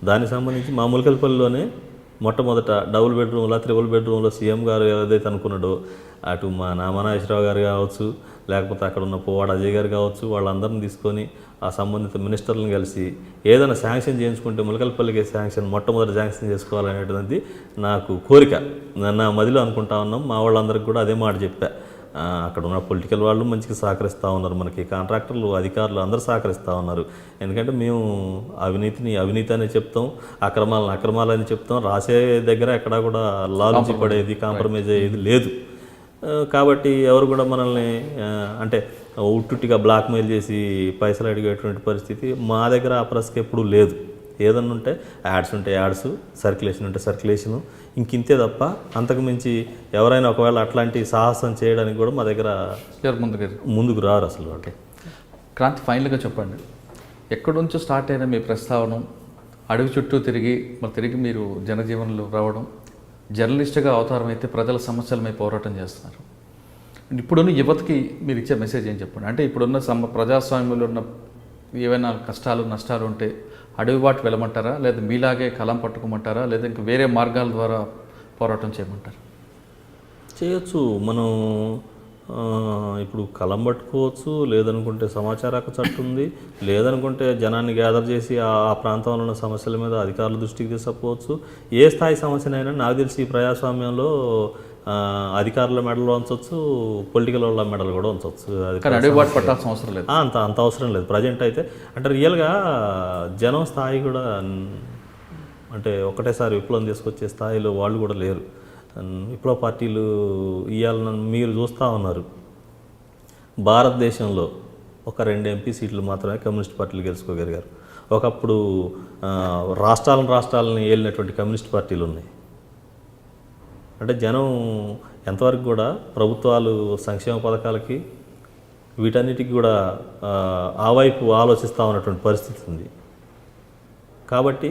దానికి సంబంధించి మా ములకలపల్లిలోనే మొట్టమొదట డబుల్ బెడ్రూమ్లో, త్రిబుల్ బెడ్రూమ్లో సీఎం గారు ఏదైతే అనుకున్నాడో, అటు మా నామనాగేశ్వరరావు గారు కావచ్చు, లేకపోతే అక్కడ ఉన్న పువ్వాడ అజయ్ గారు కావచ్చు, వాళ్ళందరిని తీసుకొని ఆ సంబంధిత మినిస్టర్లను కలిసి ఏదైనా శాంక్షన్ చేయించుకుంటే ములకలపల్లికి మొట్టమొదటి శాంక్షన్ చేసుకోవాలనేటువంటిది నాకు కోరిక. నా మదిలో అనుకుంటా ఉన్నాం. మా వాళ్ళందరికీ కూడా అదే మాట చెప్పా. అక్కడ ఉన్న పొలిటికల్ వాళ్ళు మంచిగా సహకరిస్తూ ఉన్నారు, మనకి కాంట్రాక్టర్లు, అధికారులు అందరూ సహకరిస్తూ ఉన్నారు. ఎందుకంటే మేము అవినీతి అనే చెప్తాం, అక్రమాలని చెప్తాం. రాసే దగ్గర ఎక్కడా కూడా లాలూచి పడేది, కాంప్రమైజ్ అయ్యేది లేదు. కాబట్టి ఎవరు కూడా మనల్ని అంటే ఉట్టుట్టిగా బ్లాక్మెయిల్ చేసి పైసలు అడిగేటువంటి పరిస్థితి మా దగ్గర ఆ ప్రెస్కి ఎప్పుడూ లేదు. ఏదన్నా ఉంటే యాడ్స్ ఉంటే యాడ్స్, సర్క్యులేషన్ ఉంటే సర్క్యులేషను, ఇంకింతే తప్ప అంతకు మించి ఎవరైనా ఒకవేళ అట్లాంటి సాహసం చేయడానికి కూడా మా దగ్గర ముందుకు రారు అసలు. ఓకే క్రాంతి, ఫైనల్గా చెప్పండి, ఎక్కడి నుంచో స్టార్ట్ అయిన మీ ప్రస్తావన అడవి చుట్టూ తిరిగి మీరు జనజీవనంలో రావడం, జర్నలిస్ట్గా అవతారం అయితే ప్రజల సమస్యలపై పోరాటం చేస్తున్నారు. ఇప్పుడున్న యువతకి మీరు ఇచ్చే మెసేజ్ ఏం చెప్పండి? అంటే ఇప్పుడున్న ప్రజాస్వామ్యంలో ఉన్న ఏవైనా కష్టాలు నష్టాలు ఉంటే అడవి బాటు వెళ్ళమంటారా, లేదా మీలాగే కలం పట్టుకోమంటారా, లేదా ఇంకా వేరే మార్గాల ద్వారా పోరాటం చేయమంటారా? చేయొచ్చు. మనం ఇప్పుడు కలం పట్టుకోవచ్చు, లేదనుకుంటే సమాచార హక్కు చట్టం ఉంది, లేదనుకుంటే జనాన్ని గ్యాదర్ చేసి ఆ ప్రాంతంలో ఉన్న సమస్యల మీద అధికారుల దృష్టికి తీసుకుపోవచ్చు. ఏ స్థాయి సమస్యనైనా నాకు తెలిసి ఈ ప్రజాస్వామ్యంలో అధికారుల మెడలు ఉంచవచ్చు, పొలిటికల్ వాళ్ళ మెడలు కూడా ఉంచవచ్చు. అడుగుబాటు పట్టాల్సిన అవసరం లేదు, అంత అవసరం లేదు ప్రజెంట్ అయితే. అంటే రియల్గా జనం స్థాయి కూడా అంటే ఒకటేసారి విప్లవం తీసుకొచ్చే స్థాయిలో వాళ్ళు కూడా లేరు. విప్లవ పార్టీలు ఇవాళ మీరు చూస్తూ ఉన్నారు, భారతదేశంలో ఒక 2 ఎంపీ సీట్లు మాత్రమే కమ్యూనిస్ట్ పార్టీలు గెలుచుకోగలిగారు. ఒకప్పుడు రాష్ట్రాలను ఏలినటువంటి కమ్యూనిస్ట్ పార్టీలు ఉన్నాయి. అంటే జనం ఎంతవరకు కూడా ప్రభుత్వాలు సంక్షేమ పథకాలకి వీటన్నిటికీ కూడా ఆ వైపు ఆలోచిస్తూ ఉన్నటువంటి పరిస్థితి ఉంది. కాబట్టి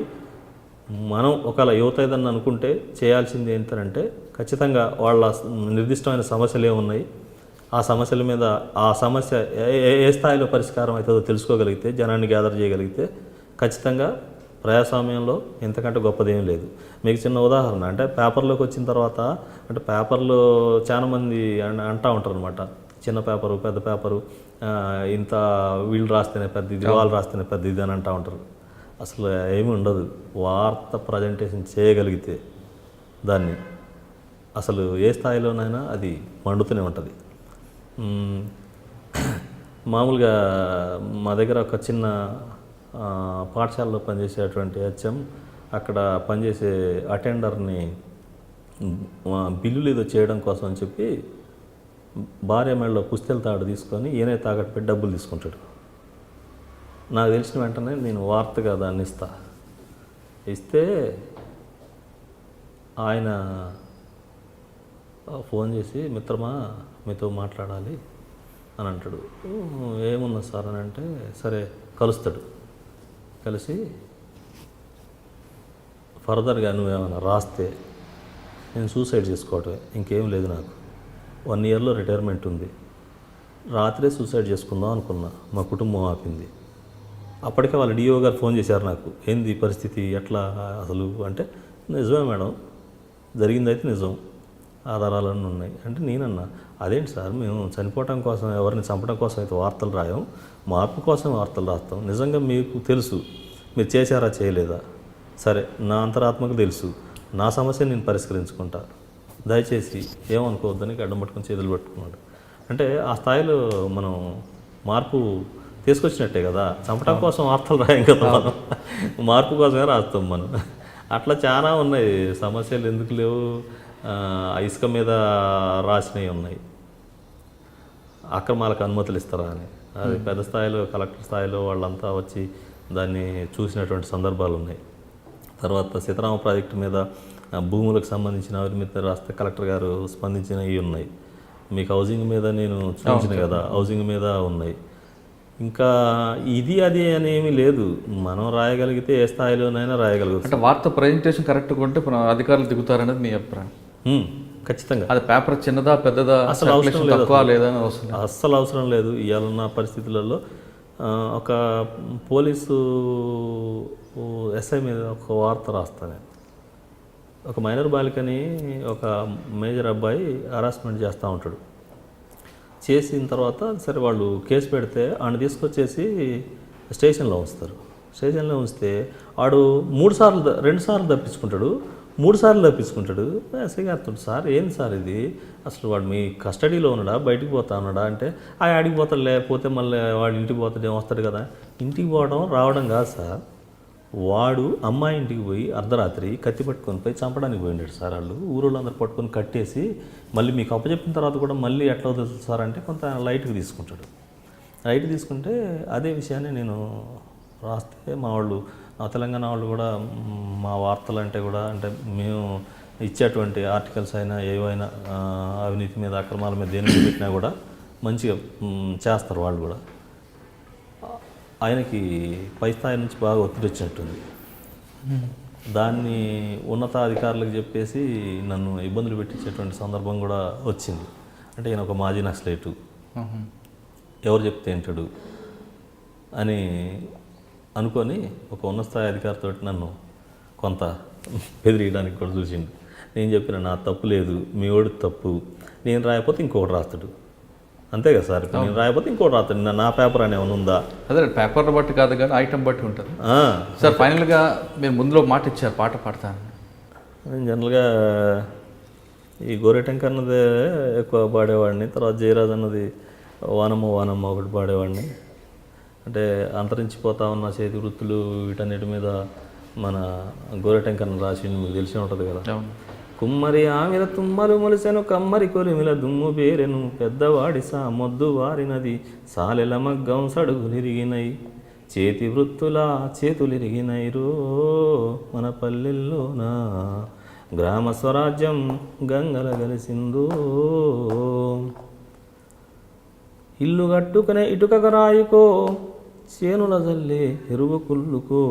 మనం ఒకవేళ యువత ఏదన్నా అనుకుంటే చేయాల్సింది ఏంటంటే ఖచ్చితంగా వాళ్ళ నిర్దిష్టమైన సమస్యలు ఏమున్నాయి, ఆ సమస్యల మీద ఆ సమస్య ఏ స్థాయిలో పరిష్కారం అవుతుందో తెలుసుకోగలిగితే, జనాన్ని గ్యాదర్ చేయగలిగితే ఖచ్చితంగా ప్రజాస్వామ్యంలో ఎంతకంటే గొప్పదేం లేదు. మీకు చిన్న ఉదాహరణ అంటే పేపర్లోకి వచ్చిన తర్వాత, అంటే పేపర్లో చాలామంది అంటూ ఉంటారు అనమాట, చిన్న పేపరు పెద్ద పేపరు, ఇంత వీళ్ళు రాస్తేనే పెద్ద ఇది, వాళ్ళు రాస్తేనే పెద్ద ఇది అని అంటూ ఉంటారు. అసలు ఏమీ ఉండదు. వార్త ప్రజెంటేషన్ చేయగలిగితే దాన్ని అసలు ఏ స్థాయిలోనైనా అది మండుతూనే ఉంటుంది. మామూలుగా మా దగ్గర ఒక చిన్న పాఠశాలలో పనిచేసేటువంటి హెచ్ఎం అక్కడ పనిచేసే అటెండర్ని బిల్లులు ఏదో చేయడం కోసం అని చెప్పి భార్య మెడలో పుస్తెల తాడు తీసుకొని ఈయనే తాకట్టు పెట్టి డబ్బులు తీసుకుంటాడు. నాకు తెలిసిన వెంటనే నేను వార్తగా దాన్ని ఇస్తే ఆయన ఫోన్ చేసి మిత్రమా మీతో మాట్లాడాలి అని అంటాడు. ఏమున్నా సార్ అని అంటే సరే కలుస్తాడు. కలిసి ఫర్దర్గా నువ్వేమైనా రాస్తే నేను సూసైడ్ చేసుకోవటమే, ఇంకేం లేదు నాకు, 1 ఇయర్లో రిటైర్మెంట్ ఉంది, రాత్రే సూసైడ్ చేసుకుందాం అనుకున్నా, మా కుటుంబం ఆపింది. అప్పటికే వాళ్ళ డిఓ గారు ఫోన్ చేశారు నాకు, ఏంది పరిస్థితి ఎట్లా అసలు అంటే, నిజమే మేడం జరిగింది అయితే నిజం, ఆధారాలన్నీ ఉన్నాయి అంటే. నేనన్నా అదేంటి సార్, మేము చనిపోవటం కోసం ఎవరిని చంపడం కోసం అయితే వార్తలు రాయం, మార్పు కోసం వార్తలు రాస్తాం. నిజంగా మీకు తెలుసు మీరు చేశారా చేయలేదా, సరే నా అంతరాత్మకు తెలుసు, నా సమస్య నేను పరిష్కరించుకుంటా, దయచేసి ఏమనుకోవద్దని అడ్డం పట్టుకొని చేతులు పట్టుకున్నాడు. అంటే ఆ స్థాయిలో మనం మార్పు తీసుకొచ్చినట్టే కదా, చంపడం కోసం వార్తలు రాయం కదా మనం, మార్పు కోసమే రాస్తాం మనం. అట్లా చాలా ఉన్నాయి సమస్యలు, ఎందుకు లేవు. ఇసుక మీద రాసినవి ఉన్నాయి, అక్రమాలకు అనుమతులు ఇస్తారా అని, అది పెద్ద స్థాయిలో కలెక్టర్ స్థాయిలో వాళ్ళంతా వచ్చి దాన్ని చూసినటువంటి సందర్భాలు ఉన్నాయి. తర్వాత సీతారామ ప్రాజెక్టు మీద భూములకు సంబంధించిన అవినీతి రాస్తే కలెక్టర్ గారు స్పందించినవి ఉన్నాయి. మీకు హౌసింగ్ మీద నేను చూపించిన కదా, హౌసింగ్ మీద ఉన్నాయి. ఇంకా ఇది అది అనేమి లేదు, మనం రాయగలిగితే ఏ స్థాయిలోనైనా రాయగలుగుతాం. అంటే వార్త ప్రజెంటేషన్ కరెక్ట్గా ఉంటే అధికారులు దిగుతారనేది మీ అభిప్రాయం? ఖచ్చితంగా. అది పేపర్ చిన్నదా పెద్దదా అసలు అవసరం లేదు, తక్కువ లేదా అవసరం అస్సలు అవసరం లేదు. ఇవాళ పరిస్థితులలో ఒక పోలీసు ఎస్ఐ మీద ఒక వార్త రాస్తాను. ఒక మైనర్ బాలికని ఒక మేజర్ అబ్బాయి హరాస్మెంట్ చేస్తూ ఉంటాడు. చేసిన తర్వాత సరే వాళ్ళు కేసు పెడితే ఆయన తీసుకొచ్చేసి స్టేషన్లో ఉంచుతారు. స్టేషన్లో ఉంచితే వాడు 2 సార్లు తప్పించుకుంటాడు, 3 సార్లు తప్పించుకుంటాడు. ఎస్ఐ గారితో సార్ ఏంది సార్ ఇది, అసలు వాడు మీ కస్టడీలో ఉన్నాడా బయటికి పోతా ఉన్నాడా అంటే, ఆడికి పోతాడు, లేకపోతే మళ్ళీ వాడు ఇంటికి పోతాడు వస్తాడు కదా. ఇంటికి పోవడం రావడం కాదు సార్, వాడు అమ్మాయి ఇంటికి పోయి అర్ధరాత్రి కత్తి పట్టుకొని పోయి చంపడానికి పోయిండాడు సార్. వాళ్ళు ఊరోళ్ళందరూ పట్టుకొని కట్టేసి మళ్ళీ మీకు అప్పచెప్పిన తర్వాత కూడా మళ్ళీ ఎట్లా అవుతుంది సార్ అంటే కొంత లైట్గా తీసుకుంటాడు. లైట్ తీసుకుంటే అదే విషయాన్ని నేను రాస్తే మా వాళ్ళు, తెలంగాణ వాళ్ళు కూడా మా వార్తలు అంటే కూడా, అంటే మేము ఇచ్చేటువంటి ఆర్టికల్స్ అయినా ఏవైనా అవినీతి మీద అక్రమాల మీద దేని మీద పెట్టినా కూడా మంచిగా చేస్తారు వాళ్ళు కూడా. ఆయనకి పై స్థాయి నుంచి బాగా ఒత్తిడి వచ్చినట్టుంది. దాన్ని ఉన్నతాధికారులకు చెప్పేసి నన్ను ఇబ్బందులు పెట్టించేటువంటి సందర్భం కూడా వచ్చింది. అంటే ఈయన ఒక మాజీ నక్సలైటు, ఎవరు చెప్తే ఏంటాడు అని అనుకొని ఒక ఉన్నత స్థాయి అధికారితో నన్ను కొంత బెదిరియడానికి కూడా చూసిండు. నేను చెప్పిన నా తప్పు లేదు, మీ వాడి తప్పు, నేను రాయకపోతే ఇంకొకటి రాస్తాడు, అంతే కదా సార్, నేను రాయకపోతే ఇంకోటి రాస్తాడు, నా పేపర్ అని ఏమైనా ఉందా? అదే పేపర్ని బట్టి కాదు కానీ ఐటమ్ బట్టి ఉంటుంది సార్. ఫైనల్గా మీరు ముందులో మాట ఇచ్చారు పాట పాడతాను. నేను జనరల్గా ఈ గోరెటంక అన్నదే ఎక్కువ పాడేవాడిని, తర్వాత జయరాజ్ అన్నది వానమ్మ వానమ్మ ఒకటి పాడేవాడిని. అంటే అంతరించిపోతా ఉన్న చేతి వృత్తులు వీటన్నిటి మీద మన గోరెటంకన్న రాసి మీకు తెలిసి ఉంటుంది కదా. కుమ్మరి ఆమెల తుమ్మలు మొలిసెను, కమ్మరి కొలిమిల దుమ్ము బేరెను, పెద్దవాడి మొద్దు వారినది, సాలెల మగ్గం సడుగులిరిగినై, చేతి వృత్తుల చేతులిరిగినైరో, మన పల్లెల్లోన గ్రామ స్వరాజ్యం గంగల గలిసిందో, ఇల్లు కట్టుకునే ఇటుక రాయుకో, చేనుల జల్లే ఎరువు కుళ్ళుకో,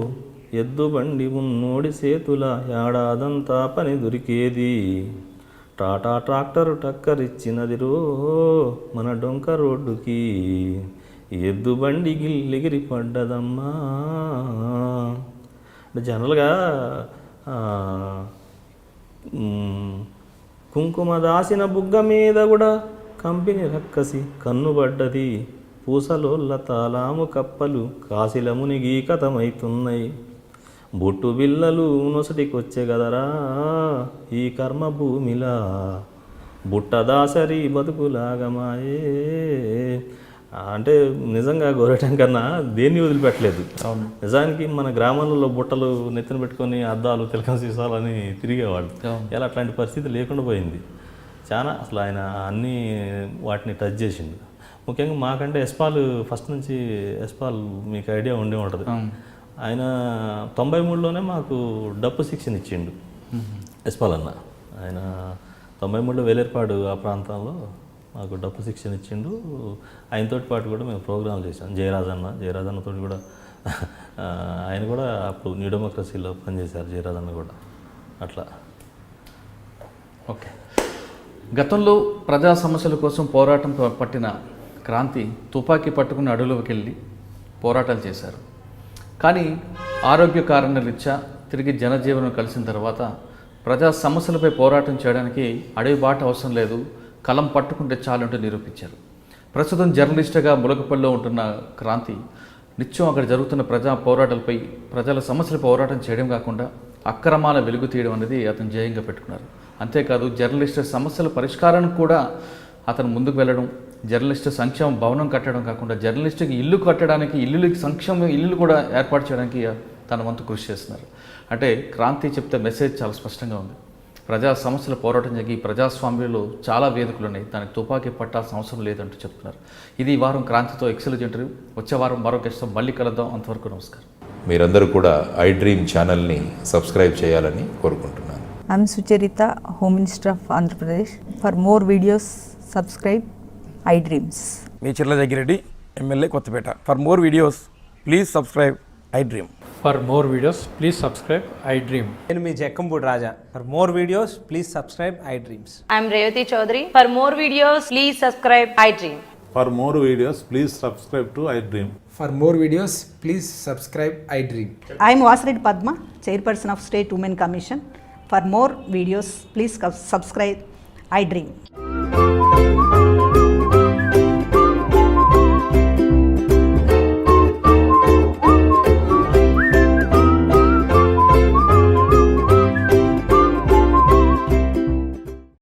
ఎద్దు బండి ఉన్నోడి చేతుల ఏడాదంతా పని దొరికేది, టాటా ట్రాక్టర్ టక్కరిచ్చినదిరో మన డొంక రోడ్డుకి, ఎద్దు బండి గిల్లిగిరి పడ్డదమ్మా. అంటే జనరల్గా కుంకుమ దాసిన బుగ్గ మీద కూడా కంపెనీ రక్కసి కన్నుబడ్డది, పూసలోళ్ళ తాలాము కప్పలు కాశీల మునిగి కథమైతున్నాయి, బొట్టు బిల్లలు నొసటికొచ్చే గదరా ఈ కర్మ భూమిలా, బుట్టదాసరి బతుకులాగమాయే. అంటే నిజంగా గోరెటంకన్నా దేన్ని వదిలిపెట్టలేదు. నిజానికి మన గ్రామాలలో బుట్టలు నెత్తిన పెట్టుకొని అద్దాలు తిలకం సీసాలని తిరిగేవాళ్ళు. ఇలా అట్లాంటి పరిస్థితి లేకుండా పోయింది. చాలా అసలు ఆయన అన్ని వాటిని టచ్ చేసిండు. ముఖ్యంగా మాకంటే యశ్పాల్ ఫస్ట్ నుంచి, యశ్పాల్ మీకు ఐడియా ఉండే ఉంటుంది, ఆయన 93లోనే మాకు డప్పు శిక్షణ ఇచ్చిండు యశ్పాల్ అన్న. ఆయన 93లో వేలేరుపాడు ఆ ప్రాంతంలో మాకు డప్పు శిక్షణ ఇచ్చిండు. ఆయనతోటి పాటు కూడా మేము ప్రోగ్రాంలు చేసాం. జయరాజన్నతో కూడా ఆయన కూడా అప్పుడు న్యూ డెమోక్రసీలో పనిచేశారు. జయరాజన్న కూడా అట్లా. ఓకే, గతంలో ప్రజా సమస్యల కోసం పోరాటం పట్టిన క్రాంతి తుపాకీ పట్టుకుని అడవులోకి వెళ్ళి పోరాటాలు చేశారు. కానీ ఆరోగ్య కారణాల రీత్యా తిరిగి జనజీవనం కలిసిన తర్వాత ప్రజా సమస్యలపై పోరాటం చేయడానికి అడవి బాట అవసరం లేదు, కలం పట్టుకుంటే చాలంటూ నిరూపించారు. ప్రస్తుతం జర్నలిస్టుగా ములకపల్లిలో ఉంటున్న క్రాంతి నిత్యం అక్కడ జరుగుతున్న ప్రజా పోరాటాలపై ప్రజల సమస్యల పోరాటం చేయడం కాకుండా అక్రమాల వెలుగు తీయడం అనేది అతను ధ్యేయంగా పెట్టుకున్నారు. అంతేకాదు జర్నలిస్టు సమస్యల పరిష్కారానికి కూడా అతను ముందుకు వెళ్ళడం, జర్నలిస్టు సంక్షేమ భవనం కట్టడం కాకుండా జర్నలిస్టుకి ఇల్లు కట్టడానికి ఇల్లు కూడా ఏర్పాటు చేయడానికి తన వంతు కృషి చేస్తున్నారు. అంటే క్రాంతి చెప్తే మెసేజ్ చాలా స్పష్టంగా ఉంది. ప్రజా సమస్యల పోరాటం జరిగి ప్రజాస్వామ్యంలో చాలా వేదికలు ఉన్నాయి, దానికి తుపాకీ పట్టాల్సిన అవసరం లేదంటూ చెప్తున్నారు. ఇది ఈ వారం క్రాంతితో ఎక్సలెంట్ ఇంటర్వ్యూ. వచ్చే వారం మరో గెస్ట్తో మళ్ళీ కలుద్దాం. అంతవరకు నమస్కారం. మీరందరూ కూడా ఐ డ్రీమ్ ఛానల్ని సబ్స్క్రైబ్ చేయాలని కోరుకుంటున్నాను. I'm Sucharita, Home Minister of Andhra Pradesh. For more videos, subscribe iDreams. మీ Chirla Jaggireddy, MLA Kothapeta. For more videos please subscribe iDream. For more videos, please subscribe iDream. నేను మీ Jakkampudi Raja. For more videos please subscribe iDreams. I'm Revati Chaudhary. For more videos, please subscribe iDream. For more videos, please subscribe to iDream. For more videos please subscribe I dream. I'm Vasireddy Padma, Chairperson of State Women Commission. For more videos, please subscribe iDream.